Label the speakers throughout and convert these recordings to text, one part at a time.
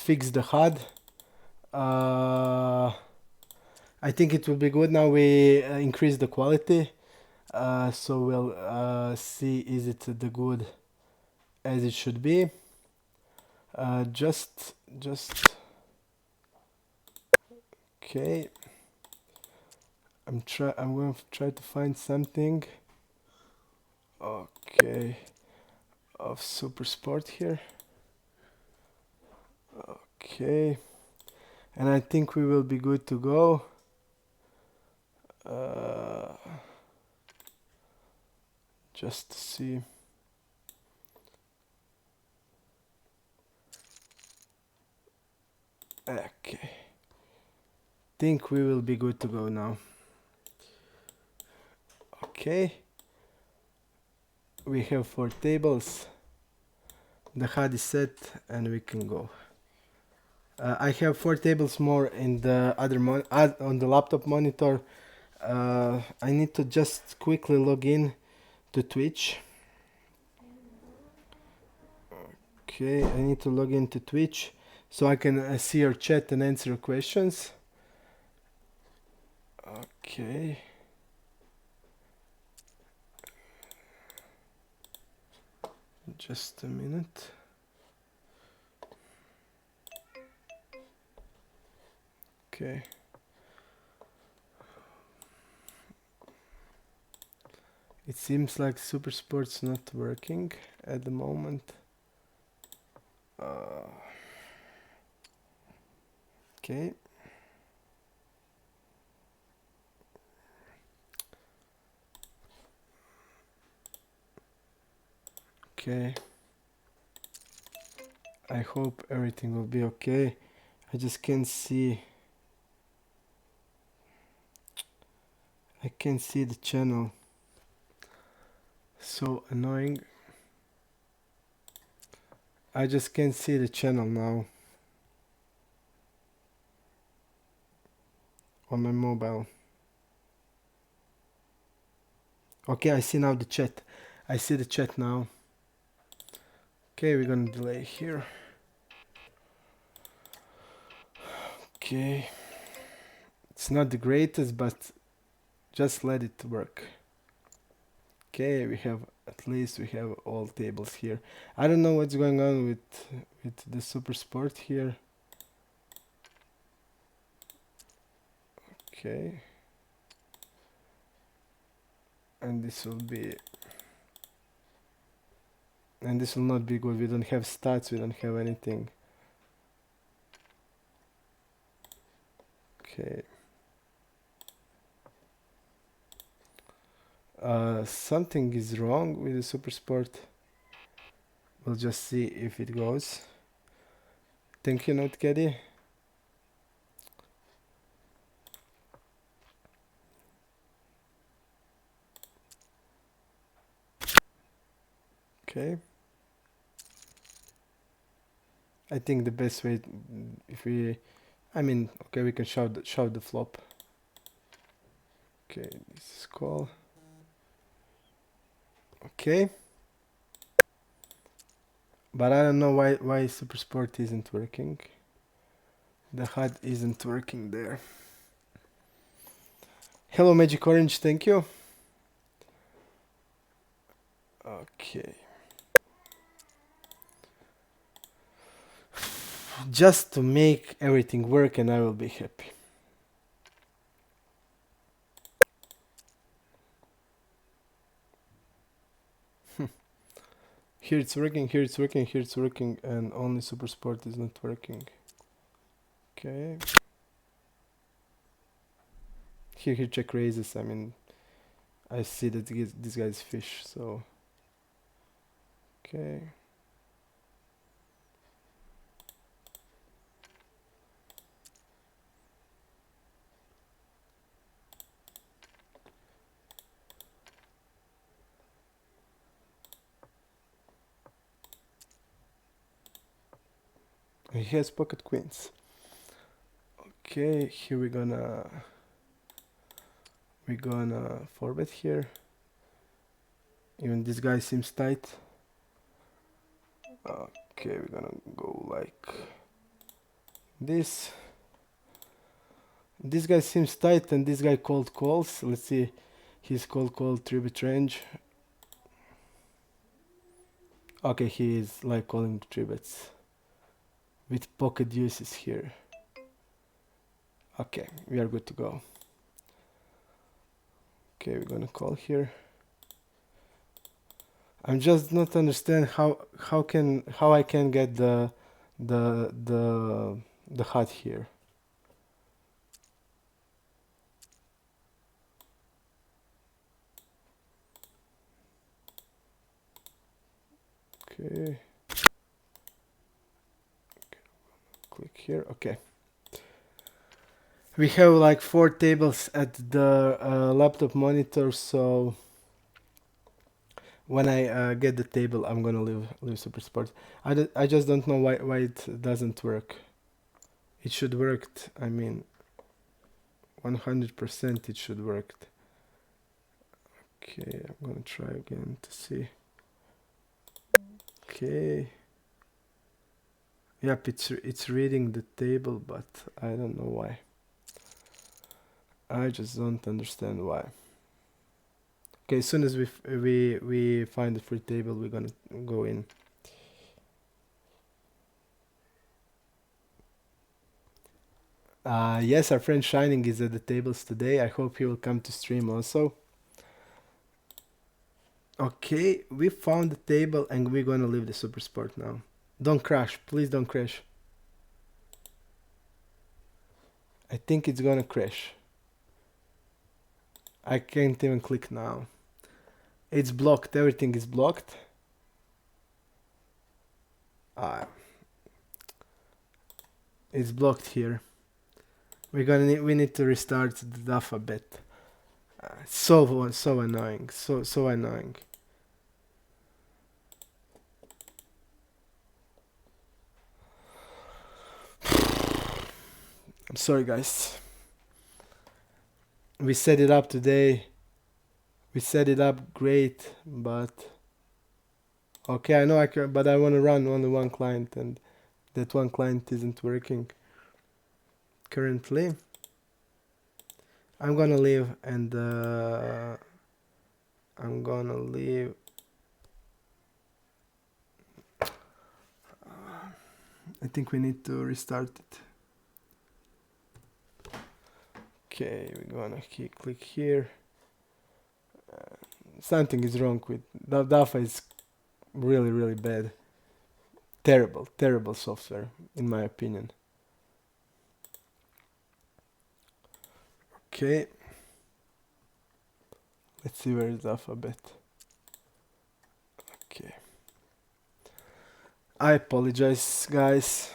Speaker 1: fix the HUD. I think it will be good now we increase the quality. So we'll see is it the good as it should be. Just okay. I'm going to try to find something. Okay, of Super Sport here. Okay, and I think we will be good to go. Just to see. Okay, think we will be good to go now. Okay, we have 4 tables. The HUD is set and we can go. I have 4 tables more in the other on the laptop monitor. I need to just quickly log in to Twitch. Okay, I need to log into Twitch so I can see your chat and answer your questions. Okay. Just a minute. Okay. It seems like Super Sport's not working at the moment. Okay. Okay. I hope everything will be okay. I just can't see. I can't see the channel. So annoying. I just can't see the channel now on my mobile. Okay, I see now the chat. I see the chat now. Okay, we're gonna delay here. Okay. It's not the greatest, but just let it work. Okay, at least we have all tables here. I don't know what's going on with the Super Sport here. Okay. And this will not be good. We don't have stats, we don't have anything. Okay. Something is wrong with the Super Sport. We'll just see if it goes. Thank you, NoteCaddy. Okay. I think the best way, okay, we can show the flop. Okay, this is call. Okay. But I don't know why Super Sport isn't working. The HUD isn't working there. Hello Magic Orange, thank you. Okay. Just to make everything work and I will be happy. Here it's working, here it's working, here it's working, and only Super Sport is not working. Okay. Here check raises, I see that this guy's fish, so... Okay. He has pocket queens. Okay, here we're gonna 4-bet here. Even this guy seems tight. Okay, we're gonna go like This guy seems tight, and this guy called calls. Let's see his call 3-bit range. Okay, he is like calling 3-bits with pocket uses here. Okay, we are good to go. Okay, we're gonna call here. I'm just not understand how I can get the HUD here. Okay. Click here. Okay. We have like 4 tables at the laptop monitor, so when I get the table, I'm gonna leave Super Sport. I just don't know why it doesn't work. It should work. I mean, 100% it should work. Okay, I'm gonna try again to see. Okay. Yep, it's reading the table, but I don't know why. I just don't understand why. Okay, as soon as we find the free table, we're gonna go in. Yes, our friend Shining is at the tables today. I hope he will come to stream also. Okay, we found the table and we're gonna leave the Super Sport now. Don't crash, please don't crash. I think it's gonna crash. I can't even click now. It's blocked, everything is blocked. It's blocked here. We need to restart the DAF a bit. So annoying, so annoying. I'm sorry, guys. We set it up today. We set it up great, but okay, I know I can, but I want to run only one client, and that one client isn't working currently. I'm gonna leave, and I'm gonna leave. I think we need to restart it. Okay, we're gonna click here. Something is wrong with DAFA. Is really bad. Terrible software, in my opinion. Okay. Let's see where is the alphabet. Okay. I apologize, guys.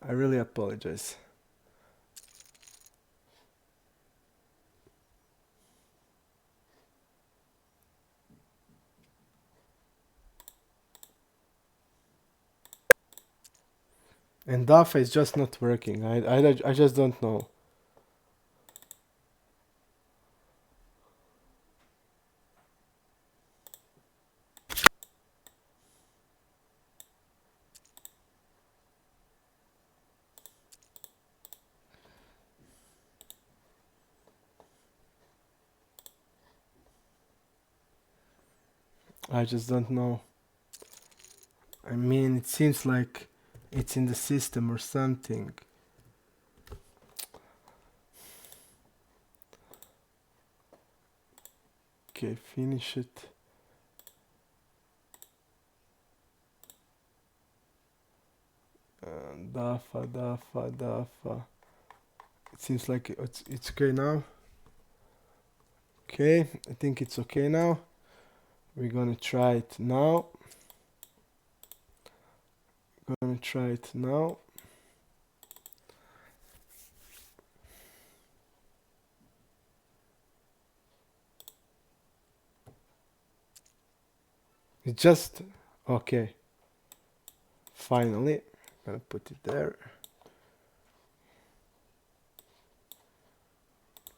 Speaker 1: I really apologize. And DAFA is just not working. I just don't know. I just don't know. I mean, it seems like it's in the system or something. Okay, finish it. DAFA. It seems like it's okay now. Okay, I think it's okay now. We're gonna try it now. It's just okay. Finally, gonna put it there.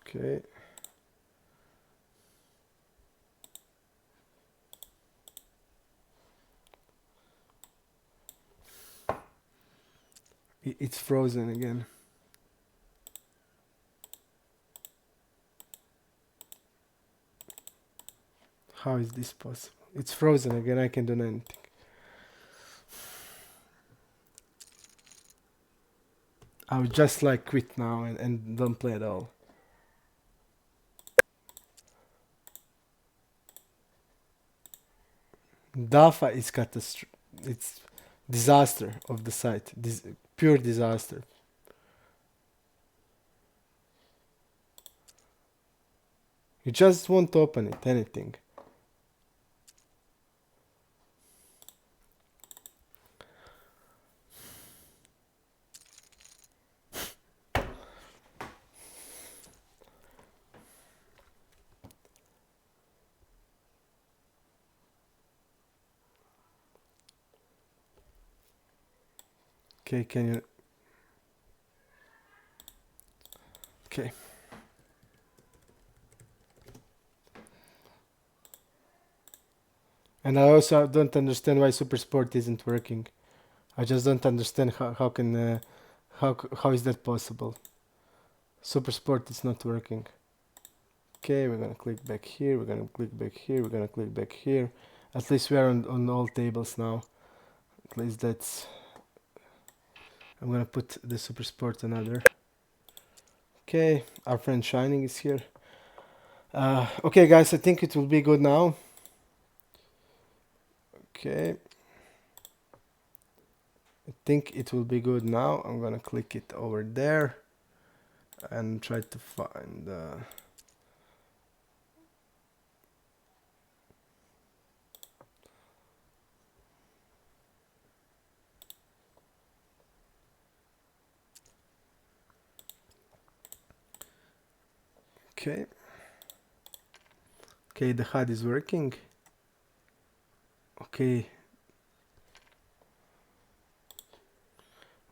Speaker 1: Okay. It's frozen again. How is this possible? It's frozen again. I can do anything. I would just like quit now and don't play at all. Dafa is it's disaster of the site. Pure disaster. You just won't open it. Anything. Okay, can you? Okay. And I also don't understand why Super Sport isn't working. I just don't understand how can how is that possible? Super Sport is not working. Okay, we're gonna click back here. We're gonna click back here. We're gonna click back here. At least we are on all tables now. At least that's. I'm gonna put the Super Sport another. Okay, our friend Shining is here. Okay, guys, I think it will be good now. Okay. I think it will be good now. I'm gonna click it over there and try to find okay. Okay, the HUD is working. Okay.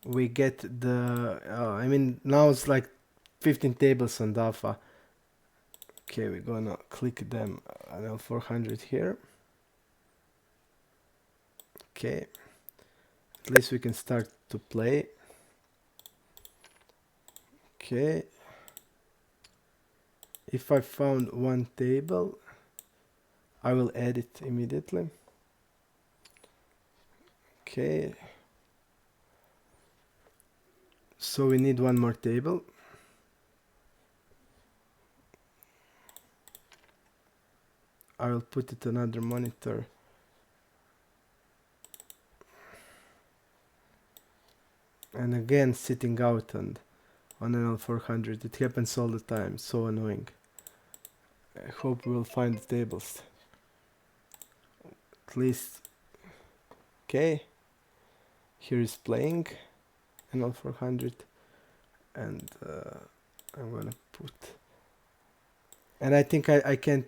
Speaker 1: We get the I mean now it's like 15 tables on DAFA. Okay, we're gonna click them on L400 here. Okay, at least we can start to play. Okay, if I found one table, I will add it immediately. Okay, so we need one more table. I will put it on another monitor. And again sitting out on an L400. It happens all the time. So annoying. I hope we will find the tables. At least. Okay. Here is playing an L400. And I'm gonna put. And I think I can't.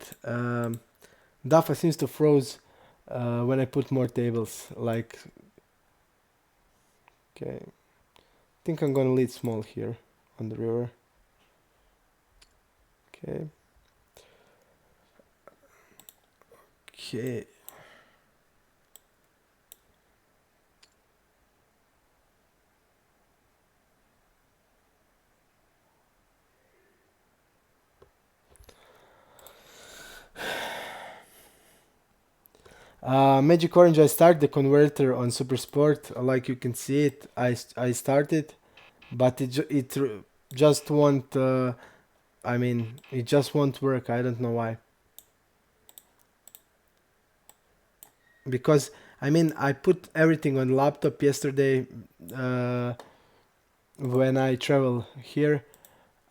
Speaker 1: DAFA seems to froze when I put more tables. Like. Okay. I think I'm gonna lead small here on the river. Okay. Okay. Magic Orange, I start the converter on Super Sport. Like you can see it, I started, but it just won't. I mean, it just won't work. I don't know why. Because I mean, I put everything on laptop yesterday. Uh, when I travel here,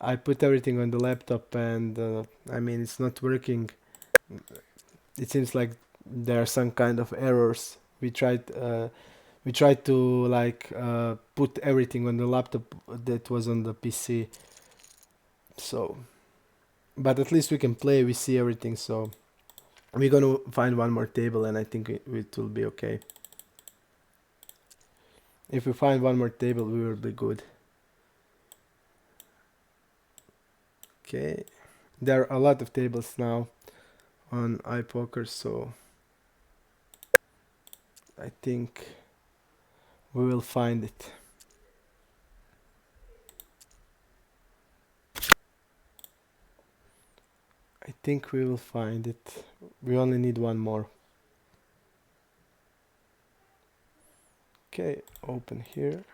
Speaker 1: I put everything on the laptop, and I mean, it's not working. It seems like there are some kind of errors. We tried to like put everything on the laptop that was on the PC. So, but at least we can play. We see everything. So we're gonna find one more table, and I think it will be okay. If we find one more table, we will be good. Okay, there are a lot of tables now on iPoker, so I think we will find it. think we will find it. We only need one more. Okay, open here.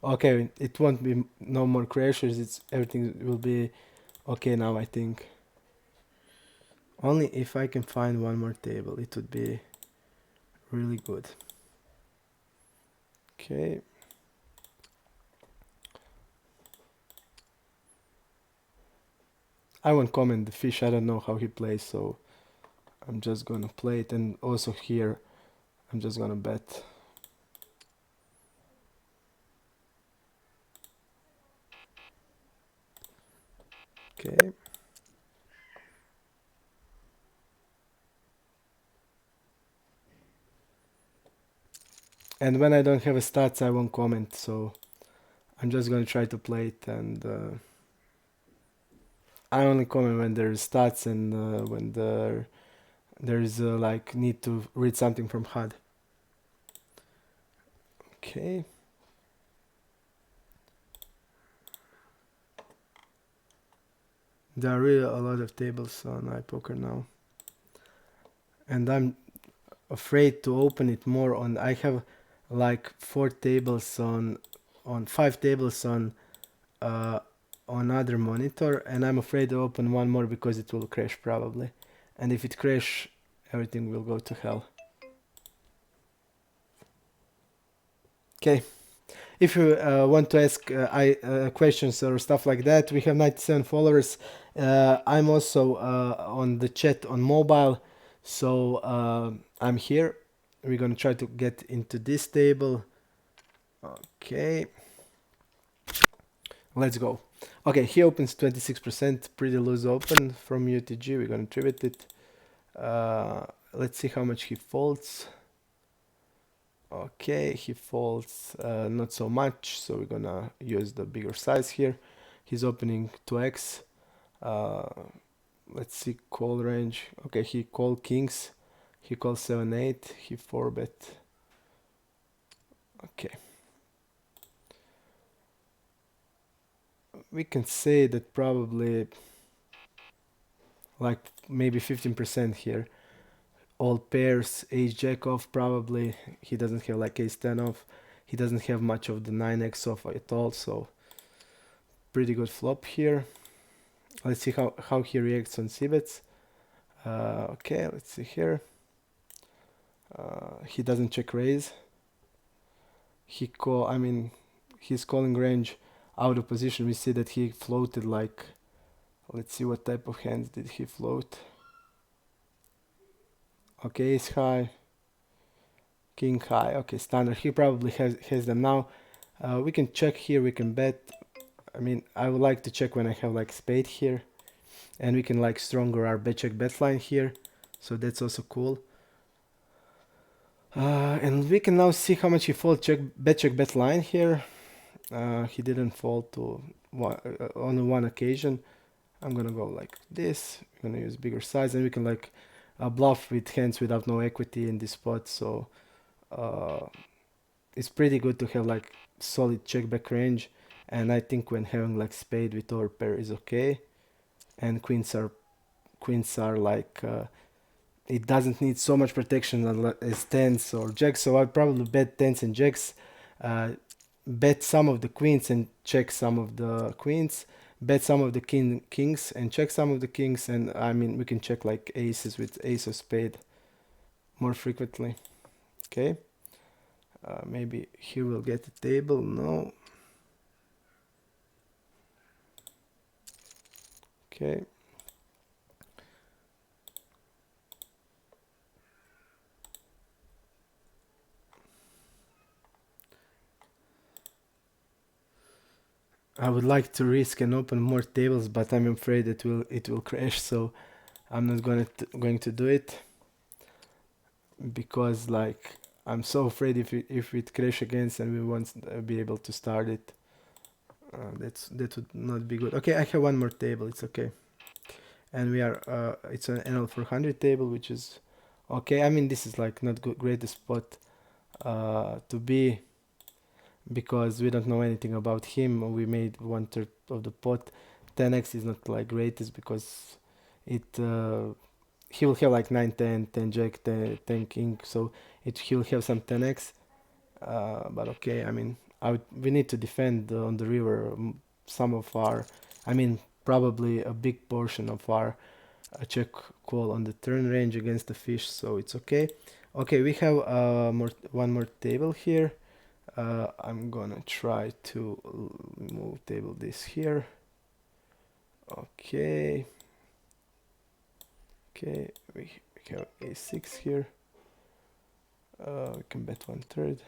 Speaker 1: Okay, it won't be no more crashes. It's everything will be okay now, I think. Only if I can find one more table, it would be really good. Okay. I won't comment the fish. I don't know how he plays, so I'm just gonna play it. And also here, I'm just gonna bet. Okay. And when I don't have a stats, I won't comment, so I'm just gonna try to play it, and I only comment when there's stats and when there's like need to read something from HUD. Okay. There are really a lot of tables on iPoker now, and I'm afraid to open it more. On I have like 4 tables on 5 tables uh, on other monitor, and I'm afraid to open one more because it will crash probably, and if it crash, everything will go to hell. Okay. If you want to ask questions or stuff like that, we have 97 followers. I'm also on the chat on mobile, so I'm here. We're gonna try to get into this table. Okay, let's go. Okay, he opens 26%, pretty loose open from UTG. We're gonna tribute it. Let's see how much he folds. Okay, he folds not so much, so we're gonna use the bigger size here. He's opening 2x. Let's see call range. Okay, he called kings. He calls 7-8. He 4-bet. Okay. We can say that probably like maybe 15% here. All pairs, ace jack off probably. He doesn't have like ace 10 off. He doesn't have much of the 9x off at all, so pretty good flop here. Let's see how he reacts on c-bets. Okay, let's see here. He doesn't check raise. He's calling range out of position. We see that he floated like, let's see what type of hands did he float. Okay, ace high, king high. Okay, standard. He probably has them now. We can check here. We can bet. I would like to check when I have like spade here, and we can like stronger our bet check bet line here. So that's also cool. And we can now see how much he fold check bet line here. He didn't fold to only one occasion. I'm gonna go like this. I'm gonna use bigger size, and we can like bluff with hands without no equity in this spot. So it's pretty good to have like solid check back range. And I think when having like spade with overpair is okay. And queens are like it doesn't need so much protection as tens or jacks. So I probably bet tens and jacks. Bet some of the queens and check some of the queens, bet some of the kings and check some of the kings, and we can check like aces with ace of spade more frequently. Okay, maybe he will get a table. No. Okay. I would like to risk and open more tables, but I'm afraid it will crash, so I'm not going to do it, because like I'm so afraid if it crash against and we won't be able to start it. That would not be good. Okay, I have one more table. It's okay, and we are it's an NL400 table, which is okay. I mean, this is like not good, greatest spot to be, because we don't know anything about him. We made 1/3 of the pot. 10x is not like greatest because it he will have like 9 10 10 jack 10 king, so he'll have some 10x. But okay, I mean, we need to defend on the river some of our, I mean, probably a big portion of our check call on the turn range against the fish, so it's okay. Okay, we have one more table here. I'm gonna try to move table this here. Okay. Okay, we have a6 here. We can bet 1/3.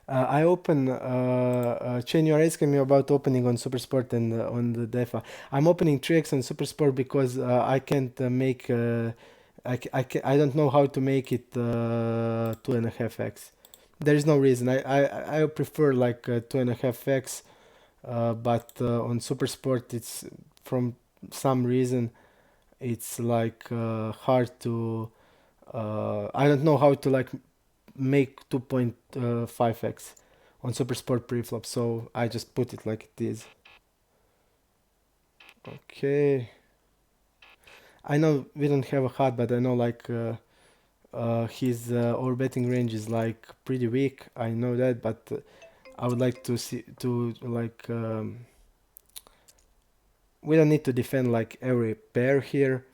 Speaker 1: I open Chen, you are asking me about opening on Super Sport and on the DEFA. I'm opening 3x on Super Sport because I can't make I don't know how to make it 2.5x. There is no reason. I prefer like 2.5x, but on Super Sport it's from some reason it's like hard to I don't know how to like make 2.5x on Super Sport preflop, so I just put it like it is. Okay. I know we don't have a hat, but I know like his overbetting range is like pretty weak. I know that, but I would like to see to like we don't need to defend like every pair here.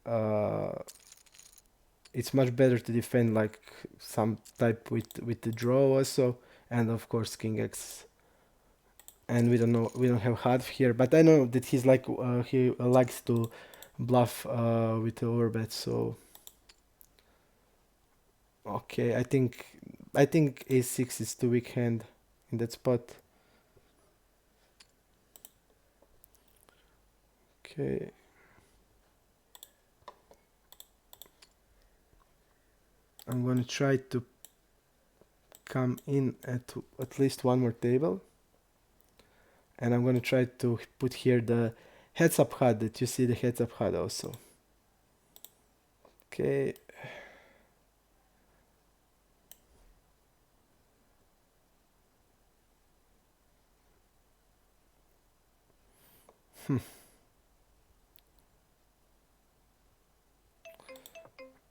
Speaker 1: Uh, it's much better to defend like some type with the draw also, and of course king x. And we don't have Hadv here, but I know that he's like he likes to bluff with the overbet. So okay, I think a6 is too weak hand in that spot. Okay. I'm gonna try to come in at least one more table, and I'm gonna try to put here the heads up HUD, that you see the heads up HUD also. Okay.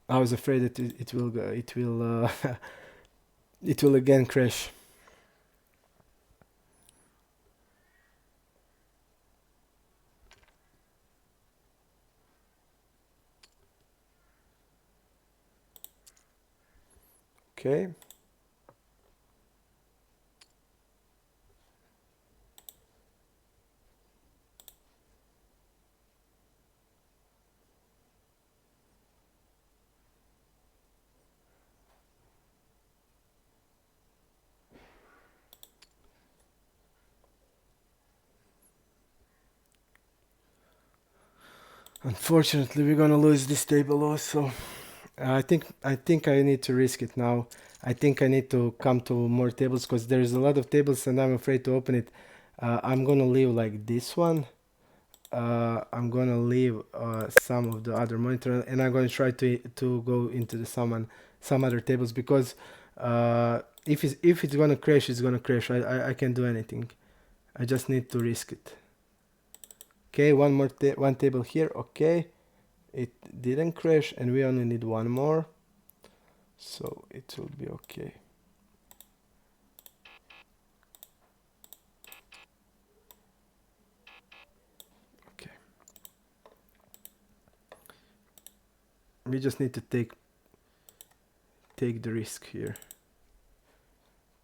Speaker 1: I was afraid that it will go, it will it will again crash. Okay. Unfortunately, we're gonna lose this table also. I think I need to risk it now. I think I need to come to more tables because there's a lot of tables and I'm afraid to open it. I'm gonna leave like this one. I'm gonna leave some of the other monitor, and I'm gonna try to go into some other tables, because if it's gonna crash, it's gonna crash. I can't do anything. I just need to risk it. Okay, one table here. Okay, it didn't crash, and we only need one more, so it will be okay. Okay, we just need to take the risk here.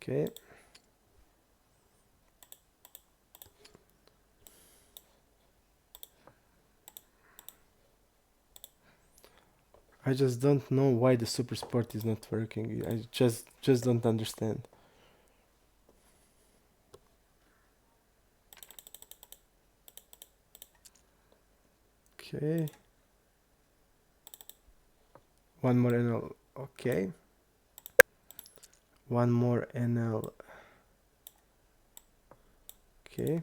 Speaker 1: Okay. I just don't know why the super sport is not working. I just don't understand. Okay. One more and okay. one more NL. Okay.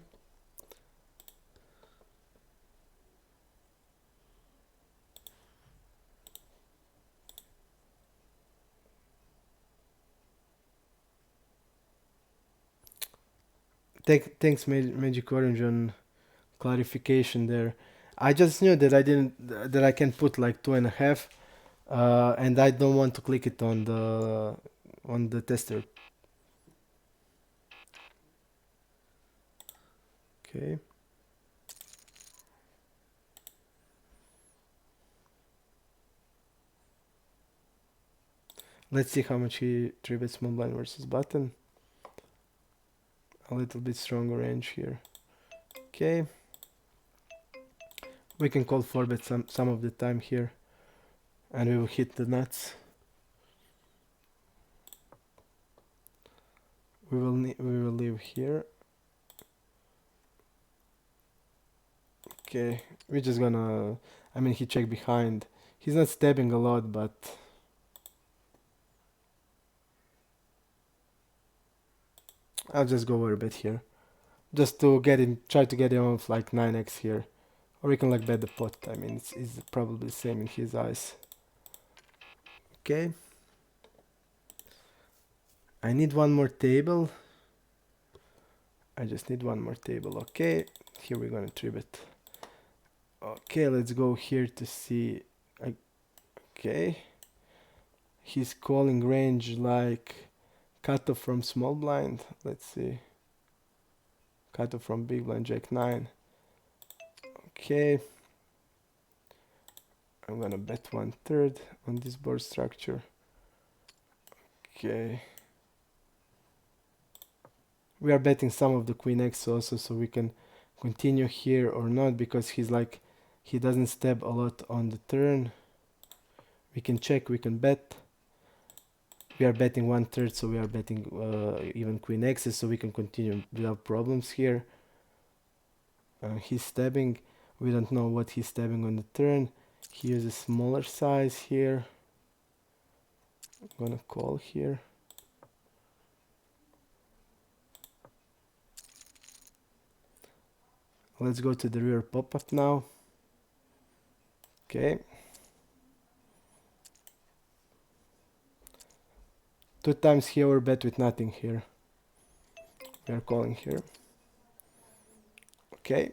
Speaker 1: Thanks, Magic Orange, on clarification there. I just knew that I didn't that I can put like 2.5, and I don't want to click it on the tester. Okay. Let's see how much he 3-bet small blind versus button. A little bit stronger range here. Okay. We can call 4-bet some of the time here, and we will hit the nuts. We will leave here. Okay, we're just gonna. I mean, he checked behind. He's not stabbing a lot, but I'll just go over a bit here, just to get him. Try to get him off like 9x here, or we can like bet the pot. I mean, it's probably the same in his eyes. Okay. I need one more table. I just need one more table. Okay, here we're gonna 3-bet. Okay, let's go here to see. Okay, he's calling range like cutoff from small blind. Let's see. Cutoff from big blind, jack 9. Okay, I'm gonna bet 1/3 on this board structure. Okay, we are betting some of the queen x also, so we can continue here or not, because he's like, he doesn't stab a lot on the turn. We can check, we can bet. We are betting 1/3, so we are betting even queen x's, so we can continue without problems here. He's stabbing. We don't know what he's stabbing on the turn. He uses smaller size here. I'm gonna call here. Let's go to the rear pop-up now. Okay. 2 times he overbet with nothing here. We are calling here. Okay.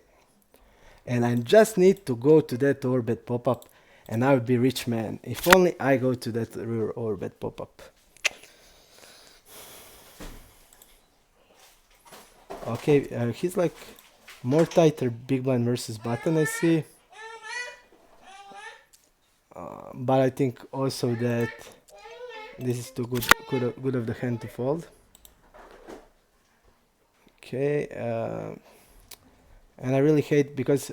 Speaker 1: And I just need to go to that overbet pop-up, and I will be rich man. If only I go to that rear overbet pop-up. Okay, he's like more tighter big blind versus button, I see. But I think also that this is too good of the hand to fold. Okay, and I really hate, because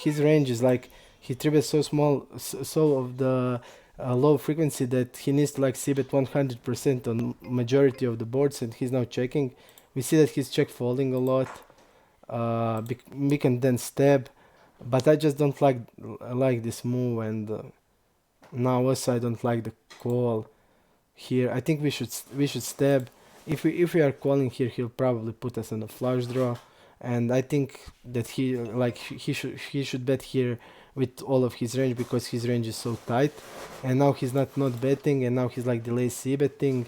Speaker 1: his range is like, he 3-bets so small, so of the low frequency, that he needs to like c-bet 100% on majority of the boards, and he's now checking. We see that he's check folding a lot. We can then stab, but I just don't like this move, and now also I don't like the call here. I think we should stab. If we are calling here, he'll probably put us on a flush draw, and I think that he should bet here with all of his range, because his range is so tight. And now he's not betting, and now he's like delay c betting.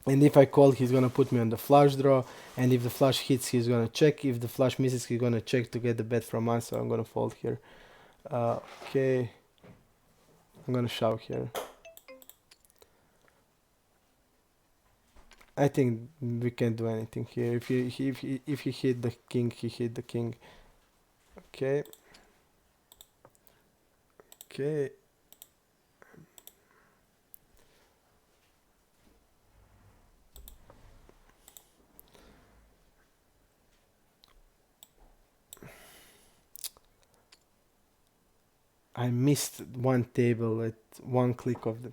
Speaker 1: And if I call, he's gonna put me on the flush draw, and if the flush hits, he's gonna check. If the flush misses, he's gonna check to get the bet from us, so I'm gonna fold here. Okay, I'm gonna shove here. I think we can't do anything here. If he hit the king, he hit the king. Okay. Okay. I missed one table at one click of the,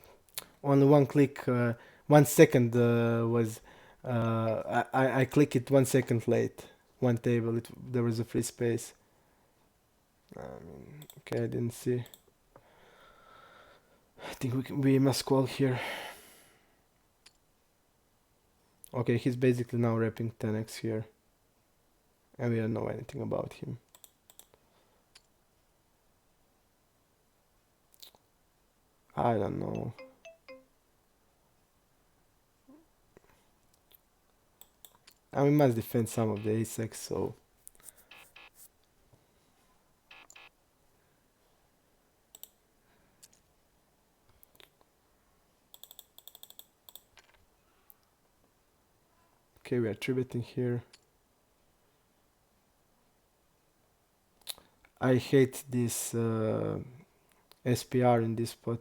Speaker 1: only one click, 1 second was, I click it 1 second late. One table, there was a free space. Okay, I didn't see. I think we must call here. Okay, he's basically now repping 10x here, and we don't know anything about him. I don't know. And we must defend some of the ace-x, so... Okay, we are 3-betting here. I hate this SPR in this spot.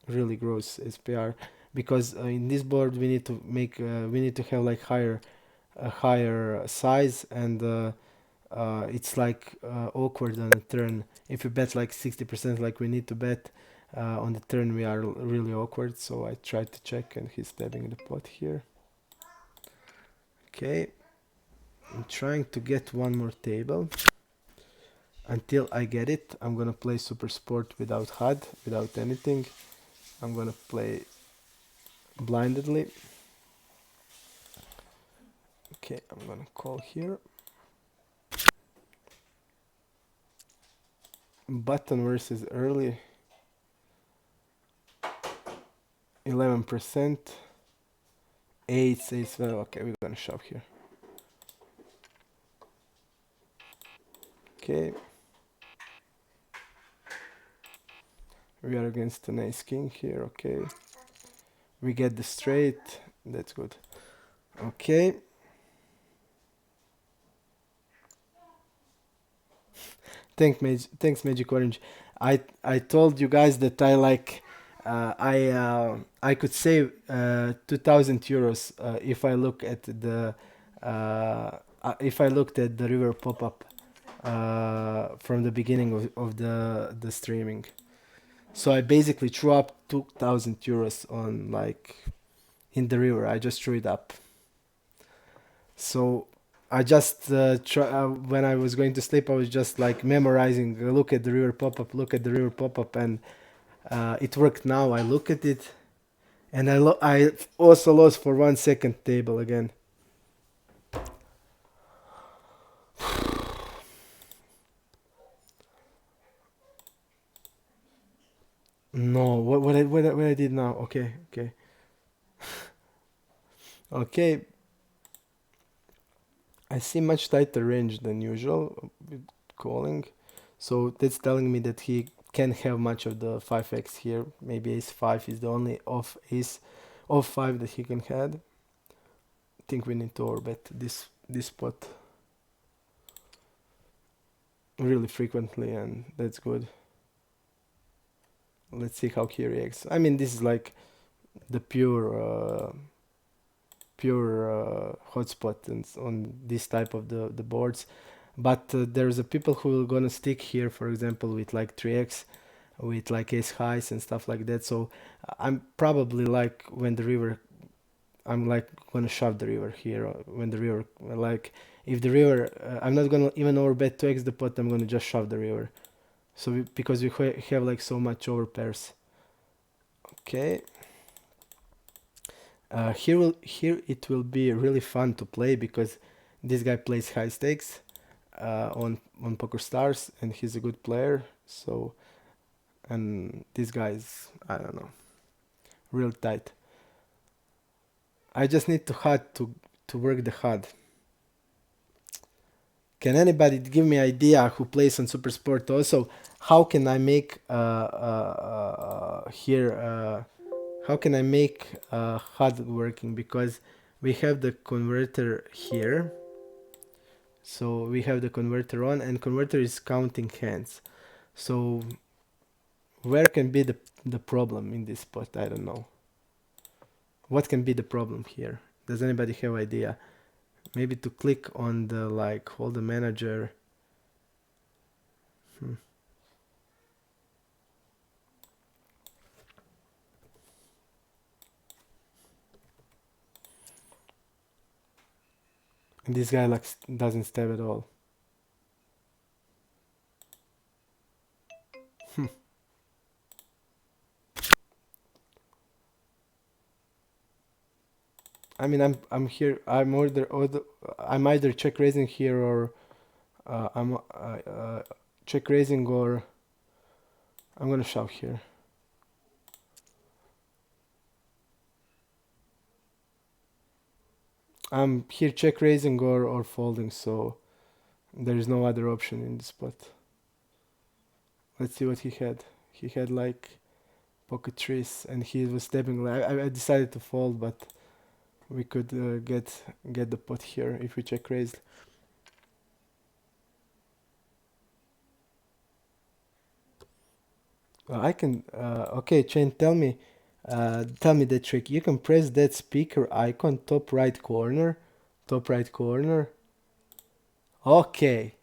Speaker 1: Really gross SPR, because in this board we need to make we need to have like higher size, and it's like awkward on the turn. If you bet like 60% like we need to bet on the turn, we are really awkward. So I tried to check, and he's stabbing the pot here. Okay, I'm trying to get one more table. Until I get it, I'm gonna play Super Sport without HUD, without anything. I'm gonna play blindedly. Okay, I'm gonna call here. Button versus early. 11%. 8 ace. Okay, we're gonna shove here. Okay. We are against an ace king here. Okay. We get the straight. That's good. Okay. Thanks, Magic Orange. I told you guys that I like I could save 2,000 euros if I look at the if I looked at the river pop up from the beginning of the streaming. So I basically threw up 2,000 euros on like in the river. I just threw it up. So I just when I was going to sleep, I was just like memorizing. Look at the river pop up. Look at the river pop up, and it worked. Now I look at it, and I also lost for 1 second table again. No, what I did now? Okay, okay, okay. I see much tighter range than usual with calling, so that's telling me that he can't have much of the 5x here. Maybe ace 5 is the only off ace of 5 that he can have. I think we need to overbet this spot really frequently, and that's good. Let's see how he reacts. I mean, this is like the pure hotspot on this type of the boards, but there's a people who are gonna stick here, for example, with like 3x, with like ace highs and stuff like that. So I'm probably like when the river, I'm like gonna shove the river here when the river, like if the river, I'm not gonna even overbet 2x the pot. I'm gonna just shove the river. So because we have like so much over pairs. Okay. Here it will be really fun to play because this guy plays high stakes on Poker Stars, and he's a good player. So, and this guy is, I don't know, real tight. I just need to HUD to work the HUD. Can anybody give me idea who plays on Super Sport also? How can I make here? How can I make HUD working? Because we have the converter here. So we have the converter on, and converter is counting hands. So where can be the problem in this spot? I don't know. What can be the problem here? Does anybody have idea? Maybe to click on the like hold the manager. And this guy like doesn't stab at all. I mean, I'm here. I'm either check raising here or I'm check raising or I'm gonna shove here. I'm here check raising or folding, so there is no other option in this spot. Let's see what he had. He had like pocket trees and he was stepping. I decided to fold, but we could get the pot here if we check raised. I can. Okay, Chain. Tell me the trick. You can press that speaker icon top right corner. Top right corner. Okay.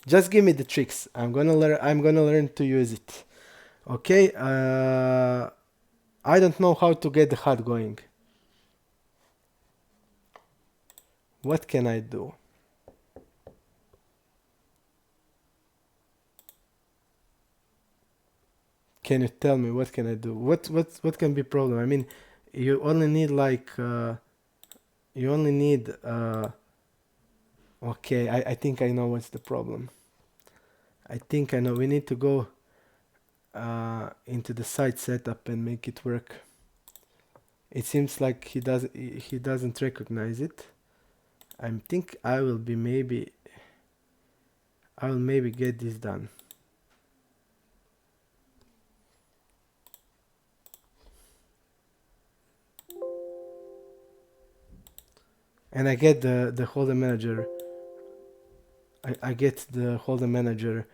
Speaker 1: Just give me the tricks. I'm gonna learn to use it. Okay. I don't know how to get the HUD going. What can I do? Can you tell me what can I do? What can be problem? I mean, you only need like you only need okay, I think I know what's the problem. I think I know. We need to go into the site setup and make it work. It seems like he doesn't recognize it. I think I will maybe get this done. And I get the holder manager. I get the holder manager.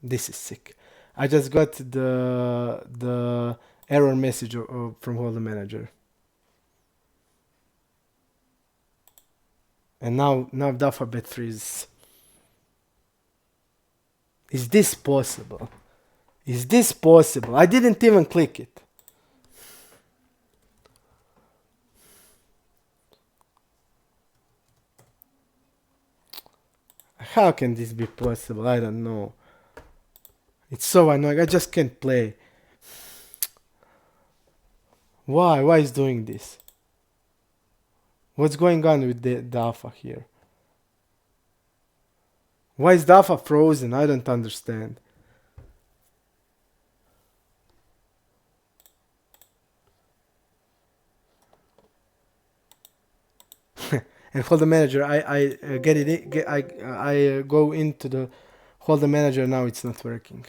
Speaker 1: This is sick. I just got the error message from holder manager. And now the alphabet freezes. Is this possible? Is this possible? I didn't even click it. How can this be possible? I don't know. It's so annoying. I just can't play. Why? Why is doing this? What's going on with the alpha here? Why is the alpha frozen? I don't understand. And folder manager, I get it. I go into the folder manager. Now it's not working.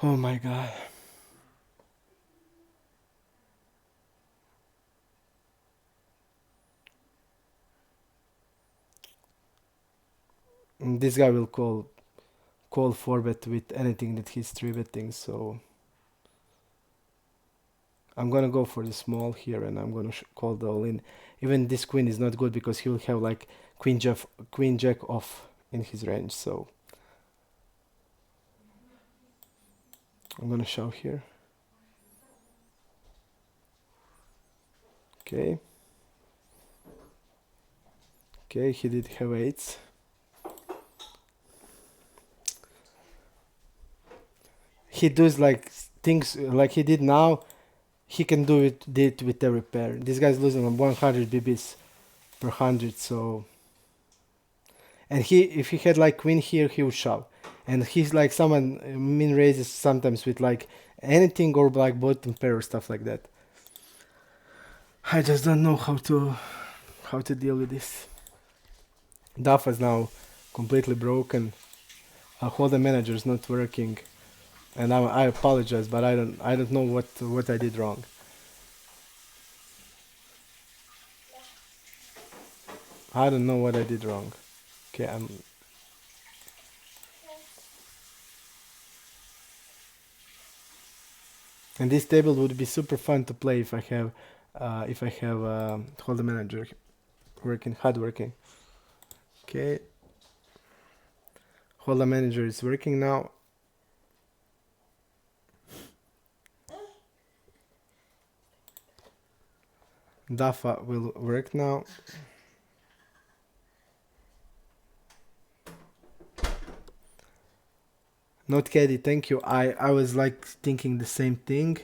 Speaker 1: Oh my god. And this guy will call 4-bet with anything that he's 3-betting, so I'm gonna go for the small here and I'm gonna call the all-in. Even this queen is not good because he will have like queen jack off in his range, so I'm gonna shove here. Okay. Okay, he did have eights. He does like things like he did now. He can do it with every pair. This guy's losing on 100 BBs per 100, so. And if he had like queen here, he would shove. And he's like someone min raises sometimes with like anything or like bottom pair or stuff like that. I just don't know how to deal with this. DAFA is now completely broken. Holder manager is not working. And I apologize, but I don't know what I did wrong. I don't know what I did wrong. Okay, and this table would be super fun to play if I have holder manager working, hard working. Okay, holder manager is working now. DAFA will work now. NoteCaddy, thank you. I was like thinking the same thing.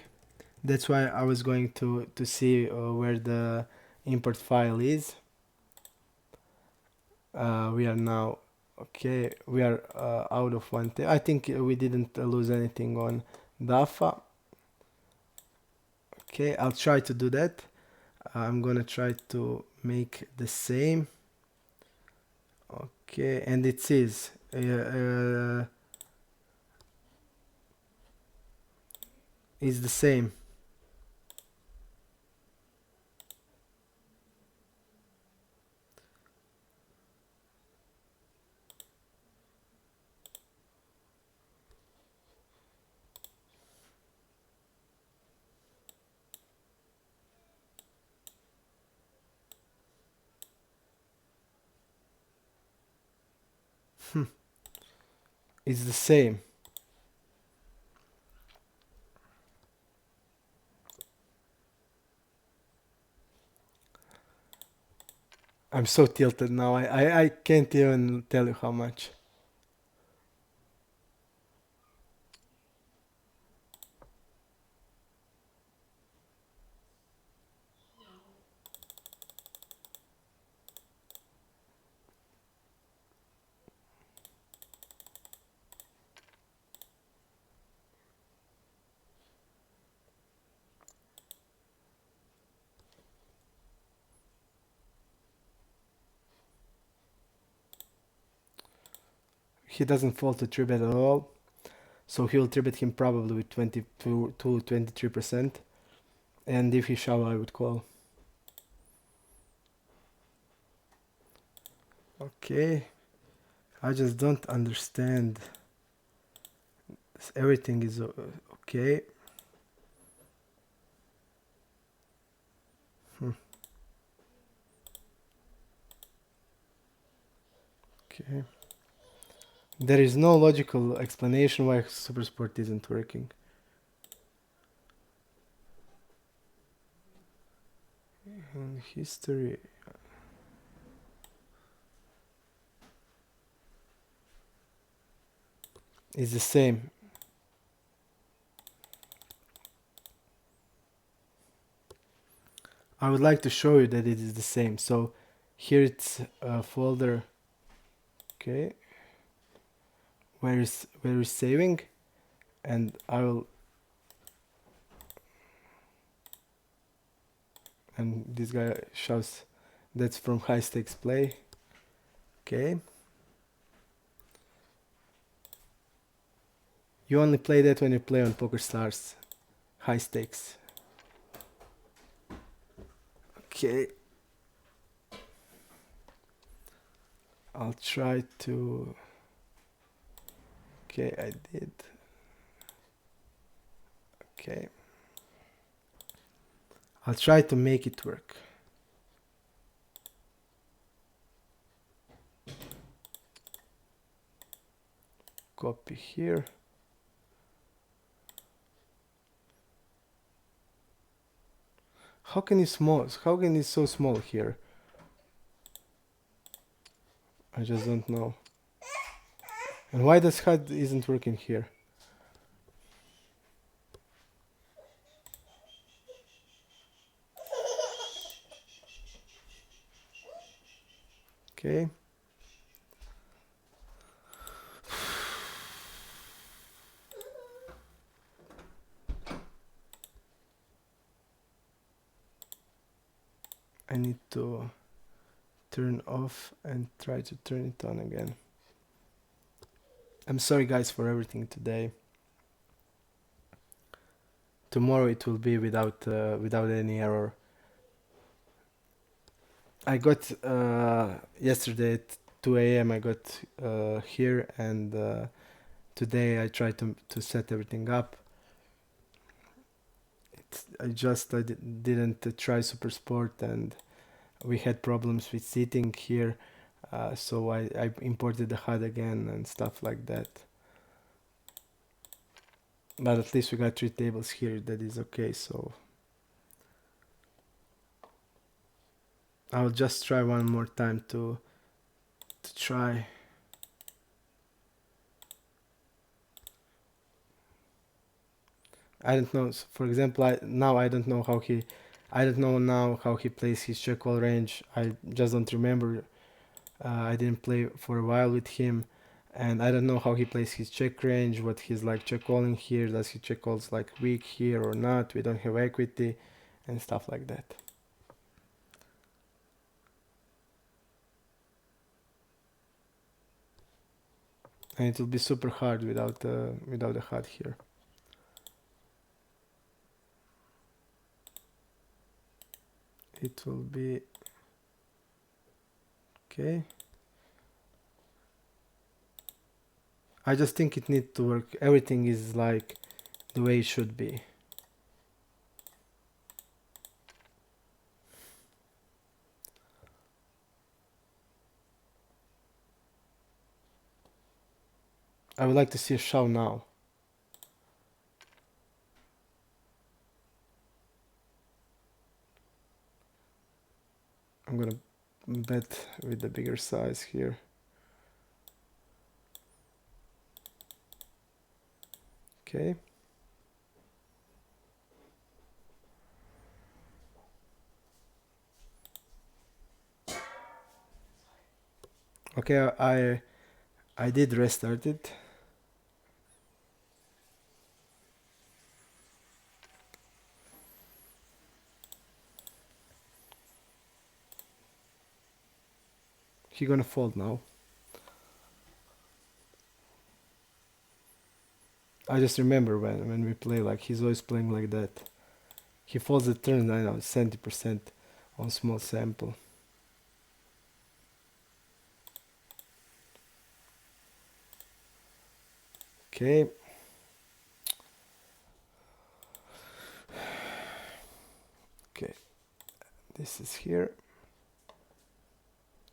Speaker 1: That's why I was going to see where the import file is. We are now okay. We are out of one table. I think we didn't lose anything on DAFA. Okay, I'll try to do that. I'm gonna try to make the same. Okay, and it says it's the same. It's the same. I'm so tilted now. I can't even tell you how much. He doesn't fall to 3-bet at all. So he'll 3-bet him probably with 22 to 23%. And if he shove, I would call. Okay. I just don't understand. Everything is okay. Okay. There is no logical explanation why Supersport isn't working. In history. It's the same. I would like to show you that it is the same. So here it's a folder. Okay. Where is saving, and I will. And this guy shows that's from high stakes play. Okay. You only play that when you play on PokerStars. High stakes. Okay. I'll try to. Okay, I did. Okay. I'll try to make it work. Copy here. How can it small? How can it so small here? I just don't know. And why this HUD isn't working here? Okay. I need to turn off and try to turn it on again. I'm sorry guys for everything today. Tomorrow it will be without any error. I got yesterday at 2 a.m. I got here, and today I tried to set everything up. I didn't try Super Sport, and we had problems with seating here, so I imported the HUD again and stuff like that. But at least we got 3 tables here, that is okay. So I'll just try one more time to try. I don't know. So for example, I don't know how he, I don't know now how he plays his check call range. I just don't remember. I didn't play for a while with him, and I don't know how he plays his check range. What he's like check calling here. Does he check calls like weak here or not? We don't have equity, and stuff like that. And it will be super hard without the HUD here. It will be okay. I just think it needs to work. Everything is like the way it should be. I would like to see a shove now. I'm gonna bet with the bigger size here. Okay. Okay, I did restart it. He gonna fold now. I just remember when we play, like he's always playing like that. He folds the turn, I know, 70% on small sample. Okay. Okay, this is here.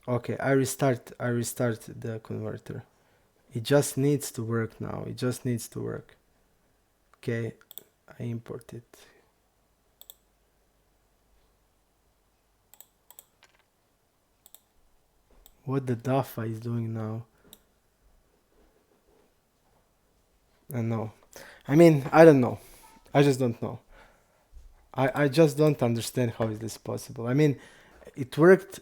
Speaker 1: Okay, I restart the converter. It just needs to work now. It just needs to work. Okay, I import it. What the DAFA is doing now? I know. I mean, I don't know. I just don't know. I just don't understand how is this possible. I mean, it worked.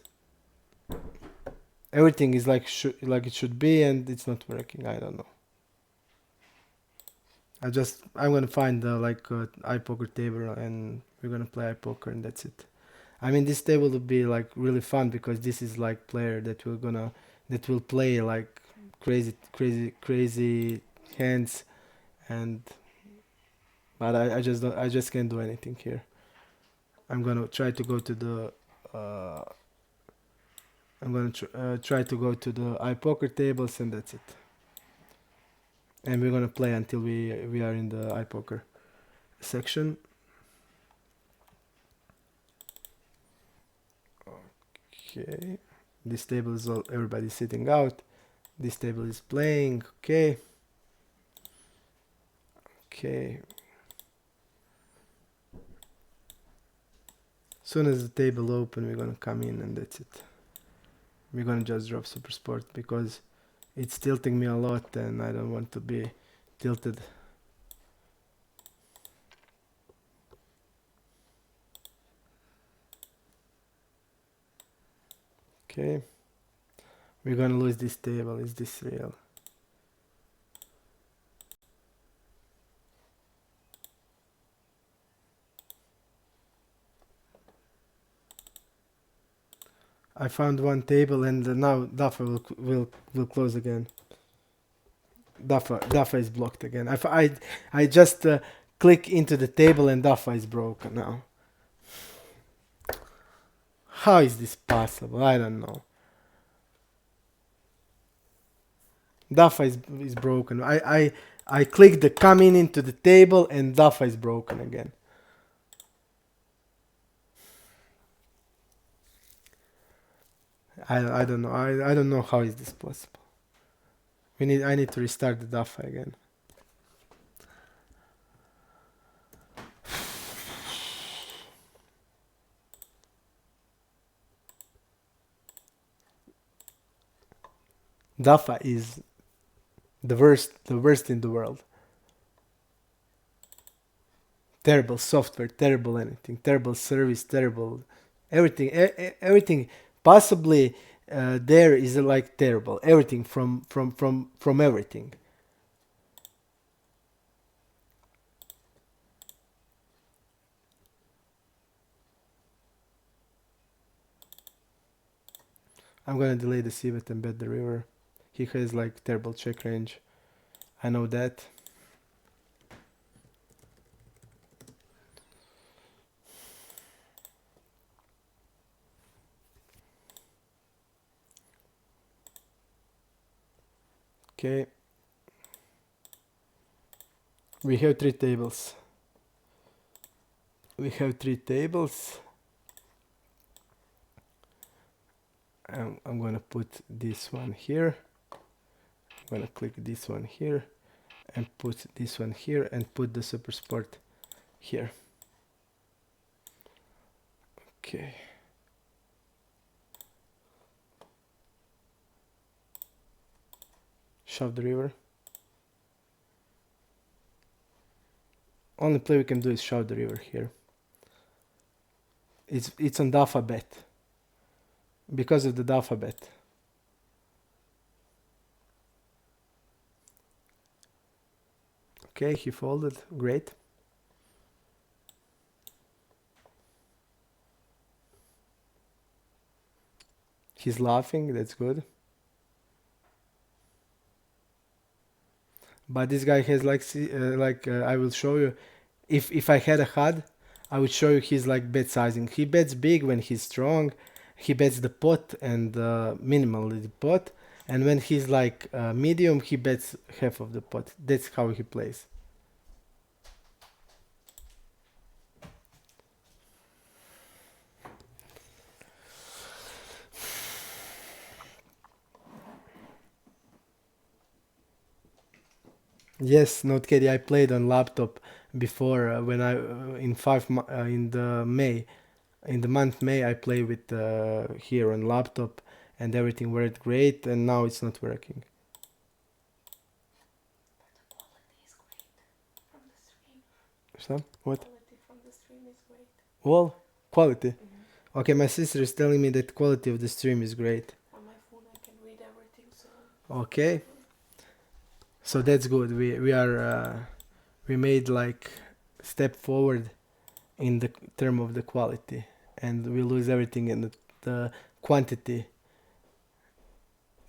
Speaker 1: Everything is like it should be, and it's not working. I don't know. I'm gonna find like iPoker table, and we're gonna play iPoker, and that's it. I mean, this table will be like really fun because this is like player that will play like crazy hands, and but I just can't do anything here. I'm gonna try to go to the uh, try to go to the iPoker tables, and that's it. And we're gonna play until we are in the iPoker section. Okay, this table is all everybody's sitting out. This table is playing. Okay. Okay. Soon as the table open, we're gonna come in, and that's it. We're gonna just drop Super Sport because it's tilting me a lot, and I don't want to be tilted. Okay. We're gonna lose this table. Is this real? I found one table, and now DAFA will close again. DAFA is blocked again. I just click into the table, and DAFA is broken now. How is this possible? I don't know. DAFA is broken. I click the come in into the table, and DAFA is broken again. I don't know. I don't know how is this possible. I need to restart the DAFA again. DAFA is the worst in the world. Terrible software, terrible anything, terrible service, terrible everything. Everything possibly there is like terrible. Everything from everything. I'm gonna delay the civet and bet the river. He has like terrible check range. I know that. Okay. We have three tables. We have three tables. I'm gonna put this one here. I'm gonna click this one here and put this one here and put the super sport here. Okay. Shove the river. Only play we can do is shove the river here. It's on the alphabet. Because of the alphabet. Okay, he folded. Great. He's laughing. That's good. But this guy has like I will show you. If I had a HUD, I would show you his like bet sizing. He bets big when he's strong. He bets the pot and minimally the pot. And when he's like medium, he bets half of the pot. That's how he plays. Yes, NoteCaddy, I played on laptop before when I in the May, in the month May I play with here on laptop and everything worked great and now it's not working. So what? Well, quality. Okay, my sister is telling me that quality of the stream is great.
Speaker 2: On my phone I can read everything, so
Speaker 1: Okay, so that's good. We made like step forward in the term of the quality, and we lose everything in the quantity.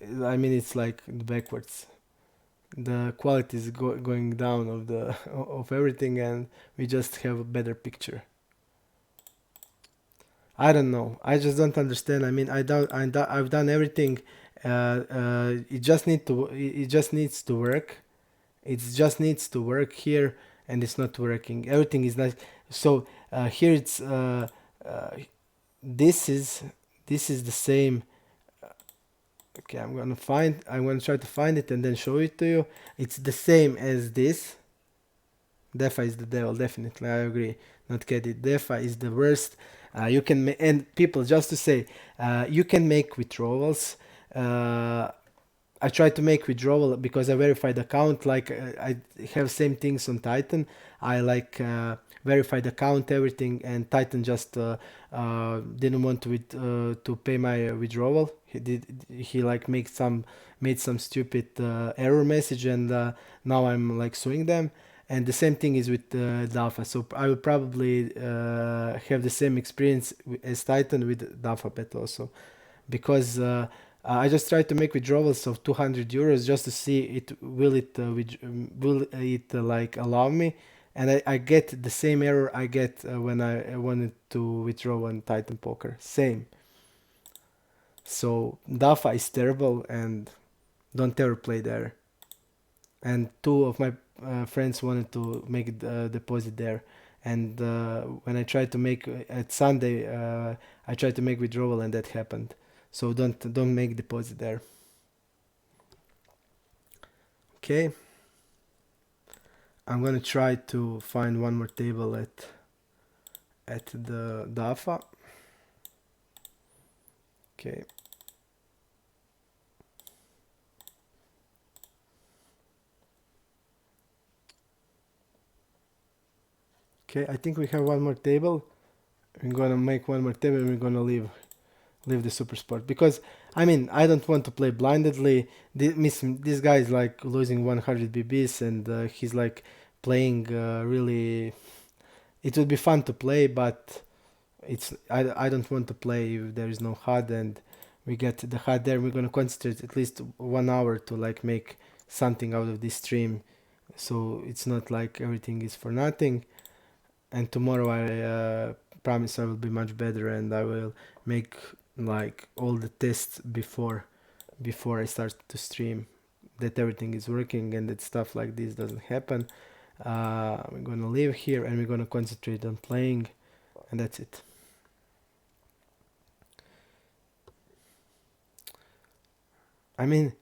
Speaker 1: I mean, it's like backwards. The quality is going down of the of everything, and we just have a better picture. I don't know. I just don't understand. I mean, I've done everything. It just it just needs to work. It just needs to work here, and it's not working. Everything is nice. So here it's uh, this is the same. Okay, I'm gonna try to find it and then show it to you. It's the same as this. DeFi is the devil, definitely. I agree. Not get it. DeFi is the worst. You can and people just to say, you can make withdrawals. I try to make withdrawal because I verified account. Like I have same things on Titan. I like verified account everything, and Titan just didn't want to pay my withdrawal. He like made some stupid error message, and now I'm like suing them. And the same thing is with DAFA. So I will probably have the same experience as Titan with DAFA bet also, because I just tried to make withdrawals of 200 euros just to see will it like allow me, and I get the same error I get when I wanted to withdraw on Titan Poker. Same. So DAFA is terrible, and don't ever play there. And two of my friends wanted to make the deposit there, and when I tried to make at Sunday, I tried to make withdrawal, and that happened. So don't make deposit there. Okay, I'm gonna try to find one more table at the DAFA. Okay. Okay, I think we have one more table. We're gonna make one more table and we're gonna leave the super sport, because I mean I don't want to play blindedly. This guy is like losing 100 bbs, and he's like playing really. It would be fun to play, but I don't want to play if there is no HUD and we get the HUD there. We're gonna concentrate at least 1 hour to like make something out of this stream, so it's not like everything is for nothing. And tomorrow I promise I will be much better, and I will make like all the tests before I start to stream, that everything is working and that stuff like this doesn't happen. We're gonna leave here and we're gonna concentrate on playing, and that's it. I mean,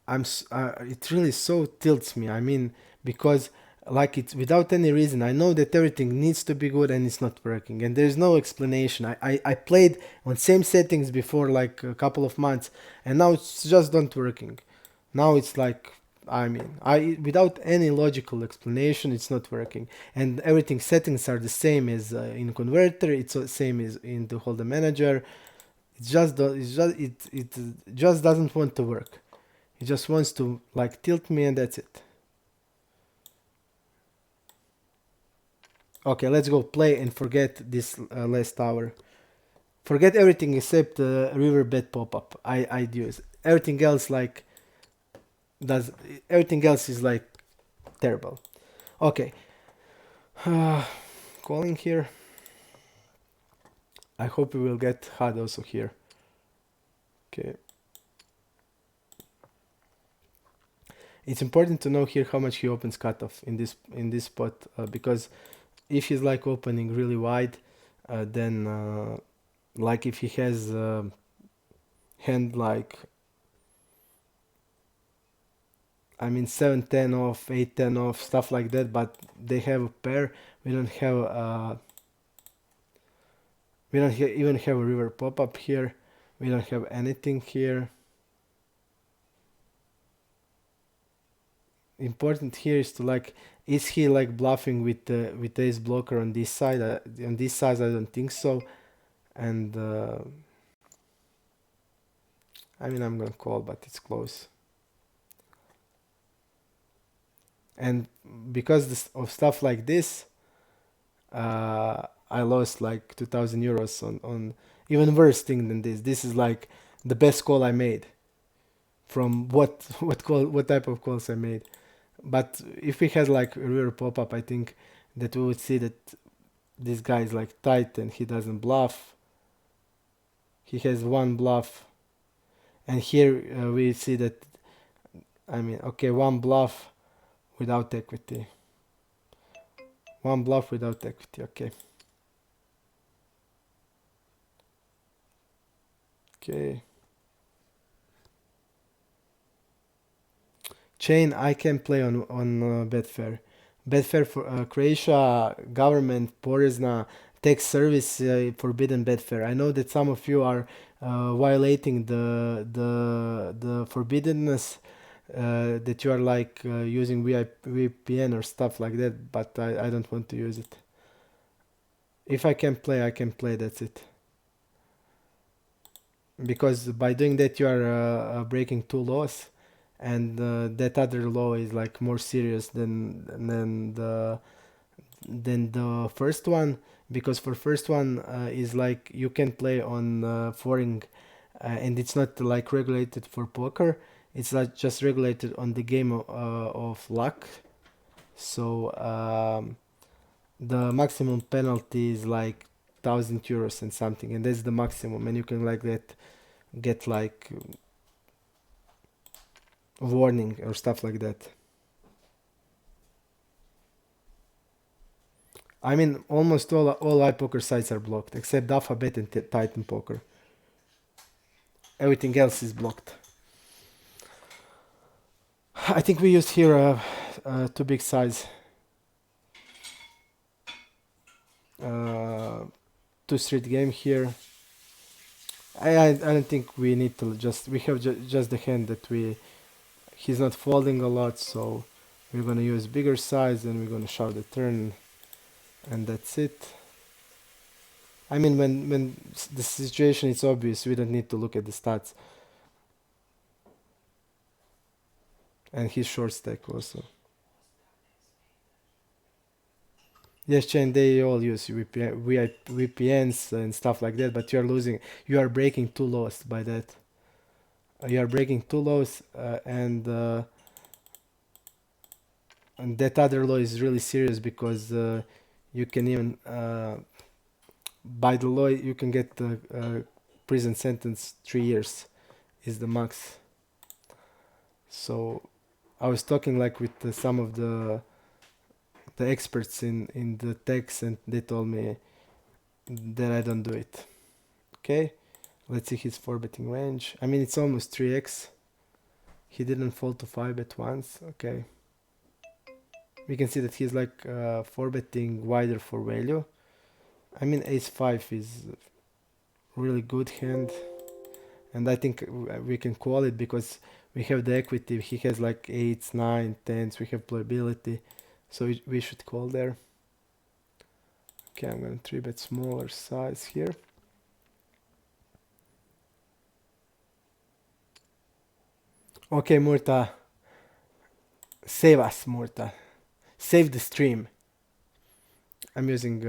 Speaker 1: it really so tilts me. I mean, because like it's without any reason. I know that everything needs to be good and it's not working, and there's no explanation. I played on same settings before like a couple of months, and now it's just not working. Now it's like, I mean, I without any logical explanation, it's not working, and everything settings are the same as in converter. It's the same as in the holder manager. It just doesn't want to work. It just wants to like tilt me, and that's it. Okay, let's go play and forget this last hour. Forget everything except riverbed pop-up. I'd use everything else like does everything else is like terrible. Okay, calling here. I hope we will get HUD also here. Okay. It's important to know here how much he opens cutoff in this spot, because if he's like opening really wide, then like if he has hand like, I mean 7-10 off, 8-10 off, stuff like that, but they have a pair. We don't have even have a river pop-up here. We don't have anything here. Important here is to like, is he like bluffing with ace blocker on this side? On this side I don't think so, and I mean I'm gonna call, but it's close. And because of stuff like this, I lost like 2,000 euros on even worse thing than this. This is like the best call I made from what type of calls I made. But if we had like a rear pop-up, I think that we would see that this guy is like tight and he doesn't bluff. He has one bluff, and here we see that, I mean, okay, one bluff without equity. One bluff without equity, okay. Okay. Chain I can play on Betfair. Betfair for Croatia government porezna tax service forbidden Betfair. I know that some of you are violating the forbiddenness, that you are like using VPN or stuff like that, but I don't want to use it. If I can play, I can play, that's it. Because by doing that you are breaking two laws, and that other law is like more serious than the first one, because for first one is like you can play on foreign, and it's not like regulated for poker. It's like just regulated on the game of luck. So the maximum penalty is like 1,000 euros and something, and that's the maximum, and you can like get like warning or stuff like that. I mean, almost all iPoker sites are blocked except Alphabet and Titan Poker. Everything else is blocked. I think we used here too big size. Two street game here. I don't think we need to we have just the hand that he's not folding a lot, so we're gonna use bigger size and we're gonna shove the turn. and that's it. I mean, when the situation is obvious, we don't need to look at the stats. And his short stack also. Yes, Chen, they all use VPNs and stuff like that, but you are losing, you are breaking two laws by that. You are breaking two laws, and that other law is really serious because you can even, by the law, you can get a prison sentence 3 years is the max. So I was talking like with some of the experts in the techs, and they told me that I don't do it. Okay, let's see his 4-betting range. I mean, it's almost 3x. He didn't fall to 5-bet once. Okay, we can see that he's like 4-betting wider for value. I mean, ace-5 is really good hand, and I think we can call it because we have the equity. He has like 8s, 9, 10s. We have playability, so we should call there. Okay, I'm gonna 3-bet smaller size here. Okay, Murta, save us, Murta. Save the stream. I'm using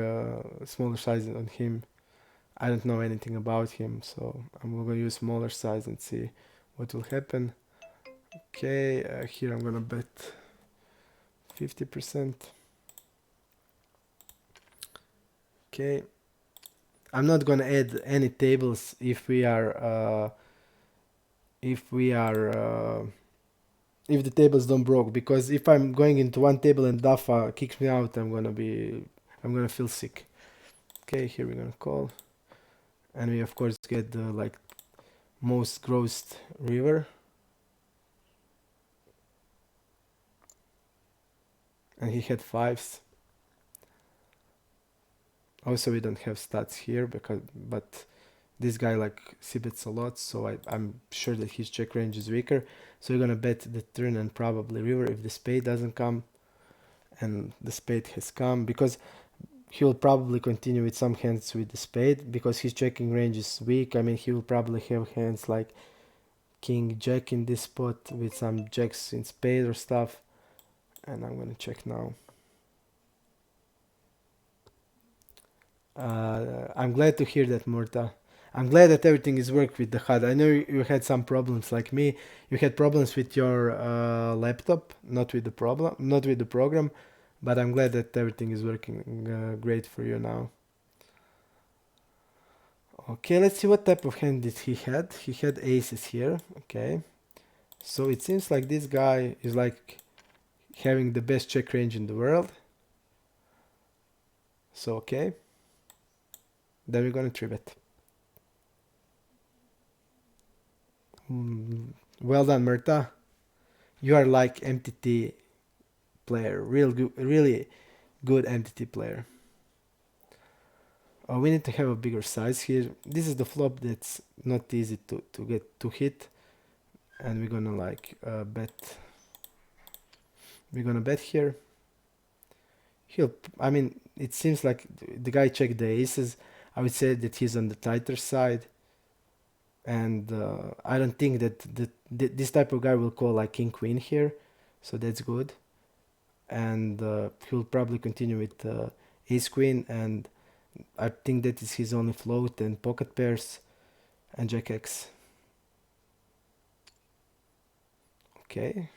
Speaker 1: smaller size on him. I don't know anything about him, so I'm gonna use smaller size and see what will happen. Okay, here I'm gonna bet 50%. Okay, I'm not gonna add any tables if the tables don't broke, because if I'm going into one table and Dafa kicks me out, I'm gonna feel sick. Okay, here we're gonna call, and we of course get the like most grossed river, and he had 5s. Also, we don't have stats here but this guy like c-bets a lot, so I'm sure that his check range is weaker. So we're gonna bet the turn and probably river if the spade doesn't come, and the spade has come, because he will probably continue with some hands with the spade because his checking range is weak. I mean, he will probably have hands like king jack in this spot with some jacks in spade or stuff, and I'm gonna check now. I'm glad to hear that, Murta. I'm glad that everything is worked with the HUD. I know you had some problems like me. You had problems with your laptop, not with the program, but I'm glad that everything is working great for you now. Okay, let's see what type of hand did he had. He had aces here. Okay, so it seems like this guy is like having the best check range in the world. So okay, then we're gonna 3-bet. Well done, Murta. You are like MTT player, really good MTT player. We need to have a bigger size here. This is the flop that's not easy to get to hit, and we're gonna like bet. We're gonna bet here. I mean, it seems like the guy checked the aces. I would say that he's on the tighter side, and I don't think that this type of guy will call like king queen here, so that's good. And he'll probably continue with ace queen, and I think that is his only float, and pocket pairs and jack x. Okay,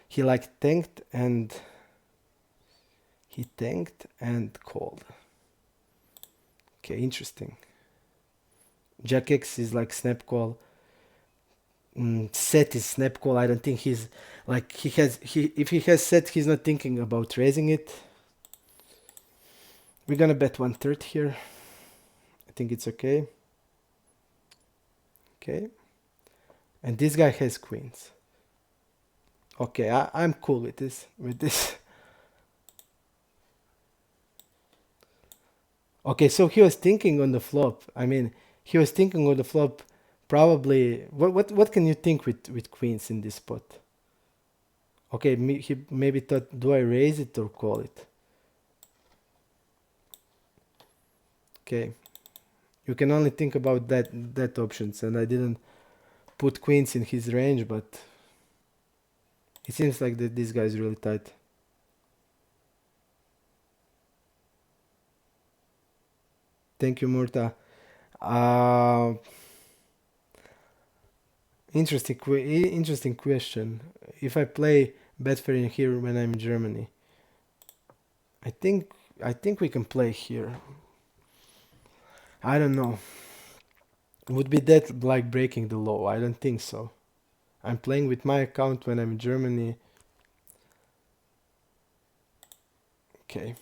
Speaker 1: he like tanked and called. Okay, interesting. Jack x is like snap call. Set is snap call. I don't think he's like if he has set, he's not thinking about raising it. We're gonna bet 1/3 here. I think it's okay. Okay, and this guy has queens. Okay, I'm cool with this. Okay, so he was thinking on the flop. I mean, he was thinking on the flop. Probably, what can you think with queens in this spot? Okay, he maybe thought, do I raise it or call it? Okay, you can only think about that options, and I didn't put queens in his range, but it seems like that this guy is really tight. Thank you, Murta. Uh, interesting question. If I play Betfair in here when I'm in Germany, I think I think we can play here. I don't know. Would be that like breaking the law? I don't think so. I'm playing with my account when I'm in Germany. Okay.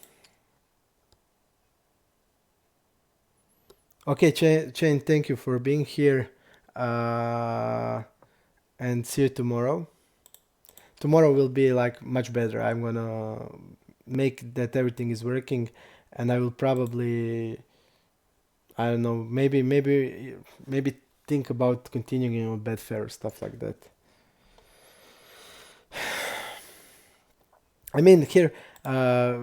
Speaker 1: Okay, Chain, thank you for being here. And see you tomorrow. Tomorrow will be like much better. I'm gonna make that everything is working, and I will probably, I don't know, maybe think about continuing on Betfair or stuff like that. I mean, here, uh,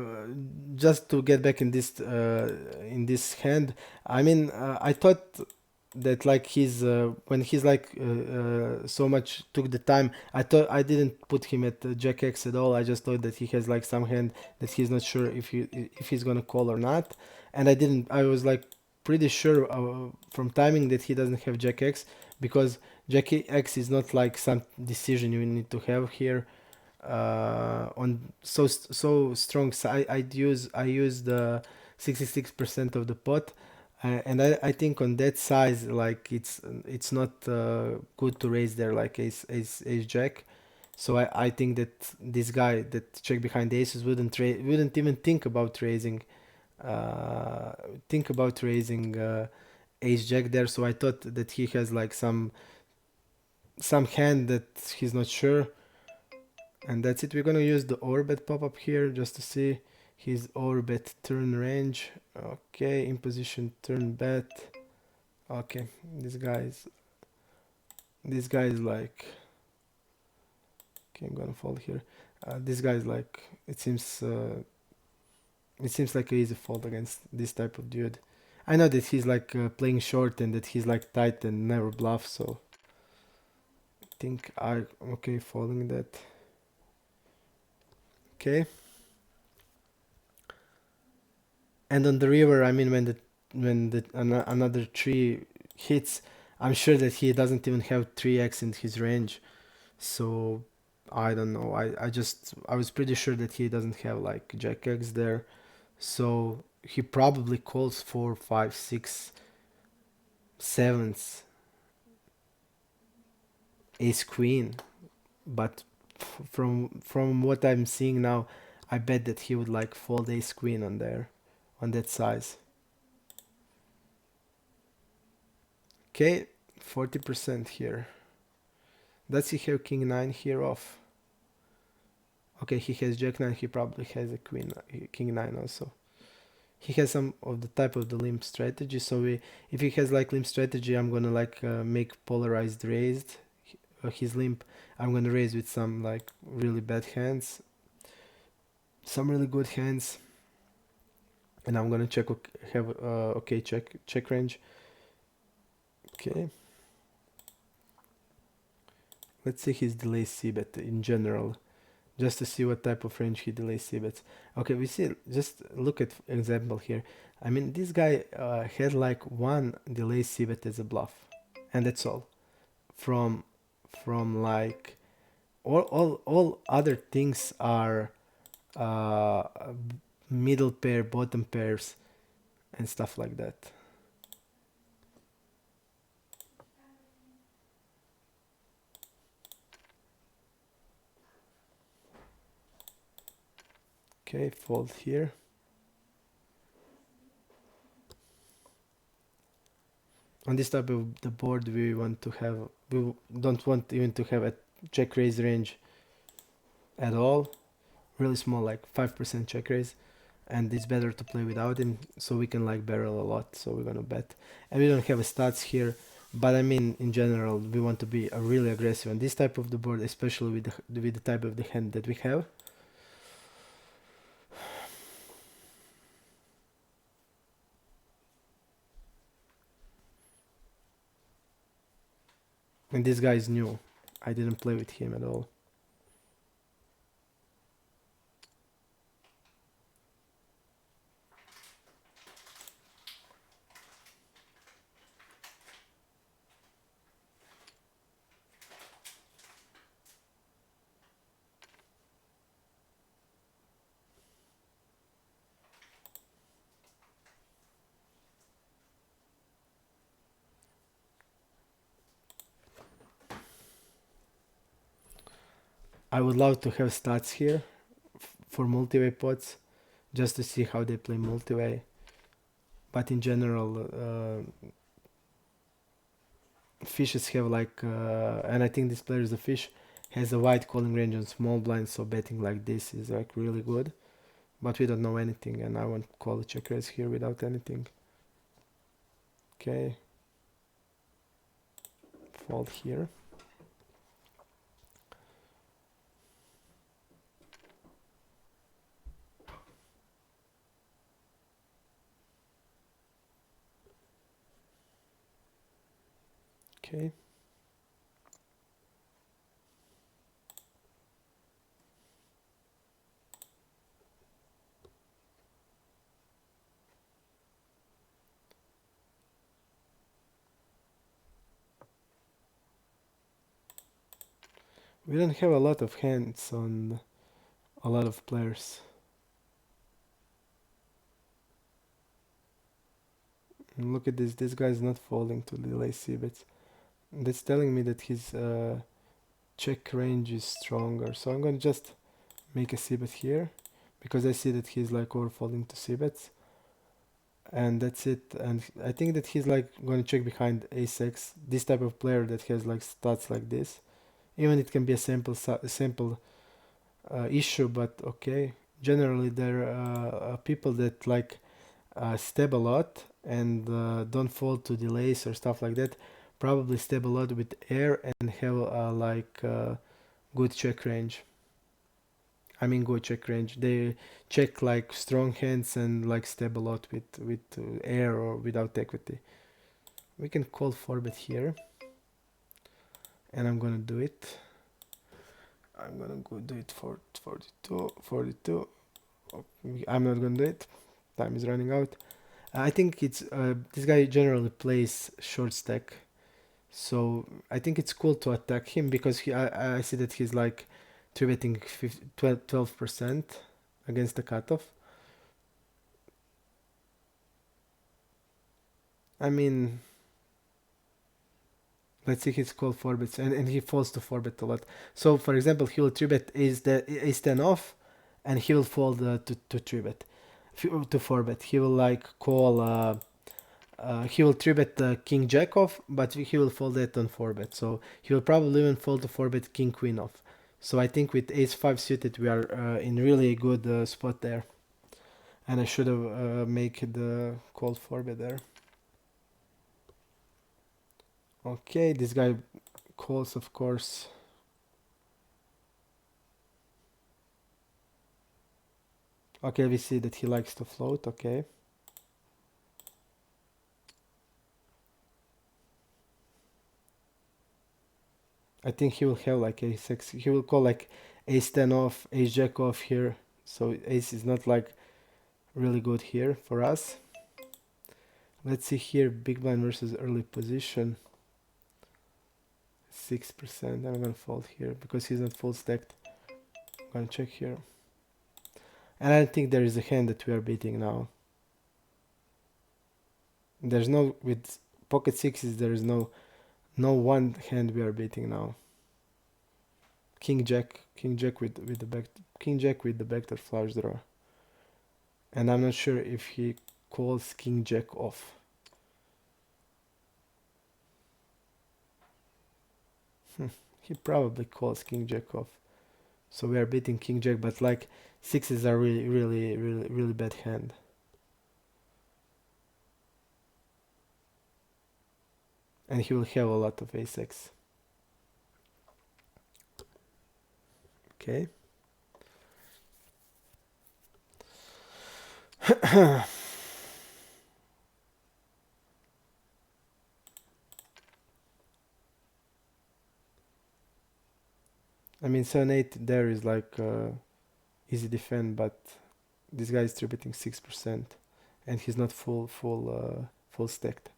Speaker 1: just to get back in this hand. I mean, I thought that like he's when he's like so much took the time. I thought I didn't put him at Jack X at all. I just thought that he has like some hand that he's not sure if he's gonna call or not. And I didn't. I was like pretty sure from timing that he doesn't have Jack X, because Jack X is not like some decision you need to have here on so strong. So I use the 66% of the pot, and I think on that size like it's not good to raise there like ace jack. So I think that this guy that check behind the aces wouldn't even uh, think about raising ace jack there. So I thought that he has like some hand that he's not sure. And that's it. We're gonna use the overbet pop-up here just to see his overbet turn range. Okay, in position turn bet. Okay, this guy is like, okay, I'm gonna fold here. This guy is like, it seems like an easy fold against this type of dude. I know that he's like playing short and that he's like tight and never bluff, so I think I'm okay folding that. Okay. And on the river, I mean, another tree hits, I'm sure that he doesn't even have 3x in his range. So I don't know. I was pretty sure that he doesn't have like Jack X there. So he probably calls 4, 5, 6, 7s, Ace Queen. But from what I'm seeing now, I bet that he would like fold Ace Queen on there, on that size. Okay, 40% here. Does he have King 9 here off? Okay, he has Jack 9, he probably has a King 9 also. He has some of the type of the limp strategy, so if he has like limp strategy, I'm gonna like make polarized raised his limp. I'm gonna raise with some like really bad hands, some really good hands, and I'm gonna have okay check range. Okay, let's see his delay c bet in general, just to see what type of range he delays c-bets. Okay, we see, just look at example here. I mean, this guy had like one delay c-bet as a bluff, and that's all. From like all other things are uh, middle pair, bottom pairs, and stuff like that. Okay, fold here. On this type of the board, we don't want even to have a check raise range at all. Really small, like 5% check raise, and it's better to play without him, so we can like barrel a lot. So we're gonna bet, and we don't have a stats here, but I mean in general we want to be really aggressive on this type of the board, especially with the type of the hand that we have. And this guy is new. I didn't play with him at all. I would love to have stats here for multi-way pots, just to see how they play multi-way. But in general, fishes have like, and I think this player is a fish, has a wide calling range on small blinds, so betting like this is like really good. But we don't know anything, and I won't call a check raise here without anything. Okay. Fold here. Okay. We don't have a lot of hands on a lot of players. And look at this. This guy is not folding to delay c-bets. That's telling me that his check range is stronger. So I'm gonna just make a c-bet here, because I see that he's like overfolding to c-bets. And that's it. And I think that he's like going to check behind ace-x. This type of player that has like stats like this. Even it can be a simple issue, but okay. Generally, there are people that like stab a lot and don't fold to delays or stuff like that. Probably stab a lot with air and have like good check range. I mean good check range. They check like strong hands and like stab a lot with air or without equity. We can call 4-bet here, and I'm gonna do it. I'm gonna go do it for 42. I'm not gonna do it. Time is running out. I think it's this guy generally plays short stack, so I think it's cool to attack him, because I see that he's like 3-betting 12% against the cutoff. I mean, let's see his call 4-bets, and he falls to 4-bet a lot. So for example, he will 3-bet ace 10 off, and he will fold to 3-bet, to 4-bet. He will like call he will 3-bet king jack off, but he will fold that on 4-bet. So he will probably even fold to 4-bet king queen off. So I think with ace 5 suited we are in really good spot there. And I should have made the call 4-bet there. Okay, this guy calls, of course. Okay, we see that he likes to float. Okay. I think he will have like ace 6. He will call like ace 10 off, ace jack off here. So ace is not like really good here for us. Let's see here, big blind versus early position. 6%. I'm gonna fold here because he's not full stacked. I'm gonna check here. And I think there is a hand that we are beating now. There's no, with pocket sixes, there is no one hand we are beating now. King jack with the back, king jack with the backdoor flush draw. And I'm not sure if he calls king jack off. He probably calls king jack off. So we are beating king jack, but like sixes are really bad hand. And he will have a lot of ace-x. Okay. I mean 7-8 there is like easy defend, but this guy is 3-betting 6%, and he's not full stacked.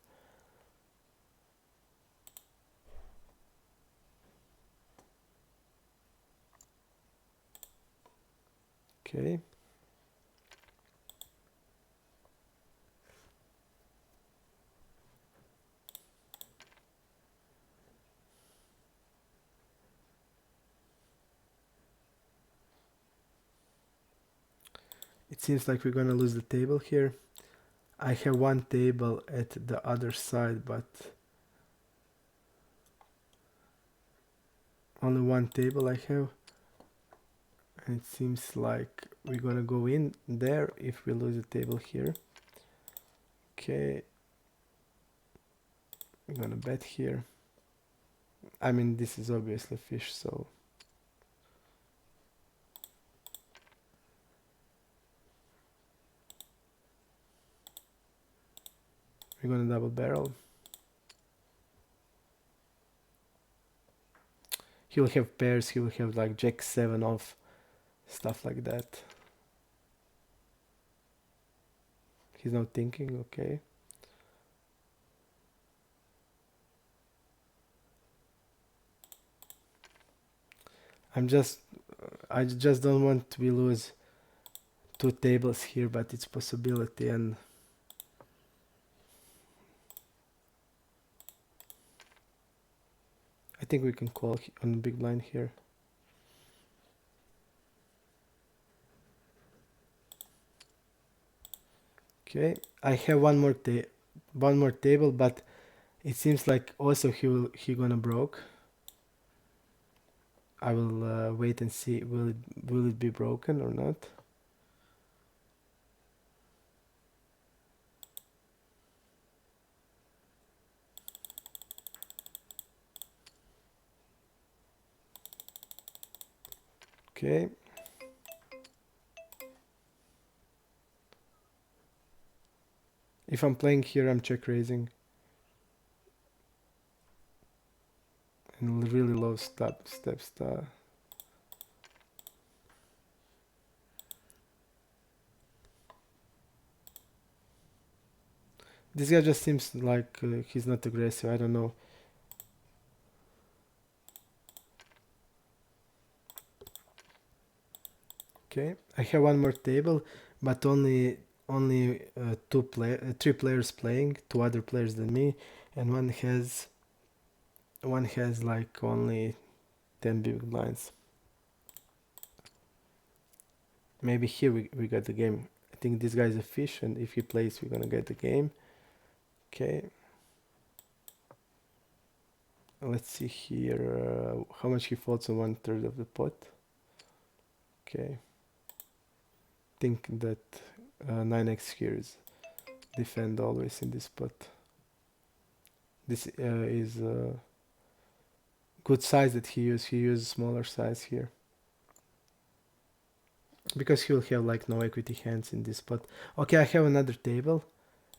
Speaker 1: Okay. It seems like we're gonna lose the table here. I have one table at the other side, but only one table I have. And it seems like we're gonna go in there if we lose the table here. Okay. I'm gonna bet here. I mean, this is obviously fish, so we're gonna double barrel. He will have pairs, he will have like jack 7 off, stuff like that. He's not thinking, okay. I just don't want to lose two tables here, but it's possibility, and I think we can call on the big blind here. Okay, I have one more table, but it seems like also he gonna broke. I will wait and see will it be broken or not. Okay. If I'm playing here, I'm check raising. And really low steps. This guy just seems like he's not aggressive. I don't know. Okay, I have one more table, but only three players playing, two other players than me, and one has like only 10 big blinds. Maybe here we got the game. I think this guy's a fish, and if he plays, we're gonna get the game. Okay. Let's see here how much he folds on 1/3 of the pot. Okay. Think that 9x here is defend always in this pot. This is good size that he used smaller size here, because he'll have like no equity hands in this pot. Okay, I have another table,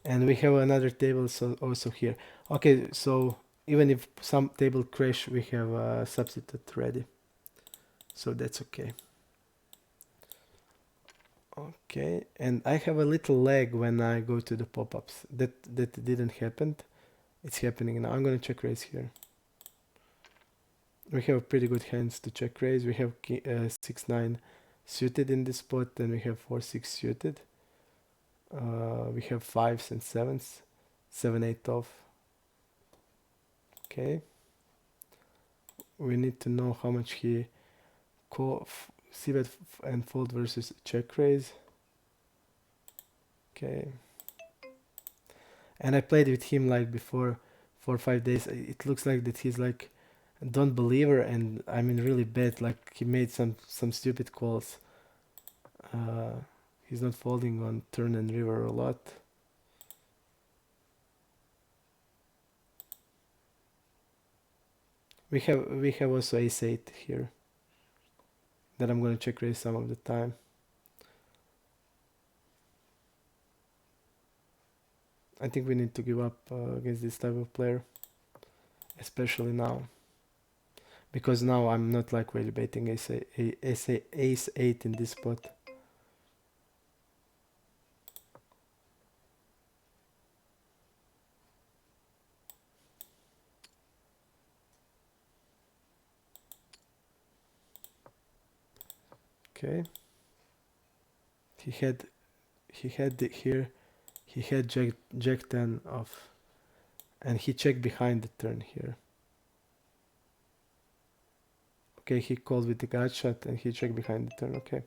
Speaker 1: and we have another table so also here. Okay, so even if some table crash, we have a substitute ready, so that's okay. Okay, and I have a little lag when I go to the pop-ups. That didn't happen. It's happening now. I'm gonna check raise here. We have pretty good hands to check raise. We have 6-9 suited in this spot, and we have 4-6 suited. We have 5s and 7s, 7-8 off. Okay. We need to know how much he see bet and fold versus check raise. Okay. And I played with him like before 4 or 5 days. It looks like that he's like don't believer, and I mean really bad. Like he made some stupid calls. He's not folding on turn and river a lot. We have also ace-8 here that I'm gonna check raise some of the time. I think we need to give up against this type of player, especially now. because now I'm not like really betting ace 8 in this spot. Okay, he had here he had jack 10 off, and he checked behind the turn here. Okay, he called with the gut shot and he checked behind the turn. Okay.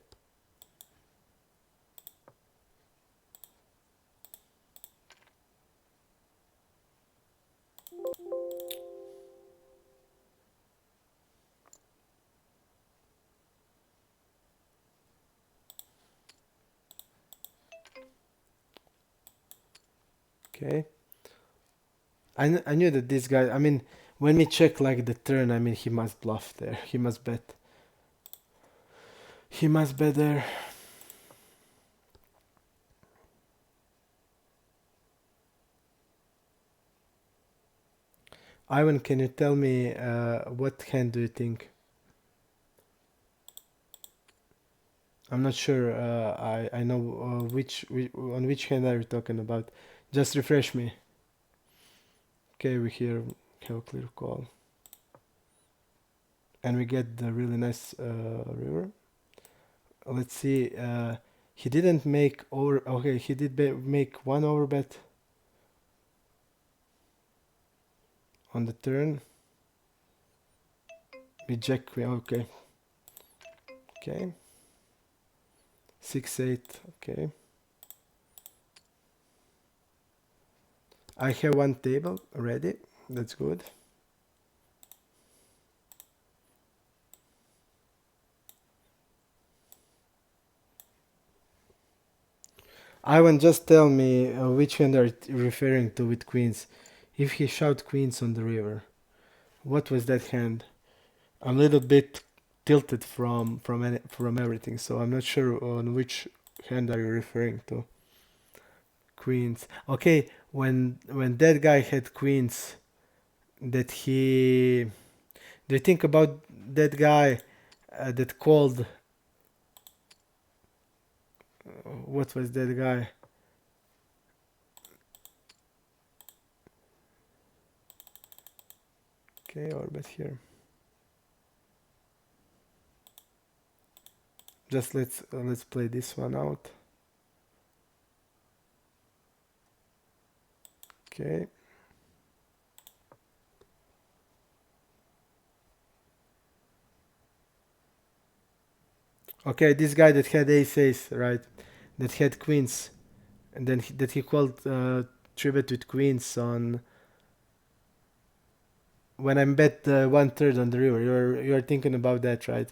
Speaker 1: Okay. I knew that this guy, I mean, when we check like the turn, I mean, he must bluff there. He must bet. He must bet there. Ivan, can you tell me what hand do you think? I'm not sure. I know on which hand are you talking about. Just refresh me. Okay, we here have a clear call, and we get the really nice river. Let's see. He didn't make over. Okay, he did make one overbet on the turn. We jack queen. Okay. Okay. 6-8. Okay. I have one table ready. That's good. Ivan, just tell me which hand are you referring to with queens. If he shoved queens on the river, what was that hand? I'm a little bit tilted from everything, so I'm not sure on which hand are you referring to. Queens. Okay, when that guy had queens, that he. Do you think about that guy that called? What was that guy? Okay, orbit here. Just let's play this one out. Okay. Okay, this guy that had ace, right? That had queens, and then that he called tribute with queens on when I'm bet 1/3 on the river. You're thinking about that, right?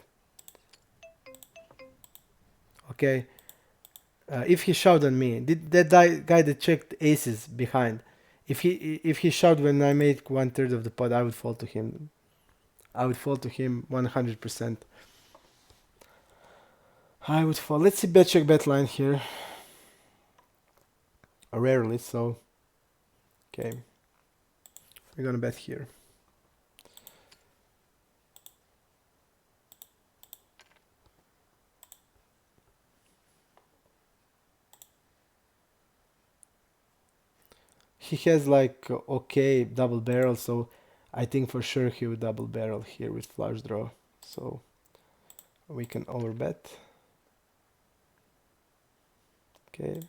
Speaker 1: Okay. If he shoved on me, did that guy that checked aces behind, if he shoved when I made 1/3 of the pot, I would fall to him. I would fall to him 100%. I would fall. Let's see bet check bet line here. Rarely, so okay. We're gonna bet here. He has like okay double barrel, so I think for sure he would double barrel here with flush draw. So we can overbet. Okay.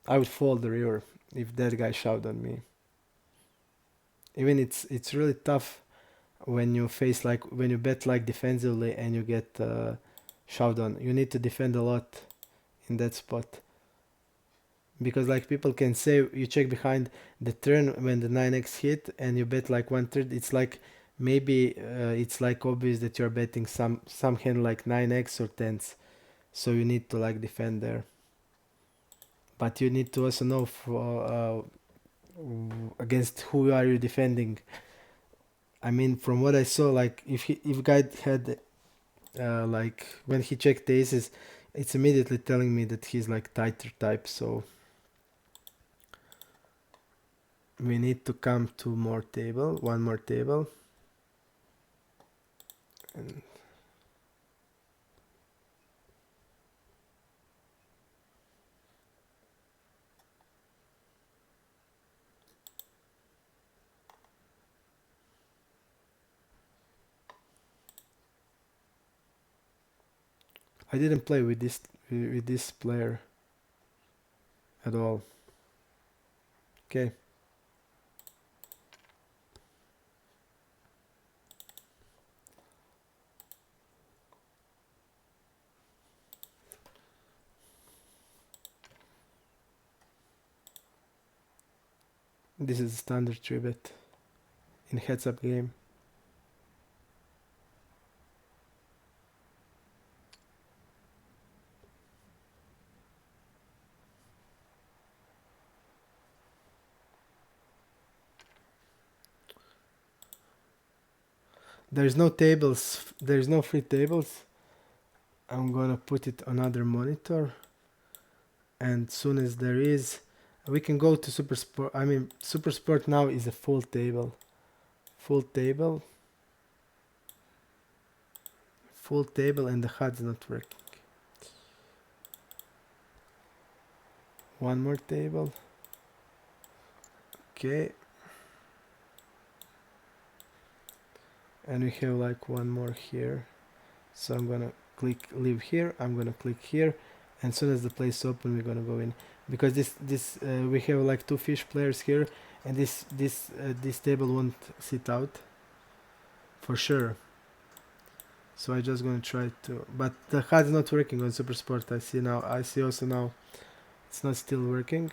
Speaker 1: I would fold the river if that guy shoved on me. Even it's really tough when you face like when you bet like defensively and you get shoved on. You need to defend a lot in that spot. Because like people can say you check behind the turn when the 9x hit and you bet like 1/3, it's like maybe it's like obvious that you're betting some hand like 9x or 10s, so you need to like defend there, but you need to also know against who are you defending. I mean, from what I saw, like if guy had like when he checked the aces, it's immediately telling me that he's like tighter type, so we need to come to one more table. And I didn't play with this player at all. Okay. This is standard 3-bet in heads-up game. There's no tables. There's no free tables. I'm gonna put it on other monitor, and soon as there is, we can go to Super Sport. I mean, Super Sport now is a full table. Full table. Full table, and the HUD's not working. One more table. Okay. And we have like one more here. So I'm gonna click leave here. I'm gonna click here, and as soon as the place open, we're gonna go in, because this we have like two fish players here, and this table won't sit out for sure. So I just gonna try to, but the HUD is not working on Super Sport. I see now. I see also now it's not still working.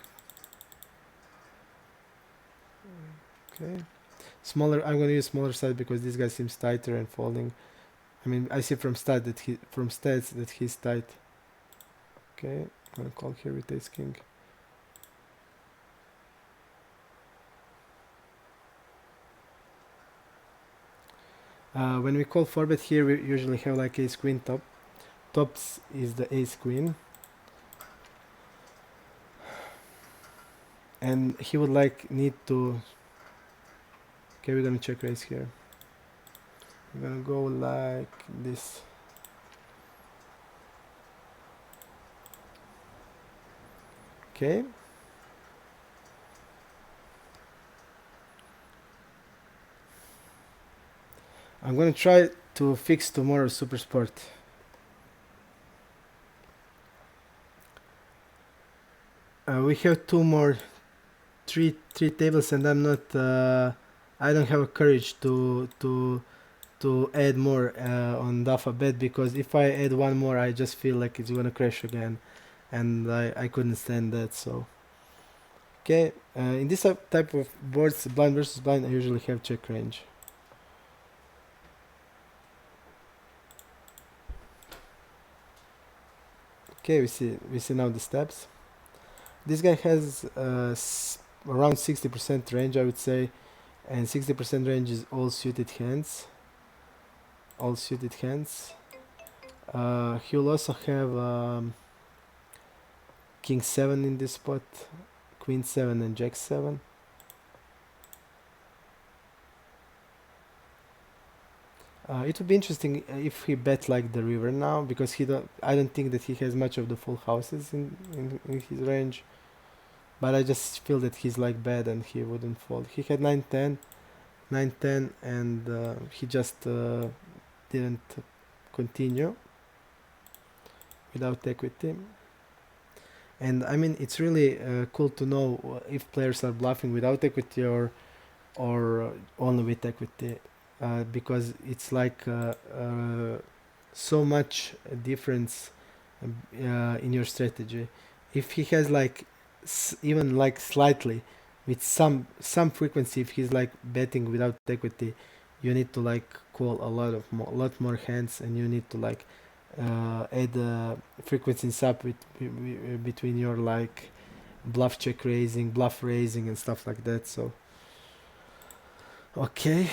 Speaker 1: Okay, smaller. I'm gonna use smaller side because this guy seems tighter and folding. I mean, I see from stats that he's tight. Okay, I'm gonna call here with ace king. When we call 4-bet here, we usually have like ace queen top. Tops is the ace queen, and he would like need to. Okay, we're gonna check raise here. We're gonna go like this. Okay. I'm gonna try to fix tomorrow Super Sport. We have three tables, and I'm not. I don't have a courage to add more on the alphabet, because if I add one more, I just feel like it's gonna crash again, and I couldn't stand that. So okay, in this type of boards, blind versus blind, I usually have check range. Okay, we see now the steps. This guy has around 60% range, I would say, and 60% range is all suited hands. All suited hands. He will also have King 7 in this spot, Queen 7 and Jack 7. It would be interesting if he bet like the river now, because I don't think that he has much of the full houses in his range. But I just feel that he's like bad and he wouldn't fold. He had 9-10, and he just didn't continue without equity. And I mean, it's really cool to know if players are bluffing without equity or only with equity, because it's like so much difference in your strategy. If he has like even like slightly with some frequency, if he's like betting without equity, you need to like call a lot more hands, and you need to like add frequencies up between your like bluff check raising, bluff raising, and stuff like that. So okay,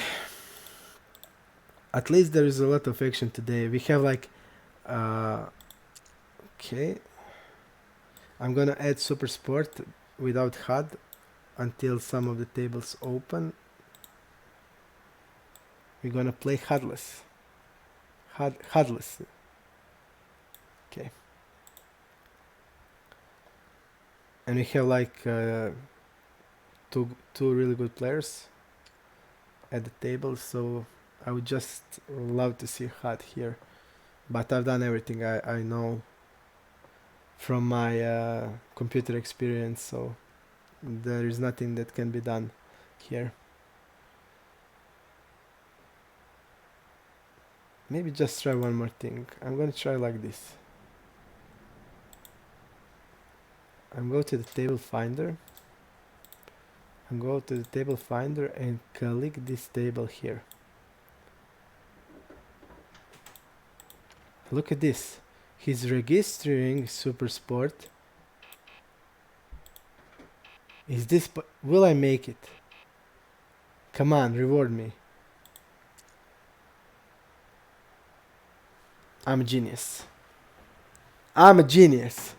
Speaker 1: at least there is a lot of action today. We have like okay, I'm gonna add Super Sport without HUD until some of the tables open. We're gonna play HUDless. Hadless. Okay. And we have like two really good players at the table, so I would just love to see Had here. But I've done everything I know from my computer experience, so there is nothing that can be done here. Maybe just try one more thing. I'm gonna try like this. I'm go to the table finder. And go to the table finder and click this table here. Look at this. He's registering Super Sport. Is this... will I make it? Come on, reward me. I'm a genius. I'm a genius.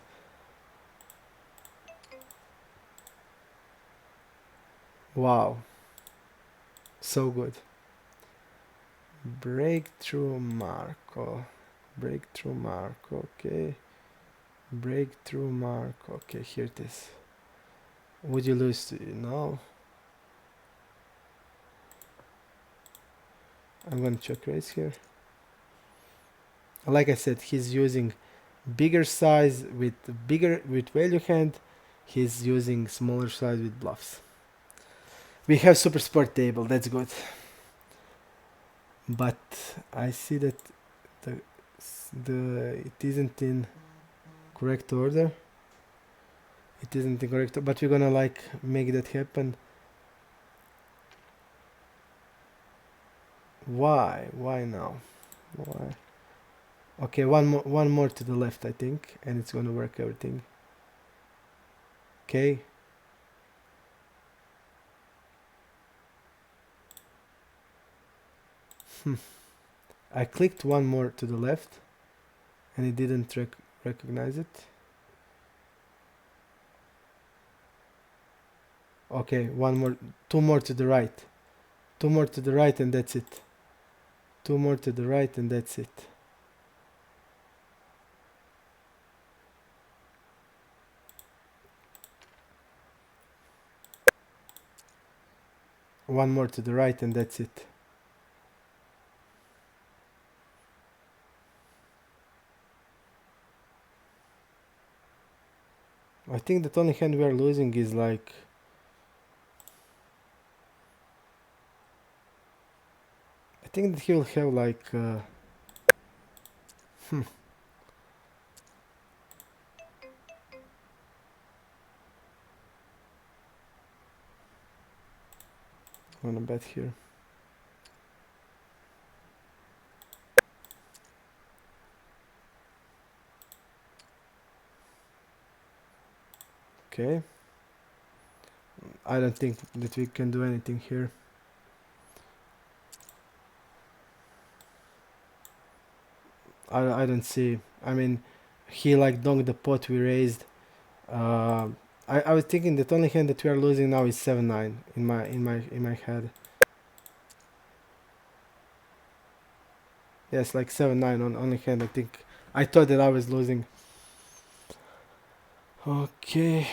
Speaker 1: Wow. So good. Breakthrough Marco. Breakthrough Marco. Okay. Breakthrough Marco. Okay, here it is. Would you lose to... no. I'm gonna check raise here. Like I said, he's using bigger size with value hand. He's using smaller size with bluffs. We have Super Sport table, that's good. But I see that it isn't in correct order. It isn't in correct order, but we're gonna like make that happen. Why? Why now? Why? Okay, one more to the left, I think, and it's gonna work everything. Okay. I clicked one more to the left, and it didn't recognize it. Okay, two more to the right. Two more to the right, and that's it. Two more to the right, and that's it. One more to the right, and that's it. I think the only hand we are losing is like... I think that he will have like... I'm gonna bet here. Okay. I don't think that we can do anything here. I don't see. I mean, he like donked the pot we raised. I was thinking that only hand that we are losing now is 7-9 in my head. Yes, like 7-9 on only hand. I think I thought that I was losing. Okay.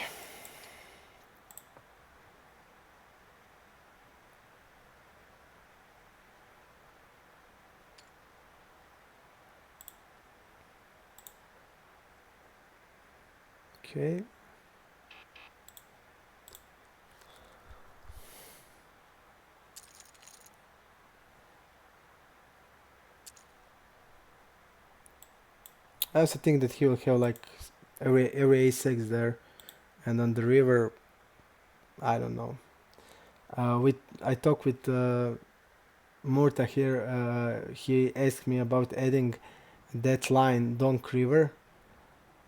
Speaker 1: Okay. I also think that he will have like every a6 there, and on the river, I don't know. I talked with Murta here. He asked me about adding that line Donk River,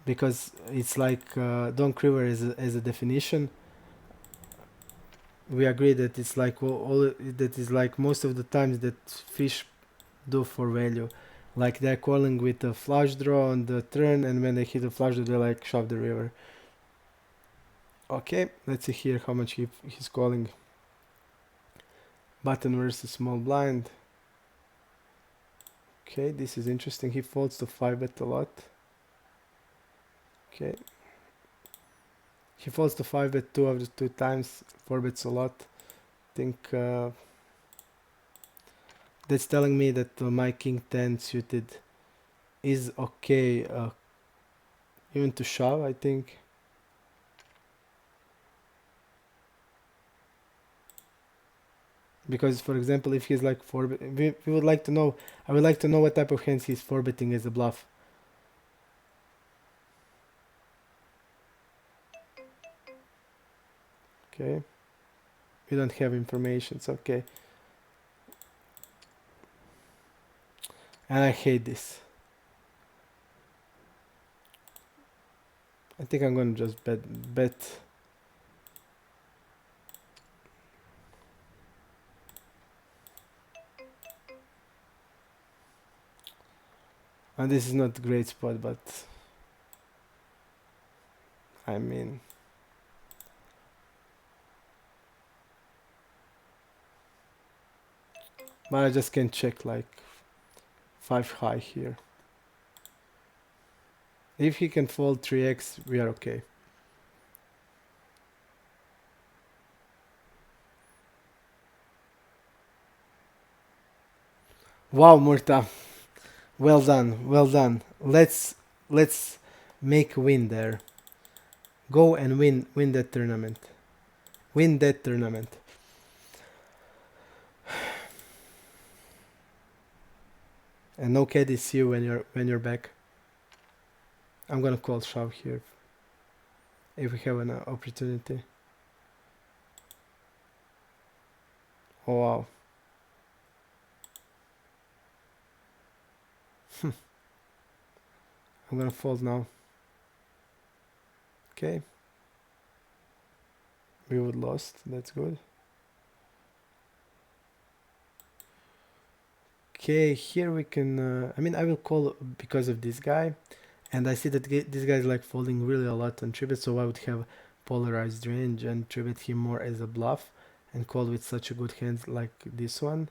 Speaker 1: because it's like Donk River as a definition. We agree that it's like all that is like most of the times that fish do for value. Like they're calling with a flush draw on the turn, and when they hit a flush draw, they like shove the river. Okay, let's see here how much he's calling. Button versus small blind. Okay, this is interesting. He folds to 5-bet a lot. Okay. He folds to 5-bet 2 of the 2 times, 4-bets a lot. I think that's telling me that my king 10 suited is okay, even to shove, I think. Because, for example, if he's like 4-bet, we would like to know, I would like to know what type of hands he's 4-betting as a bluff. Okay. We don't have information, it's okay. And I hate this. I think I'm gonna just bet. And this is not a great spot, but I mean, but I just can check like 5 high here. If he can fold 3x, we are okay. Wow, Murta. Well done, well done. Let's make a win there. Go and win that tournament. Win that tournament. And NoteCaddy, see you when you're back. I'm gonna call shove here if we have an opportunity. Oh wow. I'm gonna fold now. Okay. We would lost. That's good. Okay, here we can. I mean, I will call because of this guy, and I see that this guy is like folding really a lot on 3-bet, so I would have polarized range and 3-bet him more as a bluff, and call with such a good hand like this one,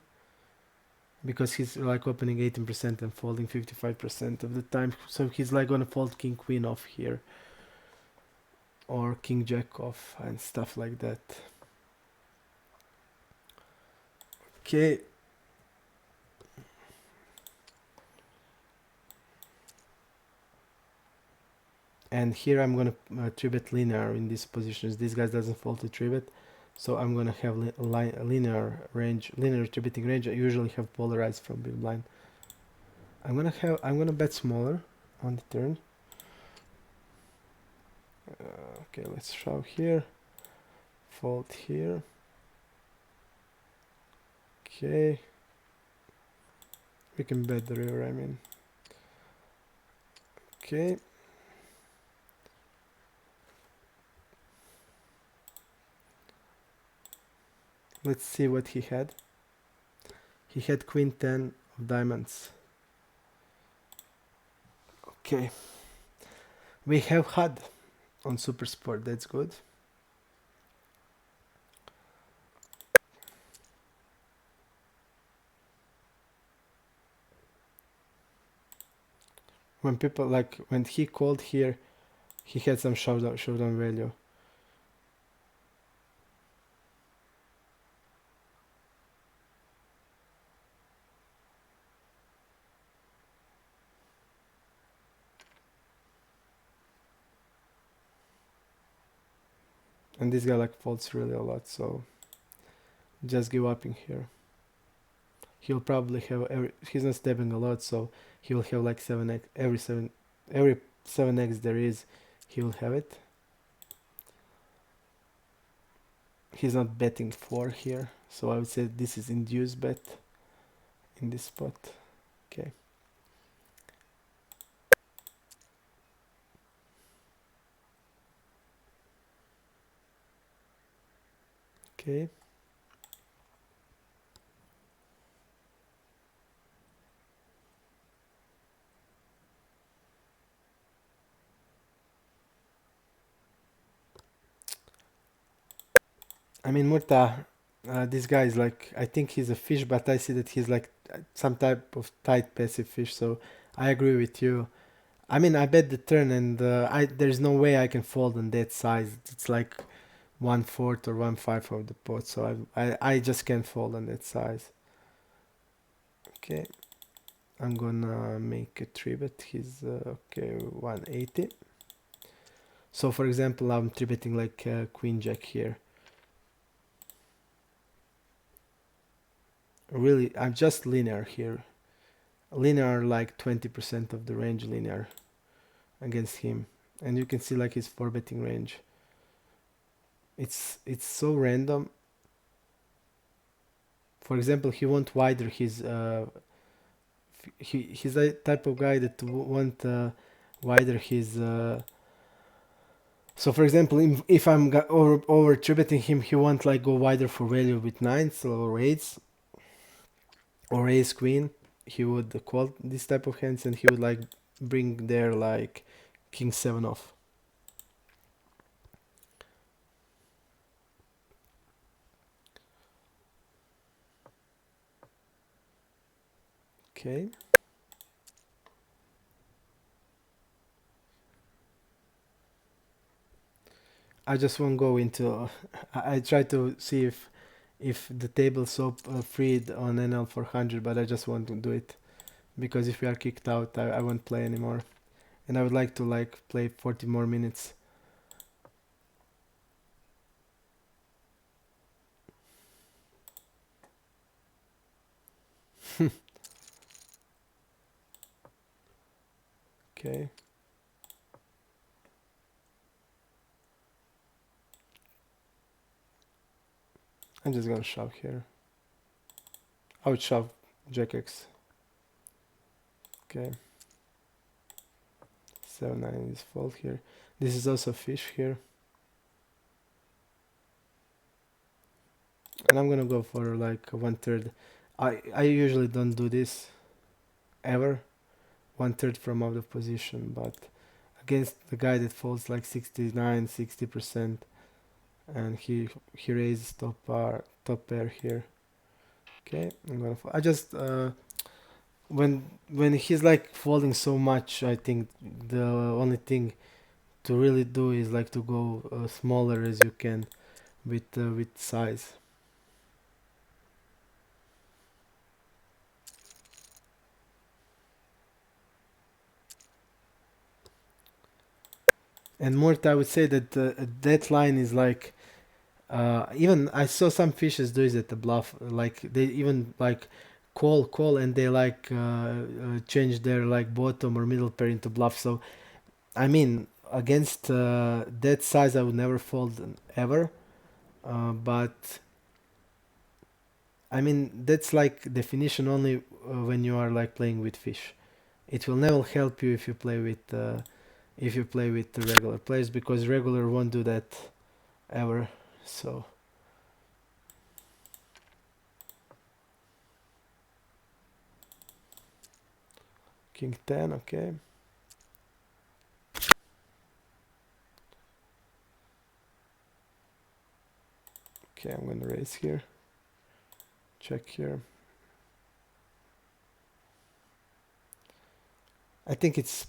Speaker 1: because he's like opening 18% and folding 55% of the time, so he's like gonna fold king queen off here, or king jack off and stuff like that. Okay. And here I'm gonna 3-bet linear in these positions. This guy doesn't fold to 3-bet, so I'm gonna have linear range, linear 3-betting range. I usually have polarized from big blind. I'm gonna bet smaller on the turn. Okay, let's shove here, fold here. Okay, we can bet the river, I mean. Okay. Let's see what he had. He had queen 10 of diamonds. Okay. We have HUD on Super Sport, that's good. When people like, when he called here, he had some showdown value. And this guy like folds really a lot, so just give up in here. He'll probably have he's not stepping a lot, so he'll have like 7x every 7x there is, he will have it. He's not betting 4 here, so I would say this is induced bet in this spot. Okay. Okay. I mean, Murta, this guy is like, I think he's a fish, but I see that he's like some type of tight passive fish. So I agree with you. I mean, I bet the turn, and I there's no way I can fold on that size. It's like 1/4 or 1/5 of the pot, so I just can't fold on that size. Okay, I'm gonna make a 3-bet. He's okay, 180. So for example, I'm 3-betting like Queen Jack here. Really, I'm just linear here. Linear, like 20% of the range linear against him. And you can see like his 4-betting range. It's so random. For example, he won't wider his he's a type of guy that won't wider his so for example, if I'm over 3-betting him, he won't like go wider for value with 9s or 8s or ace queen. He would call this type of hands, and he would like bring there like king 7 off. Okay. I just won't go into. I try to see if the table's freed on NL 400, but I just want to do it because if we are kicked out, I won't play anymore, and I would like to like play 40 more minutes. Okay. I'm just gonna shove here. I would shove Jack X. Okay. 7-9 is fold here. This is also fish here. And I'm gonna go for like 1/3. I usually don't do this ever. 1/3 from out of position, but against the guy that folds like 69, 60%, and he raises top pair here. Okay, I'm gonna. I just when he's like folding so much, I think the only thing to really do is like to go smaller as you can with size. And more, I would say that that line is like even I saw some fishes do it at the bluff. Like they even like call and they like change their like bottom or middle pair into bluff. So I mean against that size I would never fold ever. But I mean that's like definition only when you are like playing with fish. It will never help you if you play with the regular players because regular won't do that ever. So king 10, okay. Okay, I'm gonna raise here. Check here. I think it's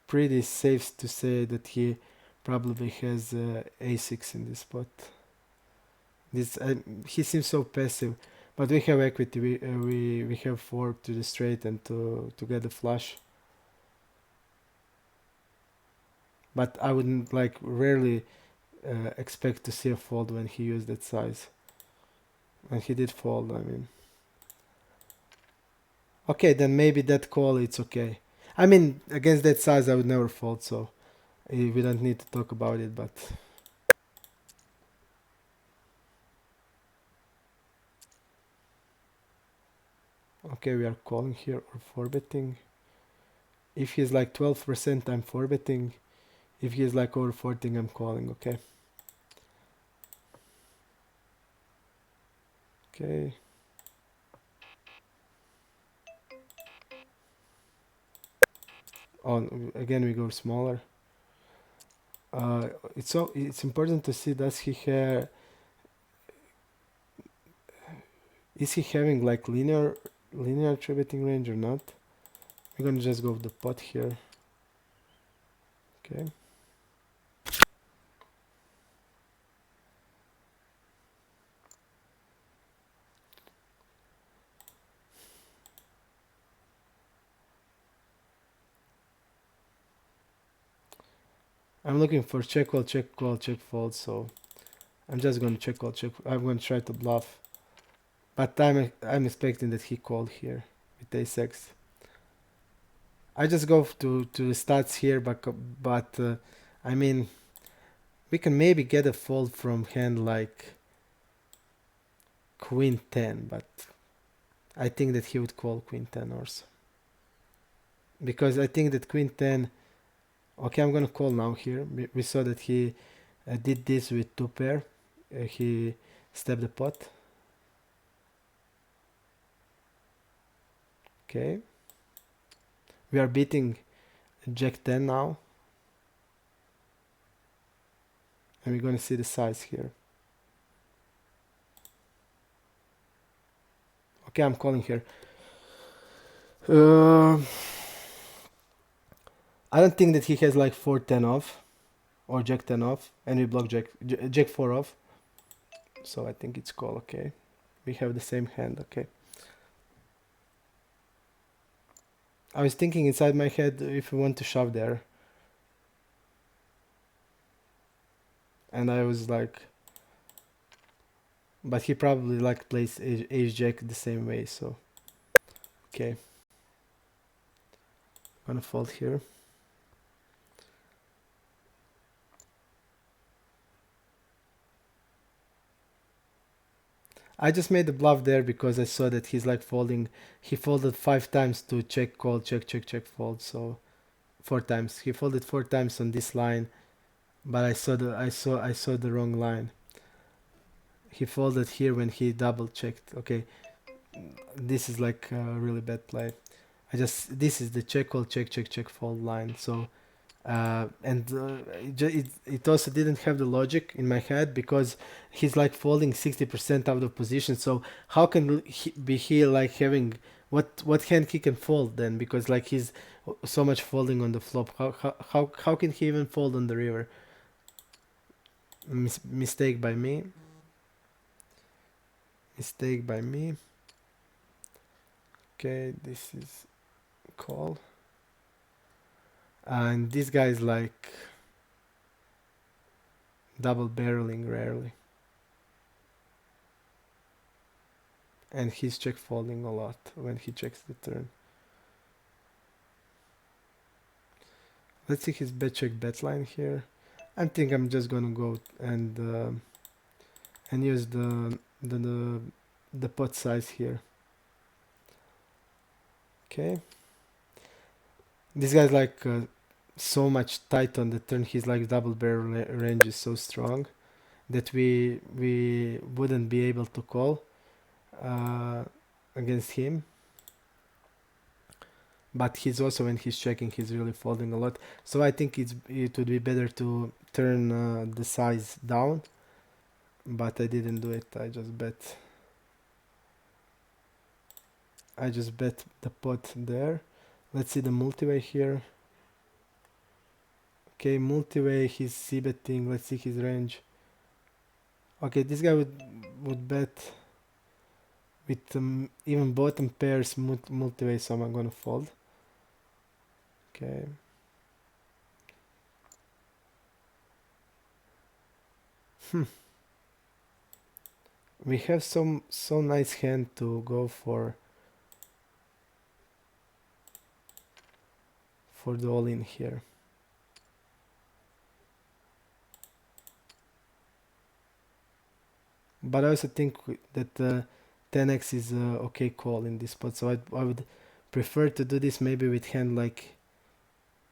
Speaker 1: pretty safe to say that he probably has a6 in this spot. This he seems so passive, but we have equity. We have 4 to the straight and to get the flush. But I wouldn't like rarely expect to see a fold when he used that size. And he did fold. I mean, okay, then maybe that call it's okay. I mean, against that size, I would never fold, so we don't need to talk about it. But okay, we are calling here or 4-betting. If he's like 12%, I'm 4-betting. If he's like over 14, I'm calling. Okay. Okay. Oh, again we go smaller. It's important to see, does he have, is he having like linear linear 3-betting range or not. We're gonna just go with the pot here. Okay. I'm looking for check call, check call, check fold, so I'm just gonna check call, check. I'm gonna try to bluff, but I'm expecting that he called here with ace-x. I just go to the stats here, but I mean, we can maybe get a fold from hand like queen 10, but I think that he would call queen 10 also, because I think that queen 10. Okay, I'm gonna call now here. We saw that he did this with 2 pair. He stepped the pot. Okay. We are beating jack 10 now. And we're gonna see the size here. Okay, I'm calling here. I don't think that he has like 4-10 off or jack 10 off, and we block jack 4 off. So I think it's call. Okay, we have the same hand. Okay. I was thinking inside my head if we want to shove there, and I was like, but he probably like plays ace jack the same way. So okay, gonna fold here. I just made the bluff there because I saw that he's like folding. He folded 5 times to check call, check check check fold. So 4 times. He folded 4 times on this line, but I saw the wrong line. He folded here when he double checked. Okay, this is like a really bad play. This is the check call, check check check fold line. So it also didn't have the logic in my head because he's like folding 60% out of position. So how can he like having what hand he can fold then? Because like he's so much folding on the flop. How can he even fold on the river? Mistake by me. Mistake by me. Okay, this is call. And this guy is like double barreling rarely. And he's check folding a lot when he checks the turn. Let's see his bet check bet line here. I think I'm just gonna go and use the pot size here. Okay. This guy's like so much tight on the turn. He's like double barrel range is so strong that we wouldn't be able to call against him. But he's also, when he's checking, he's really folding a lot. So I think it would be better to turn the size down. But I didn't do it. I just bet the pot there. Let's see the multi-way here. Okay, multi-way, he's c-betting. Let's see his range. Okay, this guy would bet with even bottom pairs multi-way, so I'm gonna fold. Okay. We have so nice hand to go for the all-in here. But I also think that 10x is a okay call in this spot, so I would prefer to do this maybe with hand like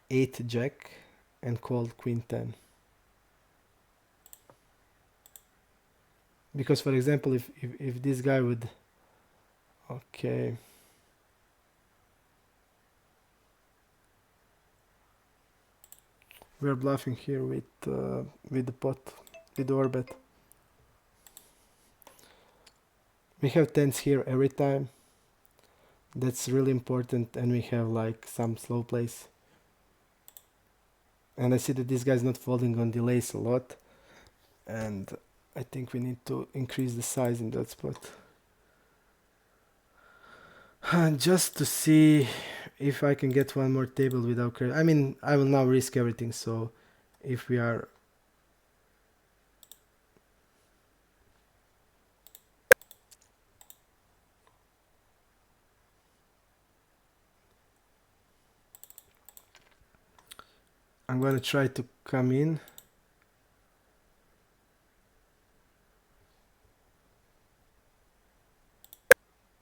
Speaker 1: 8 jack and call queen 10. Because for example, if this guy would, okay, we're bluffing here with the pot, with the overbet. We have tens here every time. That's really important, and we have like some slow plays. And I see that this guy's not folding on delays a lot, and I think we need to increase the size in that spot. Just to see if I can get one more table without credit. I mean, I will now risk everything, so if we are... I'm gonna try to come in.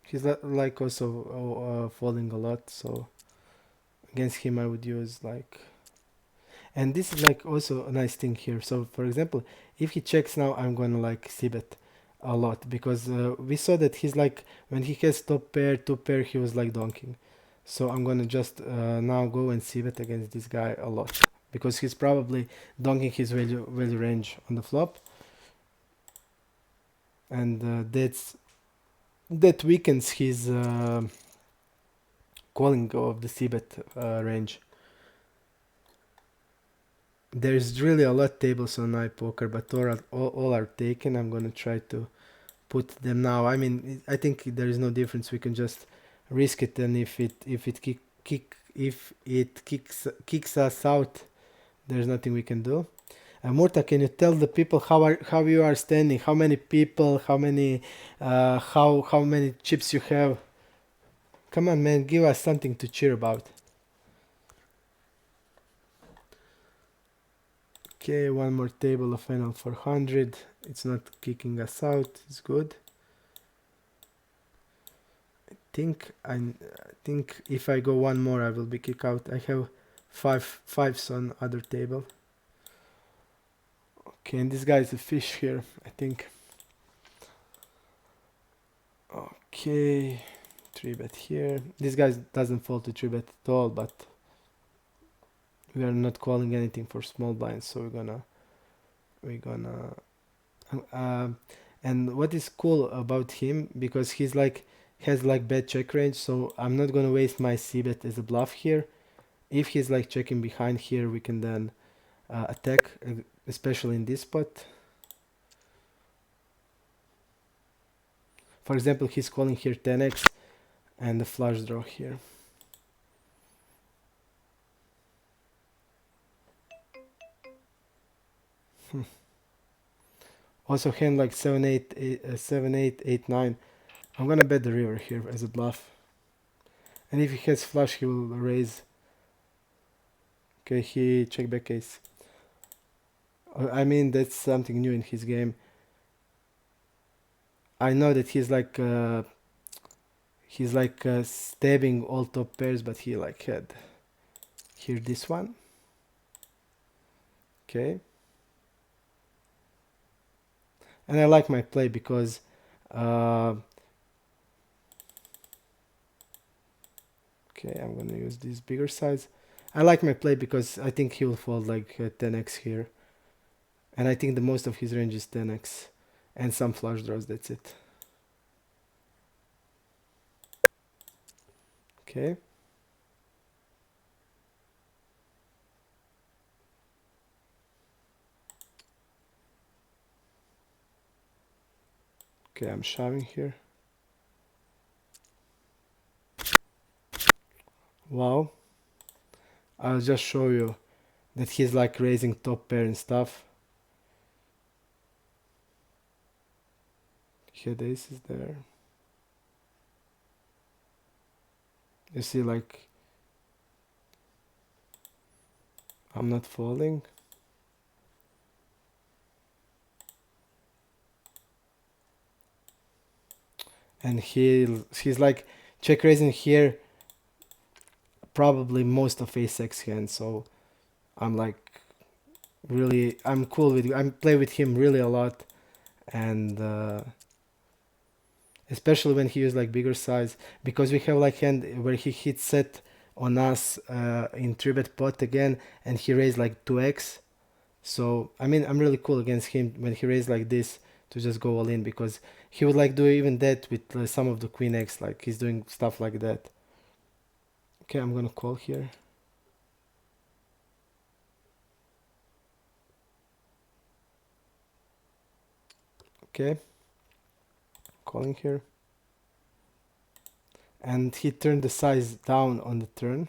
Speaker 1: He's like also folding a lot, so against him I would use like... And this is like also a nice thing here. So for example, if he checks now, I'm gonna like c-bet a lot, because we saw that he's like, when he has top pair, two pair, he was like donking. So I'm gonna just now go and c-bet against this guy a lot, because he's probably donking his value range on the flop, and that weakens his calling of the c-bet range. There's really a lot tables on iPoker, but all are taken. I'm gonna try to put them now. I mean, I think there is no difference. We can just risk it, and if it kicks us out, there's nothing we can do. Murta, can you tell the people how you are standing? How many people? How many chips you have? Come on, man, give us something to cheer about. Okay, one more table of final 400. It's not kicking us out. It's good. I think if I go one more, I will be kicked out. I have fives on other table. Okay, and this guy is a fish here, I think. Okay, 3-bet here. This guy doesn't fold to 3-bet at all, but we are not calling anything for small blinds, so we're gonna and what is cool about him, because he's like has like bad check range, so I'm not gonna waste my c-bet as a bluff here. If he's like checking behind here, we can then attack, especially in this spot. For example, he's calling here 10x and the flush draw here. Also hand like 7-8, 7-8, 8-9. I'm gonna bet the river here as a bluff. And if he has flush, he will raise. Okay, he check back ace. I mean, that's something new in his game. I know that he's like stabbing all top pairs, but he like had here this one. Okay. And I like my play because okay, I'm gonna use this bigger size. I like my play because I think he will fold like 10x here, and I think the most of his range is 10x and some flush draws. That's it. Okay. Okay, I'm shoving here. Wow. I'll just show you that he's like raising top pair and stuff. He had aces there. You see, like, I'm not folding. And he's like check raising here probably most of ace-x hands, so I'm like really, I'm cool with, I play with him really a lot, and especially when he uses like bigger size, because we have like hand where he hits set on us in 3-bet pot again, and he raised like 2x. So I mean, I'm really cool against him when he raised like this to just go all in, because he would like do even that with some of the queen X, like he's doing stuff like that. Okay, I'm gonna call here. Okay, calling here. And he turned the size down on the turn.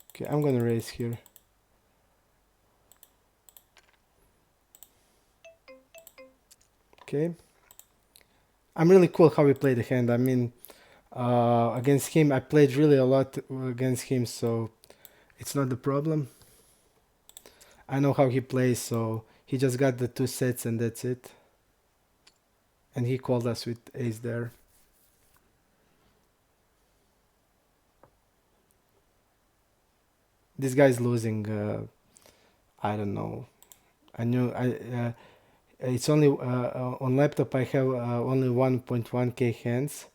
Speaker 1: Okay, I'm gonna raise here. Okay. I'm really cool how we play the hand. I mean, against him, I played really a lot against him, so it's not the problem. I know how he plays, so he just got the 2 sets and that's it. And he called us with ace there. This guy's losing. I don't know. I knew it's only on laptop I have only 1.1k hands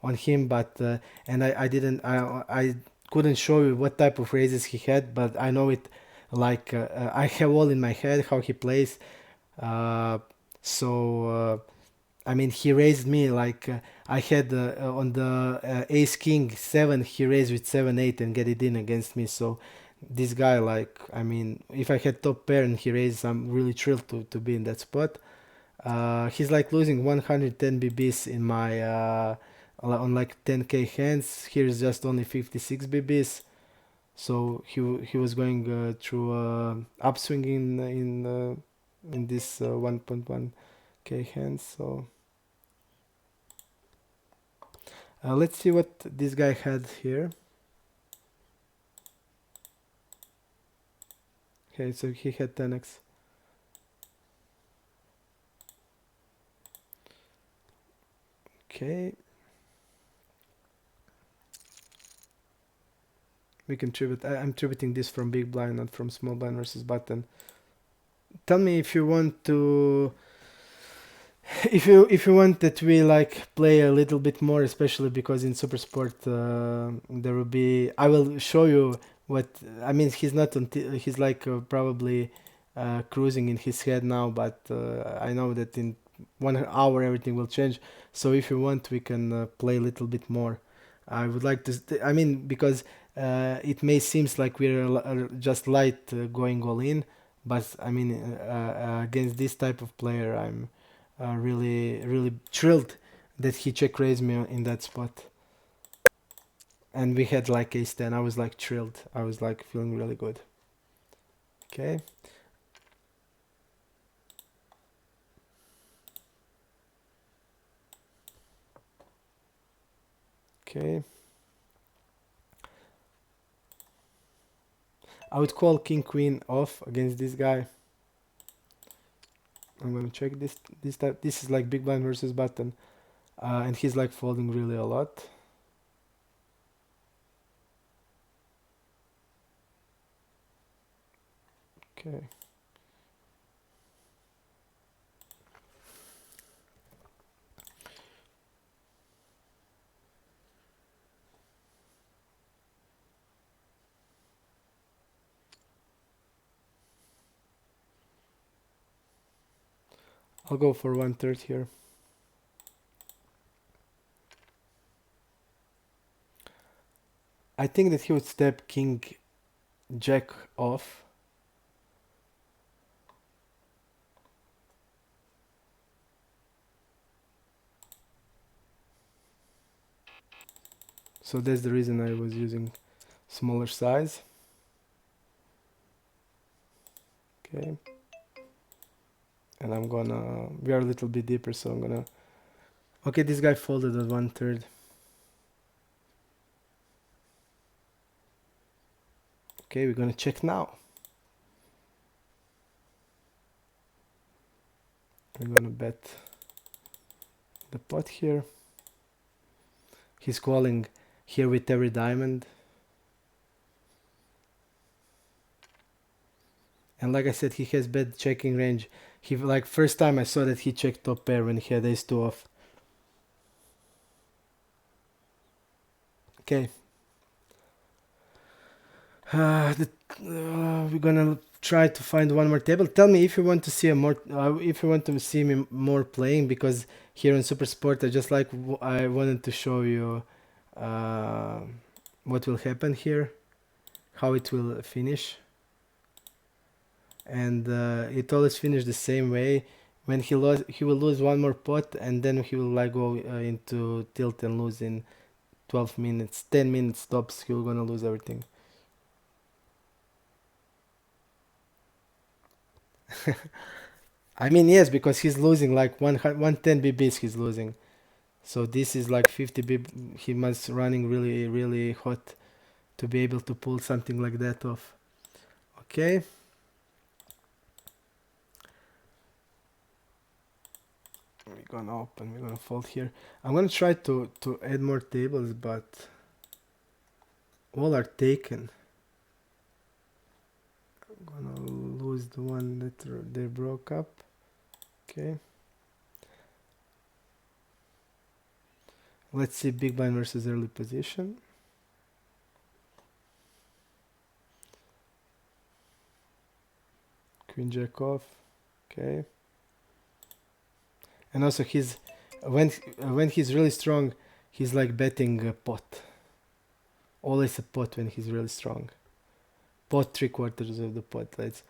Speaker 1: on him, but and I didn't I couldn't show you what type of raises he had, but I know it, like I have all in my head how he plays. So I mean, he raised me like I had on the ace king 7, he raised with 7-8 and get it in against me. So this guy, like, I mean, if I had top pair and he raised, I'm really thrilled to be in that spot. He's like losing 110 bbs in my on like 10k hands. Here's just only 56 bbs. So he was going through upswing in this 1.1k hands. So let's see what this guy had here. Okay, so he had 10x. Okay. We can tribute. I'm tributing this from big blind, not from small blind versus button. Tell me if you want to, if you want that we like play a little bit more, especially because in Super Sport there will be. I will show you what I mean. He's not until he's like probably cruising in his head now, but I know that in 1 hour everything will change. So if you want, we can play a little bit more. I would like to. I mean, because it may seems like we're just light going all in, but I mean against this type of player, I'm really thrilled that he check raised me in that spot. And we had like ace 10. I was like thrilled. I was like feeling really good. Okay. Okay. I would call king queen off against this guy. I'm gonna check this type. This is like big blind versus button, and he's like folding really a lot. Okay. I'll go for 1/3 here. I think that he would step king jack off. So that's the reason I was using smaller size. Okay. And I'm gonna, we are a little bit deeper, so I'm gonna, okay, this guy folded at 1/3. Okay, we're gonna check now. We're gonna bet the pot here. He's calling here with every diamond. And like I said, he has bad checking range. He, like, first time I saw that he checked top pair when he had ace 2 off. Okay. We're gonna try to find one more table. Tell me if you want to see a more, if you want to see me more playing, because here on Super Sport, I wanted to show you uh, what will happen here, how it will finish, and it always finish the same way. When he will lose one more pot, and then he will like go into tilt and lose in 12 minutes, 10 minutes tops. He will gonna lose everything. I mean, yes, because he's losing like 110 BBs he's losing. So this is like 50 BB. He must running really, really hot to be able to pull something like that off. Okay. We're gonna fold here. I'm gonna try to add more tables, but all are taken. I'm gonna lose the one that they broke up. Okay. Let's see big blind versus early position. Queen jack off. Okay. And also when he's really strong, he's like betting a pot. Always a pot when he's really strong. Pot 3/4 of the pot. Let's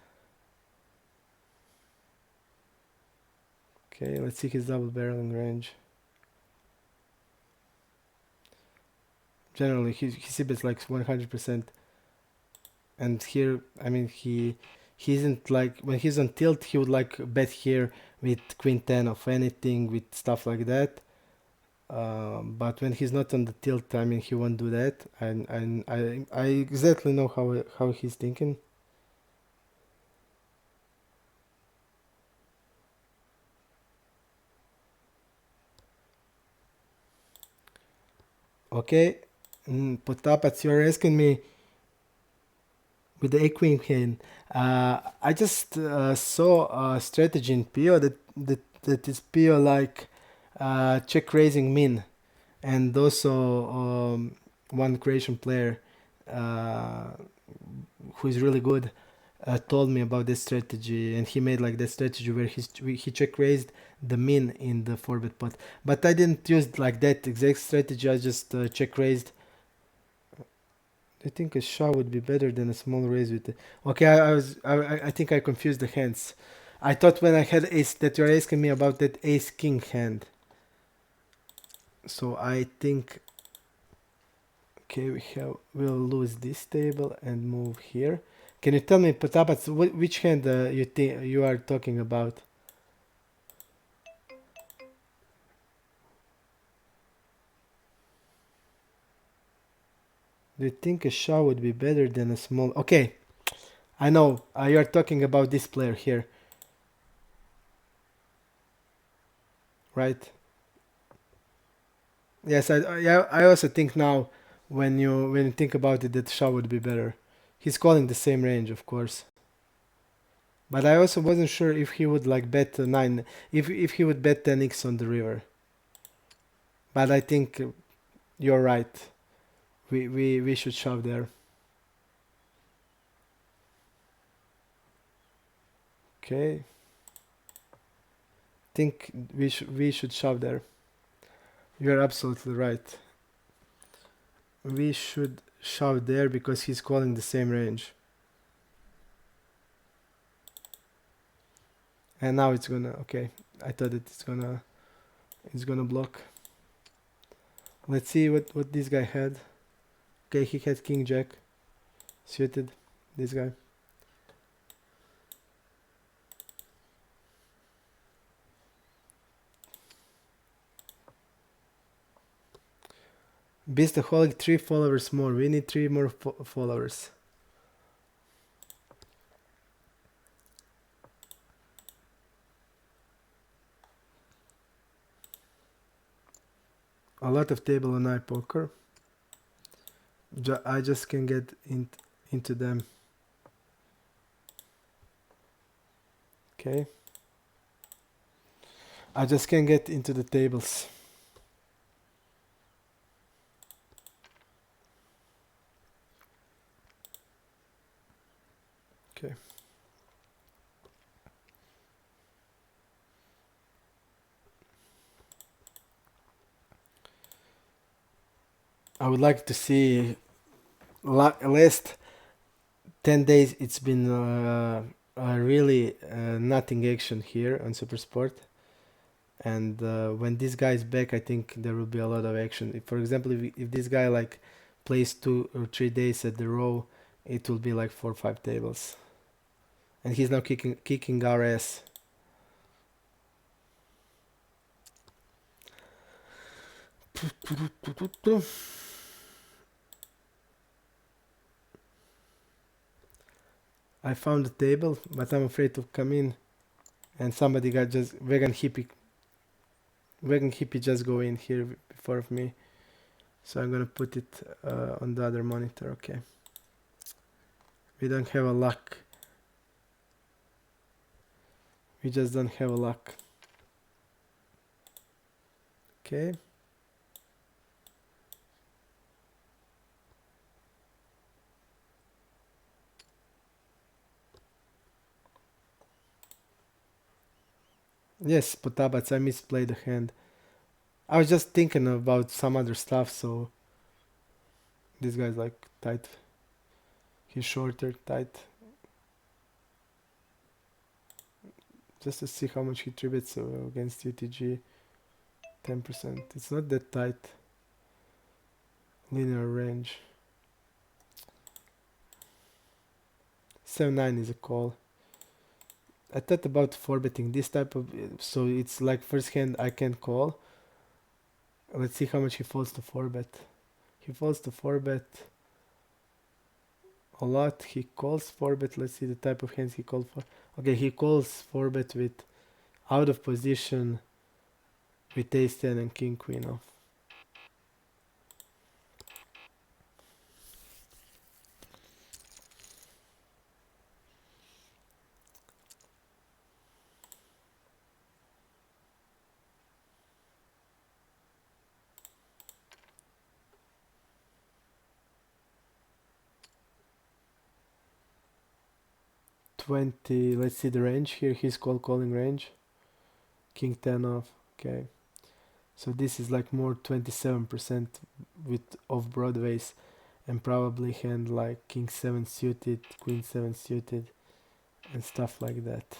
Speaker 1: see his double barreling range. Generally, he bets like 100%. And here, I mean, he isn't like, when he's on tilt, he would like bet here with queen 10 of anything, with stuff like that. But when he's not on the tilt, I mean, he won't do that. And I exactly know how he's thinking. Okay, Potapats, you're asking me with the A-Queen hand. I just saw a strategy in PO that is PO like check raising min, and also one Croatian player uh, who is really good told me about this strategy, and he made like that strategy where he check raised the min in the 4-bet pot. But I didn't use like that exact strategy. I just check raised. I think a shove would be better than a small raise with it. Okay, I think I confused the hands. I thought when I had ace that you're asking me about that ace king hand. So I think, okay, we'll lose this table and move here. Can you tell me, Potapats, which hand you think you are talking about? Do you think a shove would be better than a small? Okay, I know you are talking about this player here, right? Yes, I also think now when you think about it that shove would be better. He's calling the same range, of course. But I also wasn't sure if he would like bet 9, if he would bet 10x on the river. But I think you're right. We should shove there. Okay. Think we should shove there. You're absolutely right. We should shove there because he's calling the same range. And now it's gonna, okay. I thought it's gonna block. Let's see what this guy had. Okay, he had king jack suited, this guy. Beastaholic, 3 followers more. We need 3 more followers. A lot of table on iPoker. I just can get into them. Okay. I just can't get into the tables. Okay. I would like to see last 10 days it's been really nothing action here on Super Sport. And when this guy is back, I think there will be a lot of action. If, for example, if this guy like plays 2 or 3 days at the row, it will be like 4 or 5 tables. And he's now kicking our ass. I found a table, but I'm afraid to come in. And somebody got just vegan hippie just go in here before of me. So I'm gonna put it on the other monitor. Okay. We don't have a luck. We just don't have a luck. Okay. Yes, Potabats, I misplayed the hand. I was just thinking about some other stuff, so this guy's like tight. He's shorter, tight. Just to see how much he tributes against UTG. 10%. It's not that tight. Linear range. 7-9 is a call. I thought about 4-betting this type of... So it's like first hand I can call. Let's see how much he falls to 4-bet. He falls to 4-bet a lot. He calls 4-bet. Let's see the type of hands he called for. Okay, he calls 4-bet with out of position with ace-10 and king-queen off. Let's see the range here. His calling range. King 10 off. Okay. So this is like more 27% with off Broadways, and probably hand like King 7 suited, Queen 7 suited, and stuff like that.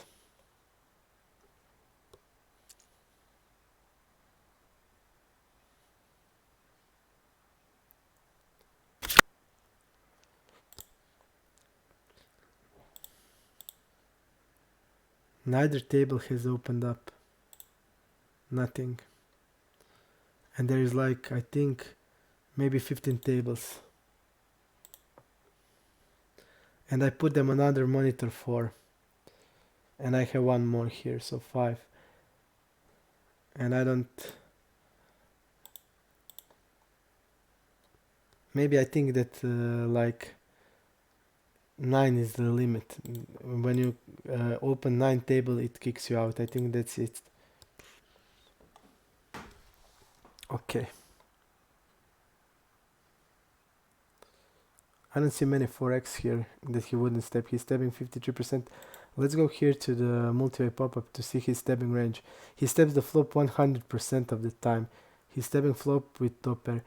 Speaker 1: Neither table has opened up. Nothing. And there is like, I think, maybe 15 tables. And I put them on another monitor 4. And I have one more here, so 5. And I don't... Maybe I think that like 9 is the limit. When you open 9 table, it kicks you out. I think that's it. Okay. I don't see many 4x here that he wouldn't step. He's stepping 53%. Let's go here to the multi-way pop-up to see his stepping range. He steps the flop 100% of the time. He's stepping flop with top pair.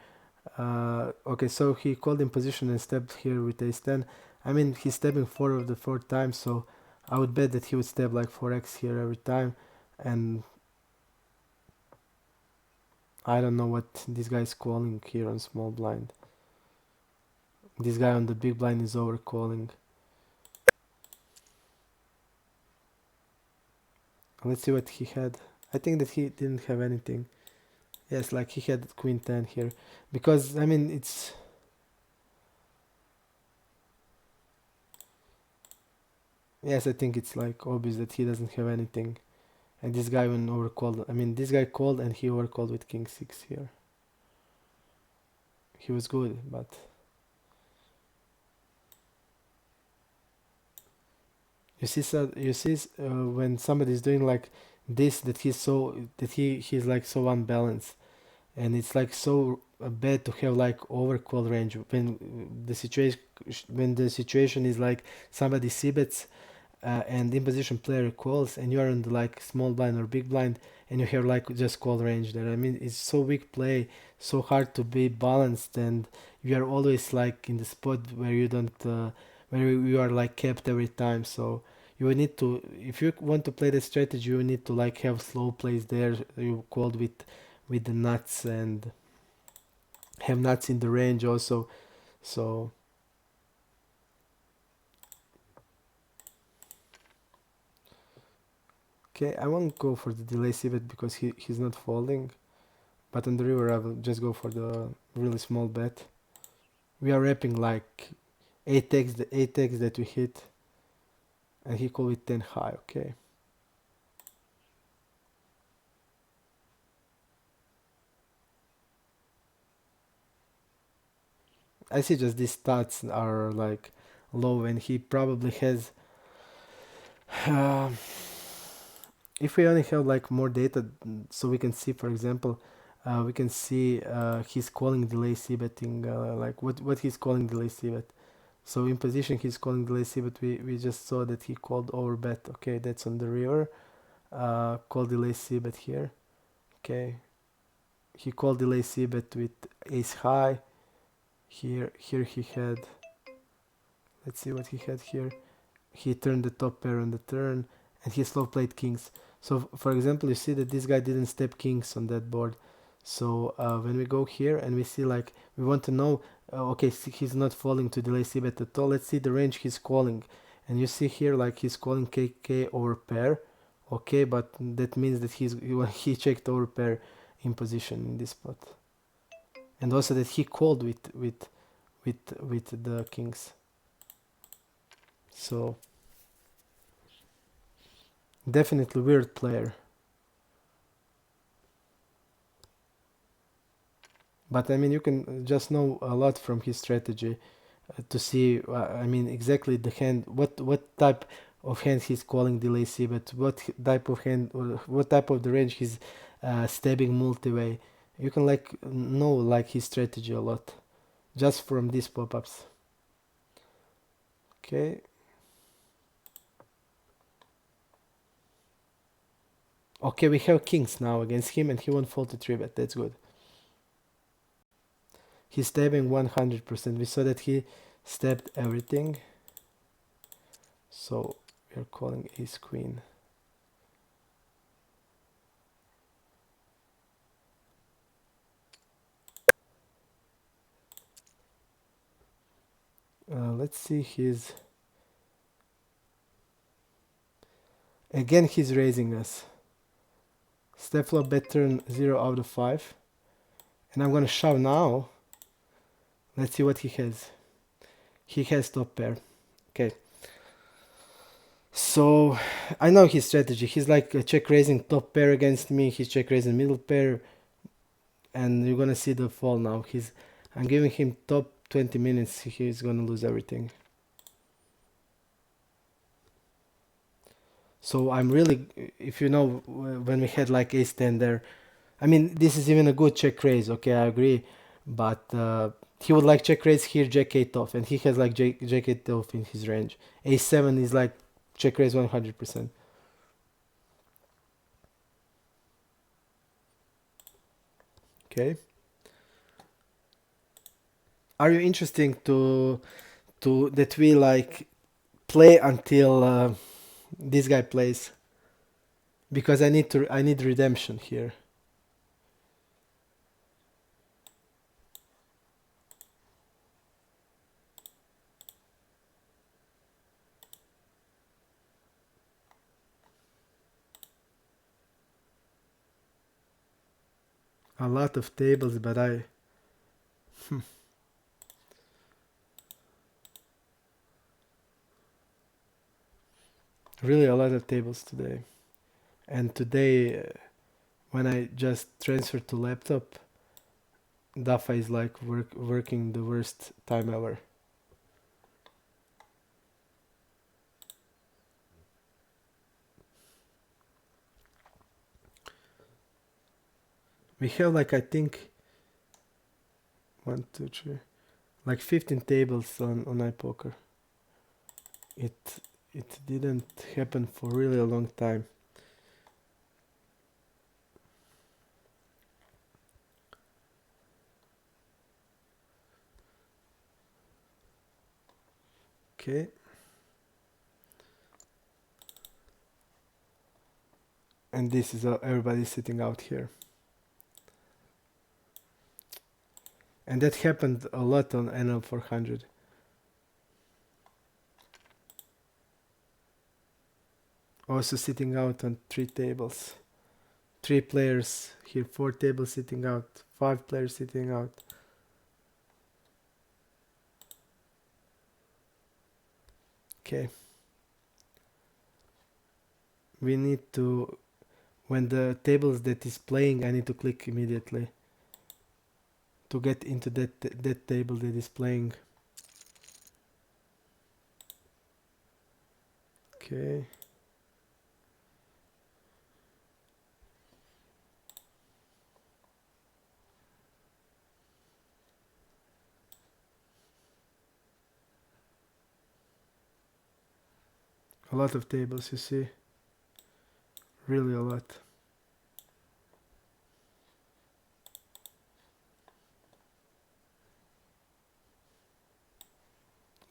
Speaker 1: Okay, so he called in position and stepped here with ace 10. I mean, he's stepping 4 of the 4 times, so I would bet that he would step like 4x here every time. And I don't know what this guy is calling here on small blind. This guy on the big blind is over calling. Let's see what he had. I think that he didn't have anything. Yes, like he had Queen 10 here. Because, I mean, it's... Yes, I think it's like obvious that he doesn't have anything. And this guy went overcalled. I mean, this guy called and he overcalled with King 6 here. He was good, but... You see, when somebody's doing like this, that he's like so unbalanced. and it's like so bad to have like overcall range when the situation is like somebody c-bets and imposition player calls and you are in the like small blind or big blind and you have like just call range there. I mean, it's so weak play, so hard to be balanced, and you are always like in the spot where you don't where you are like kept every time. So you will need to, if you want to play the strategy, you need to like have slow plays there. You called with the nuts and have nuts in the range also. So okay, I won't go for the delay c-bet because he's not folding. But on the river, I will just go for the really small bet. We are wrapping like 8x, the 8x that we hit, and he called it 10 high. Okay. I see just these stats are like low, and he probably has. Um, if we only have like more data, so we can see, for example, we can see he's calling delay c betting, like what he's calling delay c bet. So in position he's calling delay c, but we just saw that he called over bet. Okay, that's on the river. Call delay c bet here. Okay, he called delay c bet with ace high. Here he had. Let's see what he had here. He turned the top pair on the turn, and he slow played kings. So for example, you see that this guy didn't step kings on that board. So when we go here and we see like we want to know, okay, he's not falling to delay c bet at all. Let's see the range he's calling, and you see here like he's calling KK over pair. Okay, but that means that he checked over pair in position in this spot, and also that he called with the kings. So definitely weird player. But I mean, you can just know a lot from his strategy to see. I mean, exactly the hand. What type of hand he's calling delay c, but what type of hand or what type of the range he's stabbing multi-way. You can like know like his strategy a lot just from these pop-ups. Okay. Okay, we have kings now against him, and he won't fold to 3-bet. That's good. He's stabbing 100%. We saw that he stabbed everything. So we're calling ace queen. Let's see his. Again, he's raising us. Step flop bet turn 0 out of 5. And I'm gonna shove now. Let's see what he has. He has top pair. Okay. So I know his strategy. He's like check raising top pair against me. He's check raising middle pair. And you're gonna see the fall now. I'm giving him top 20 minutes. He's gonna lose everything. So I'm really, if you know, when we had like ace 10 there, I mean, this is even a good check raise, okay, I agree, but he would like check raise here, jack 8 off, and he has like jack 8 off in his range. Ace 7 is like check raise 100%. Okay. Are you interested to that we like play until this guy plays? Because I need redemption here. A lot of tables, but really a lot of tables today. And today, when I just transferred to laptop, DAFA is like working the worst time ever. We have like, I think, 1, 2, 3, like 15 tables on iPoker. It didn't happen for really a long time. Okay. And this is everybody sitting out here. And that happened a lot on NL 400. Also sitting out on 3 tables. 3 players here, 4 tables sitting out, 5 players sitting out. Okay. We need to, when the tables that is playing, I need to click immediately to get into that table that is playing. Okay. A lot of tables, you see. Really a lot.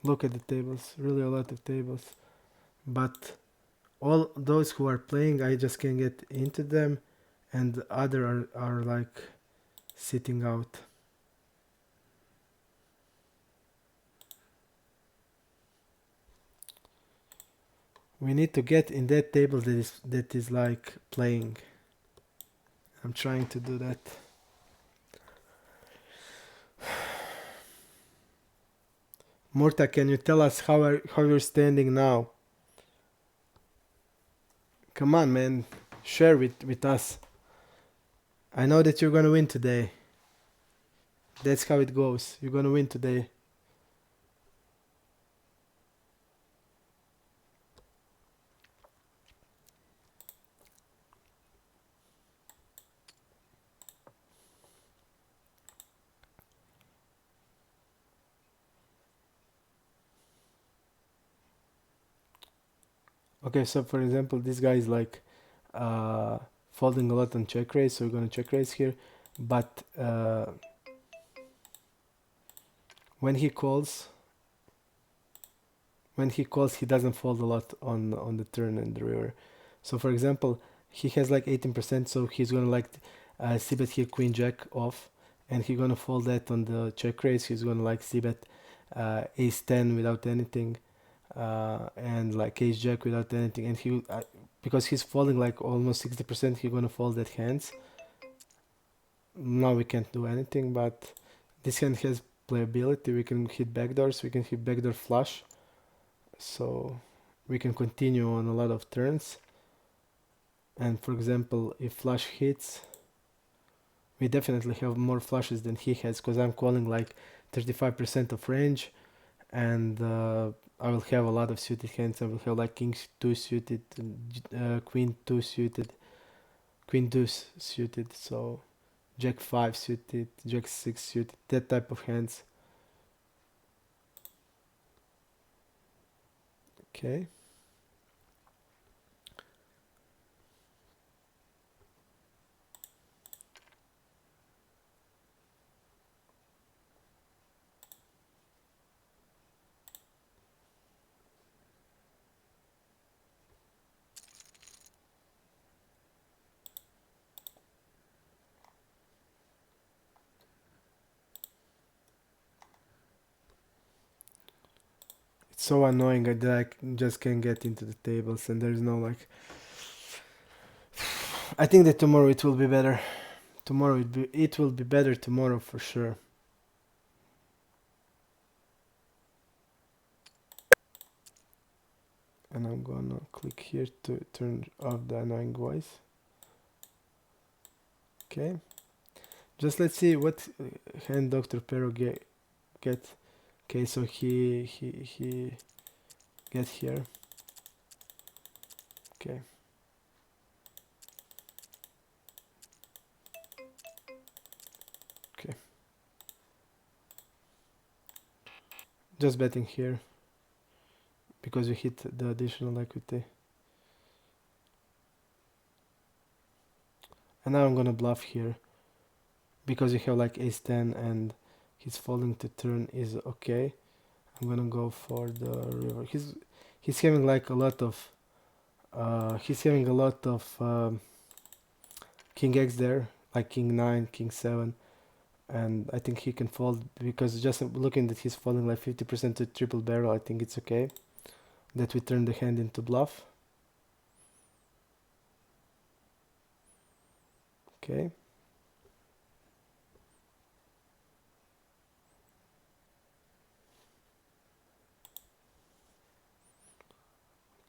Speaker 1: Look at the tables, really a lot of tables. But all those who are playing, I just can get into them, and the other are like sitting out. We need to get in that table that is like playing. I'm trying to do that. Murta, can you tell us how you're standing now? Come on, man, share with us. I know that you're gonna win today. That's how it goes. You're gonna win today. Okay, so for example, this guy is like folding a lot on check raise, so we're gonna check raise here. But when he calls, he doesn't fold a lot on the turn and the river. So for example, he has like 18%, so he's gonna like c-bet here queen jack off, and he's gonna fold that on the check raise. He's gonna like c-bet ace 10 without anything, and like ace jack without anything, and he because he's folding like almost 60%, he's gonna fold that hands. Now we can't do anything, but this hand has playability. We can hit backdoors, we can hit backdoor flush, so we can continue on a lot of turns. And for example, if flush hits, we definitely have more flushes than he has, because I'm calling like 35% of range, and I will have a lot of suited hands. I will have like king 2 suited, queen 2 suited, queen deuce suited, so jack 5 suited, jack 6 suited, that type of hands. Okay. It's so annoying that I just can't get into the tables, and there's no like. I think that tomorrow it will be better. Tomorrow it will be better tomorrow for sure. And I'm gonna click here to turn off the annoying voice. Okay. Just let's see what hand Dr. Pero get. Okay, so he get here. Okay. Just betting here because we hit the additional equity. And now I'm gonna bluff here because we have like ace 10 and his folding to turn is okay. I'm gonna go for the river. He's having like a lot of king x there, like king 9, king 7, and I think he can fold because just looking that he's folding like 50% to triple barrel, I think it's okay that we turn the hand into bluff. Okay.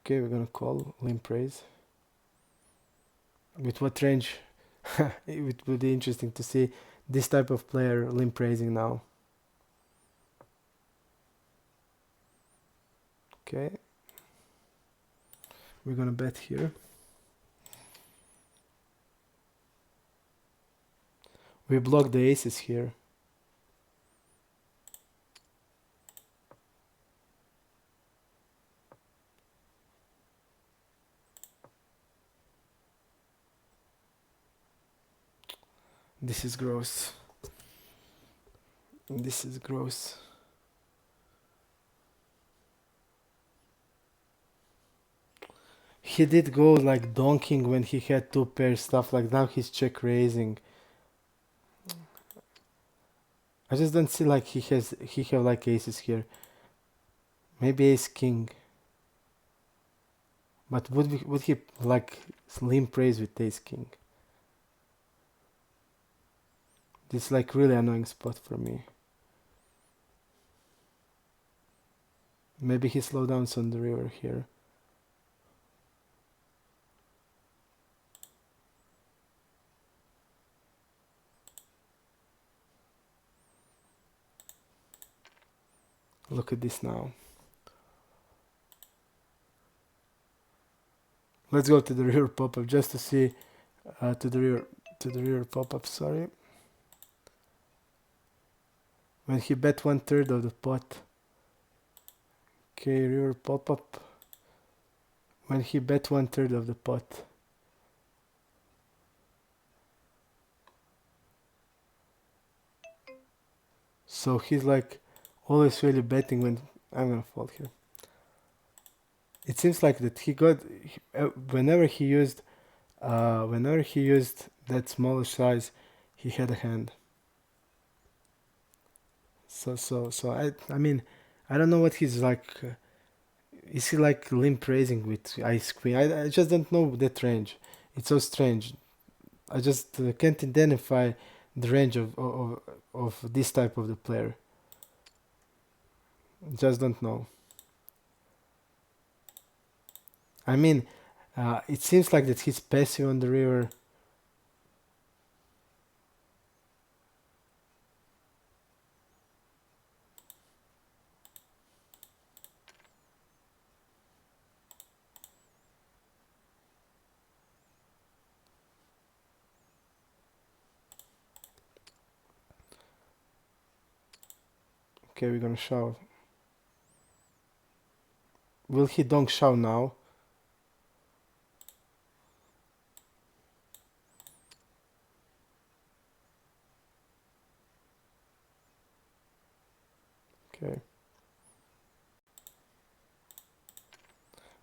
Speaker 1: Okay, we're gonna call limp raise. With what range? It would be interesting to see this type of player limp raising now. Okay. We're gonna bet here. We block the aces here. This is gross. This is gross. He did go like donking when he had two pairs stuff, like now he's check raising. I just don't see like he have like aces here. Maybe ace king. But would he like limp raise with ace king? This is like really annoying spot for me. Maybe he slow down on the river here. Look at this now. Let's go to the river pop-up just to see to the river pop-up, sorry. When he bet 1/3 of the pot. Okay, river pop-up. When he bet 1/3 of the pot. So he's like always really betting when I'm gonna fold here. It seems like that he got whenever he used that smaller size, he had a hand. So I mean, I don't know what he's like. Is he like limp raising with ice queen? I just don't know that range. It's so strange. I just can't identify the range of this type of the player. Just don't know. I mean, it seems like that he's passive on the river. Okay, we're gonna shove. Will he donk shove now? Okay.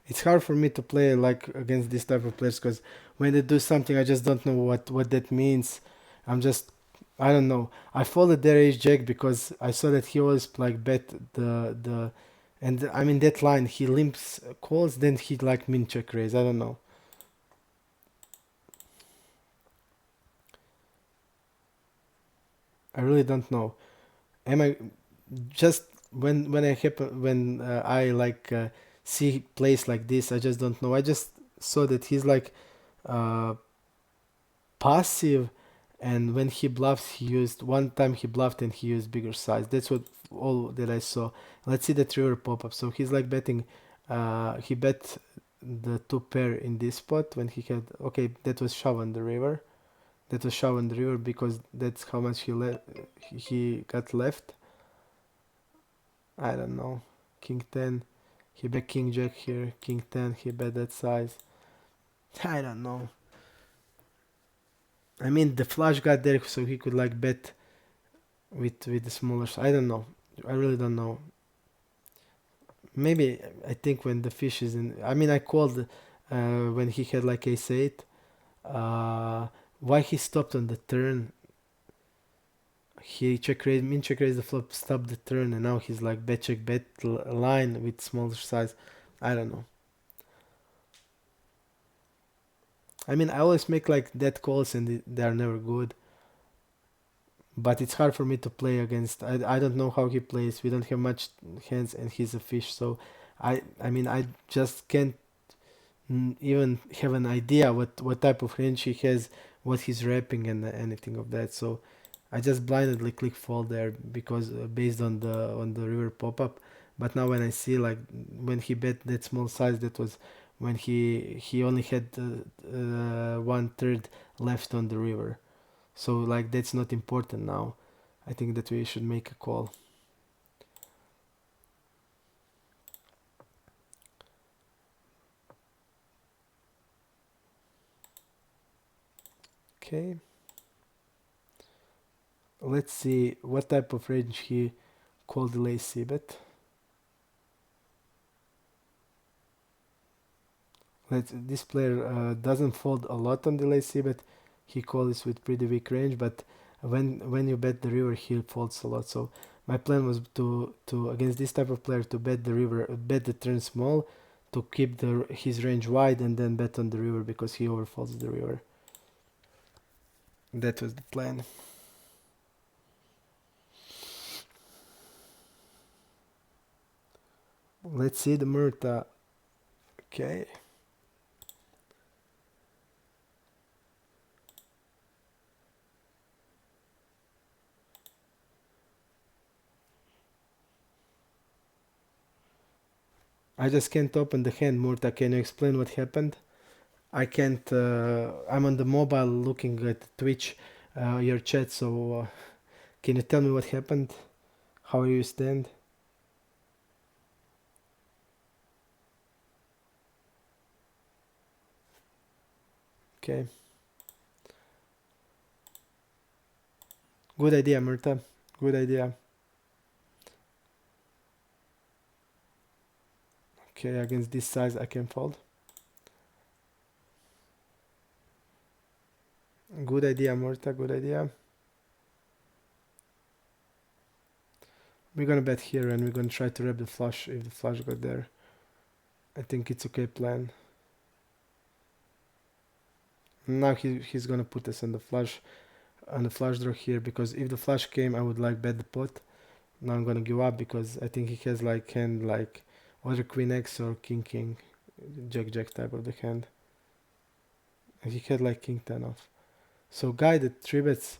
Speaker 1: It's hard for me to play like against this type of players because when they do something, I just don't know what that means. I don't know. I folded their ace jack because I saw that he always like bet the and I mean that line he limps calls, then he like min check raise. I don't know. I really don't know. Am I just when I like see plays like this? I just don't know. I just saw that he's like uh, passive, and when he bluffs, he used one time he bluffed and he used bigger size. That's what all that I saw. Let's see the river pop up. So he's like betting. He bet the two pair in this spot when he had okay. That was shove on the river. That was shove on the river because that's how much he got left. I don't know. King 10. He bet King Jack here. King 10. He bet that size. I don't know. I mean, the flush got there so he could like bet with the smaller. I don't know. I really don't know. Maybe I think when the fish is in. I mean, I called when he had like ace 8. Why he stopped on the turn? He check raised, min check raised the flop, stopped the turn, and now he's like bet check bet line with smaller size. I don't know. I mean, I always make like dead calls and they are never good. But it's hard for me to play against. I don't know how he plays. We don't have much hands, and he's a fish. So, I mean I just can't even have an idea what type of range he has, what he's wrapping, and anything of that. So, I just blindly click fold there because based on the river pop up. But now when I see like when he bet that small size, that was when he only had 1/3 left on the river. So like that's not important now. I think that we should make a call. Okay. Let's see what type of range he called delay c-bet. This player doesn't fold a lot on delay c-bet. He calls with pretty weak range, but when you bet the river, he folds a lot. So my plan was to against this type of player to bet the river, bet the turn small, to keep his range wide, and then bet on the river because he overfolds the river. That was the plan. Let's see the Murta. Okay. I just can't open the hand, Murta. Can you explain what happened? I can't. I'm on the mobile looking at Twitch, your chat. So can you tell me what happened? How you stand? Okay. Good idea, Murta. Good idea. Okay, against this size I can fold. Good idea, Murta. Good idea. We're gonna bet here and we're gonna try to wrap the flush if the flush got there. I think it's okay plan. Now he's gonna put us on the flush draw here because if the flush came I would like bet the pot. Now I'm gonna give up because I think he has like hand like either queen x or king jack jack type of the hand. And he had like king 10 off. So guided 3 bets.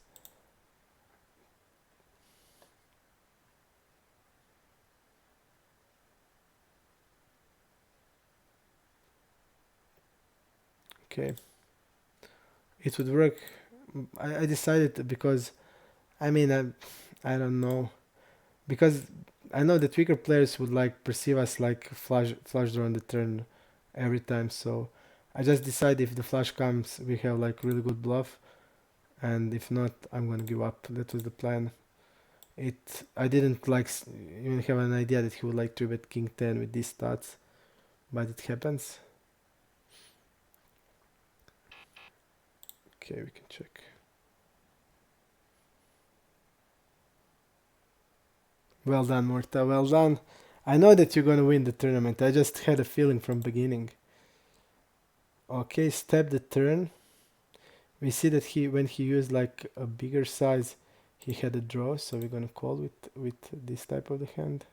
Speaker 1: Okay. It would work. I decided because I mean I don't know because I know that weaker players would like perceive us like flush draw on the turn every time. So I just decide if the flush comes, we have like really good bluff, and if not, I'm gonna give up. That was the plan. I didn't like even have an idea that he would like 3 bet king 10 with these stats, but it happens. Okay, we can check. Well done, Morta. Well done. I know that you're gonna win the tournament. I just had a feeling from beginning. Okay, step the turn. We see that when he used like a bigger size, he had a draw. So we're gonna call with this type of the hand.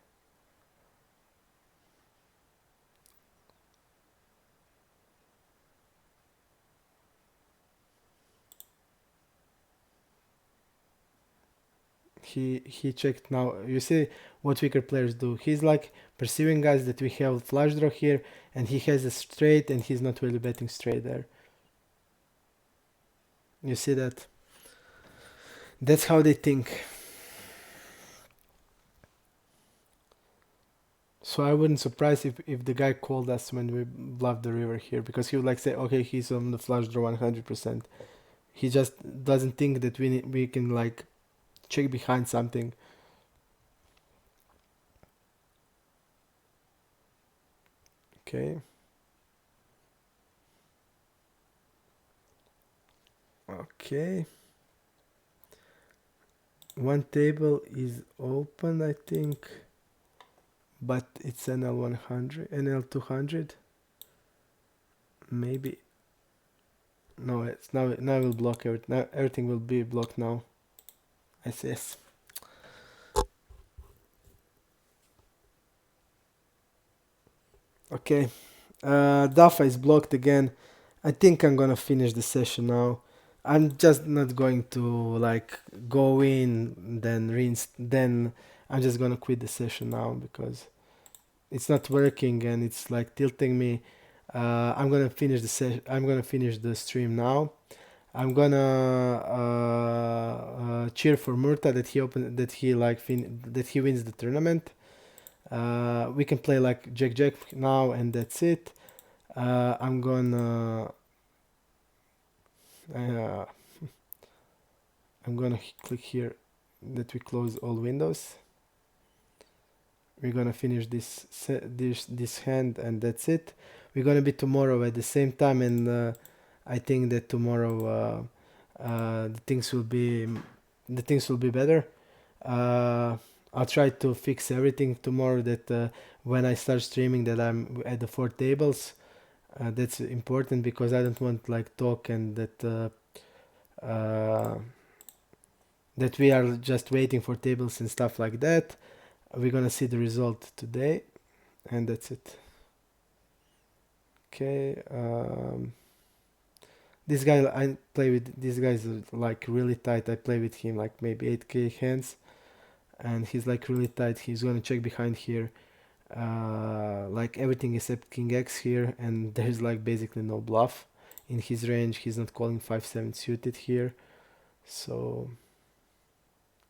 Speaker 1: He checked now. You see what weaker players do. He's like perceiving guys that we have flush draw here, and he has a straight, and he's not really betting straight there. You see that? That's how they think. So I wouldn't surprise if the guy called us when we bluffed the river here, because he would like say, okay, he's on the flush draw 100%. He just doesn't think that we can like check behind something. Okay. Okay. One table is open, I think, but it's NL100, NL200. Maybe. No, it's now it will block everything. Now everything will be blocked now. I say yes. Okay. Dafa is blocked again. I think I'm gonna finish the session now. I'm just not going to like go in, then then I'm just gonna quit the session now because it's not working and it's like tilting me. I'm gonna finish the session. I'm gonna finish the stream now. I'm gonna cheer for Murta that he opened, that he like that he wins the tournament. We can play like Jack Jack now, and that's it. I'm gonna uh, I'm gonna click here that we close all windows. We're gonna finish this hand, and that's it. We're gonna be tomorrow at the same time, and I think that tomorrow the things will be better. I'll try to fix everything tomorrow. That when I start streaming, that I'm at the 4 tables. That's important because I don't want like talk and uh, that we are just waiting for tables and stuff like that. We're gonna see the result today, and that's it. Okay. This guy I play with. This guy's like really tight. I play with him like maybe 8k hands, and he's like really tight. He's gonna check behind here, like everything except king x here, and there's like basically no bluff in his range. He's not calling 5-7 suited here, so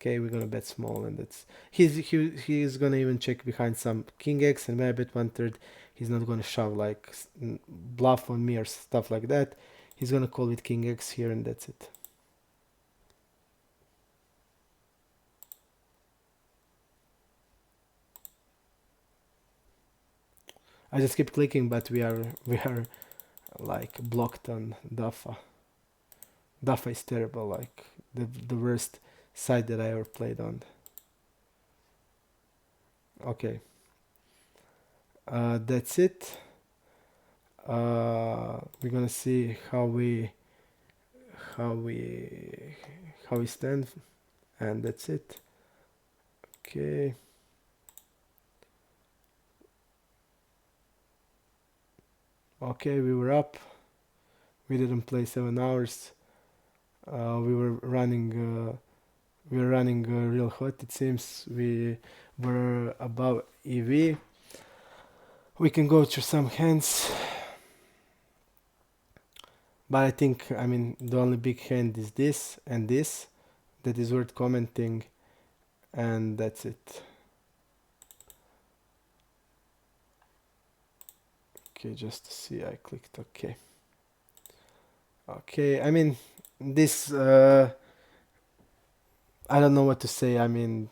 Speaker 1: okay, we're gonna bet small, and that's he's gonna even check behind some king x, and when I bet 1/3, he's not gonna shove like bluff on me or stuff like that. He's gonna call with king x here, and that's it. I just keep clicking, but we are like blocked on Dafa. Dafa is terrible, like the worst side that I ever played on. Okay, that's it. We're gonna see how we how we stand, and that's it. Okay. Okay, we were up. We didn't play 7 hours. We were running. We were running real hot. It seems we were above EV. We can go through some hands, but I think I mean the only big hand is this and this that is worth commenting, and that's it. Okay, just to see, I clicked OK. Okay, I mean this. I don't know what to say. I mean,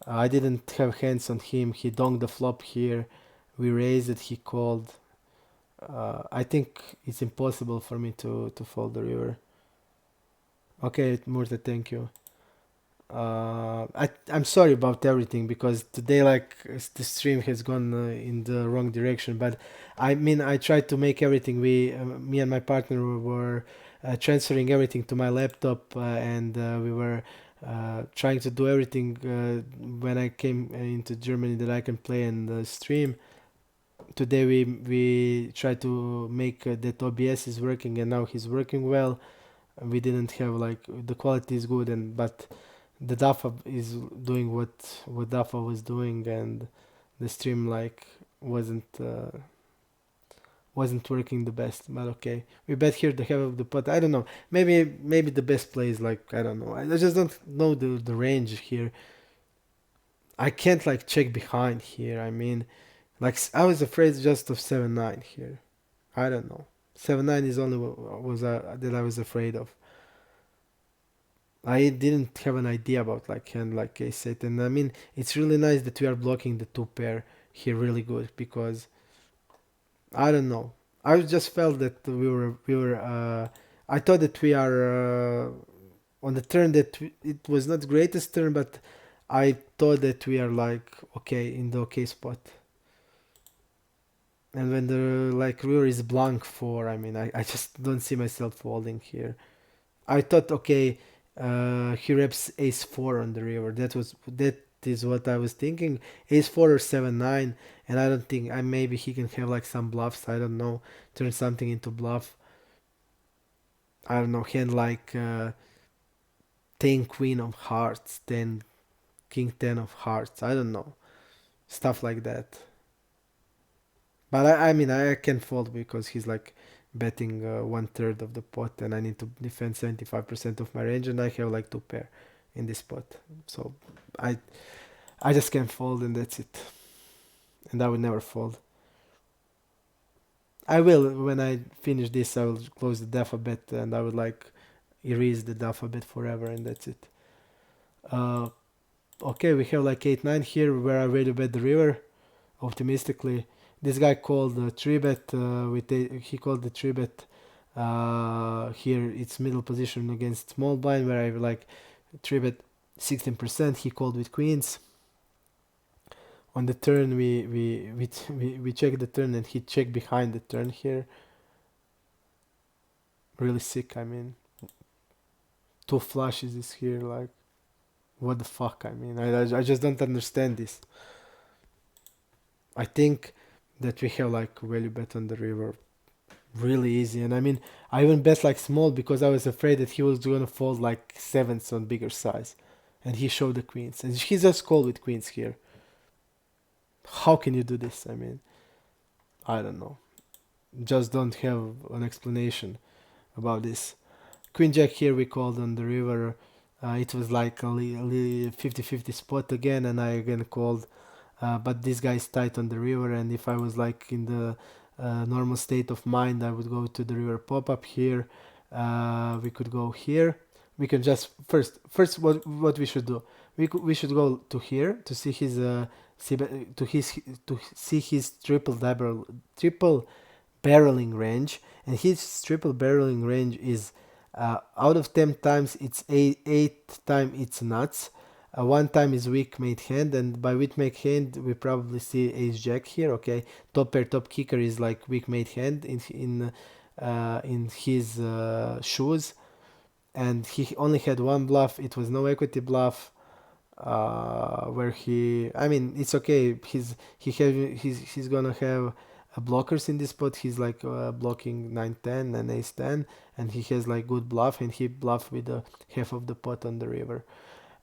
Speaker 1: I didn't have hands on him. He donked the flop here. We raised it. He called. I think it's impossible for me to fold the river. Okay, Murta, thank you. I'm sorry about everything because today like the stream has gone in the wrong direction. But I mean I tried to make everything. Me and my partner were transferring everything to my laptop, and we were trying to do everything when I came into Germany that I can play and stream. Today we tried to make that OBS is working, and now he's working well. We didn't have like the quality is good, and but the DAFA is doing what DAFA was doing, and the stream like wasn't working the best. But okay, we bet here the half of the pot. I don't know. Maybe the best play is like I don't know. I just don't know the range here. I can't like check behind here. I mean, Like I was afraid just of 7-9 here. I don't know. 7-9 is only what was that I was afraid of. I didn't have an idea about like hand like ace 8, and I mean it's really nice that we are blocking the two pair here really good because I don't know. I just felt that we were. I thought that we are on the turn that it was not greatest turn, but I thought that we are like okay in the okay spot. And when the like river is blank four, I mean I just don't see myself folding here. I thought okay, he reps ace four on the river. That is what I was thinking. Ace four or 7-9, and I don't think I maybe he can have like some bluffs. I don't know, turn something into bluff. I don't know, hand like 10 queen of hearts, 10 king 10 of hearts. I don't know, stuff like that. But I mean, I can fold because he's like betting one third of the pot, and I need to defend 75% of my range, and I have like two pair in this pot. So I I just can't fold, and that's it. And I would never fold. I will when I finish this. I will close the def a bit, and I would like erase the def a bit forever, and that's it. Uh, okay, we have like 8-9 here where I really bet the river optimistically. This guy called the 3-bet he called the 3-bet here it's middle position against small blind where I like 3-bet 16%. He called with queens. On the turn we check the turn and he checked behind the turn here. Really sick, I mean. Two flushes is here, like what the fuck, I mean. I just don't understand this. I think that we have like value bet on the river really easy. And I mean, I even bet like small because I was afraid that he was gonna fold like sevens on bigger size, and he showed the queens, and he just called with queens here. How can you do this? I mean, I don't know. Just don't have an explanation about this. Queen Jack here we called on the river. It was like a 50-50 spot again, and I again called. But this guy is tight on the river, and if I was like in the normal state of mind, I would go to the river pop up here. We could go here. We can just first what we should do. We should go to here to see his to see his triple barreling range, and his triple barreling range is out of 10 times it's 8 time it's nuts. One time is weak made hand, and by weak made hand we probably see ace jack here. Okay, top pair top kicker is like weak made hand in his shoes, and he only had one bluff. It was no equity bluff. Where I mean, it's okay. He's gonna have blockers in this spot. He's like blocking 9-10 and ace 10, and he has like good bluff, and he bluffed with the half of the pot on the river.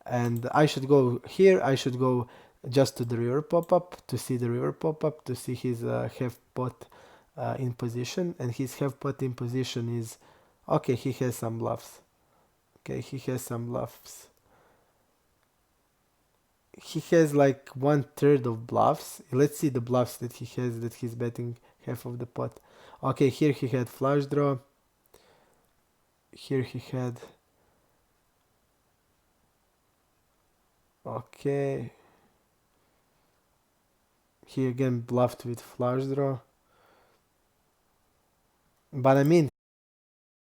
Speaker 1: And I should go here. I should go just to the river pop up to see the river pop up to see his half pot in position, and his half pot in position is okay. He has some bluffs. Okay, he has some bluffs. He has like one third of bluffs. Let's see the bluffs that he has that he's betting half of the pot. Okay, here he had flush draw. Here he had. Okay. He again bluffed with flush draw. But I mean,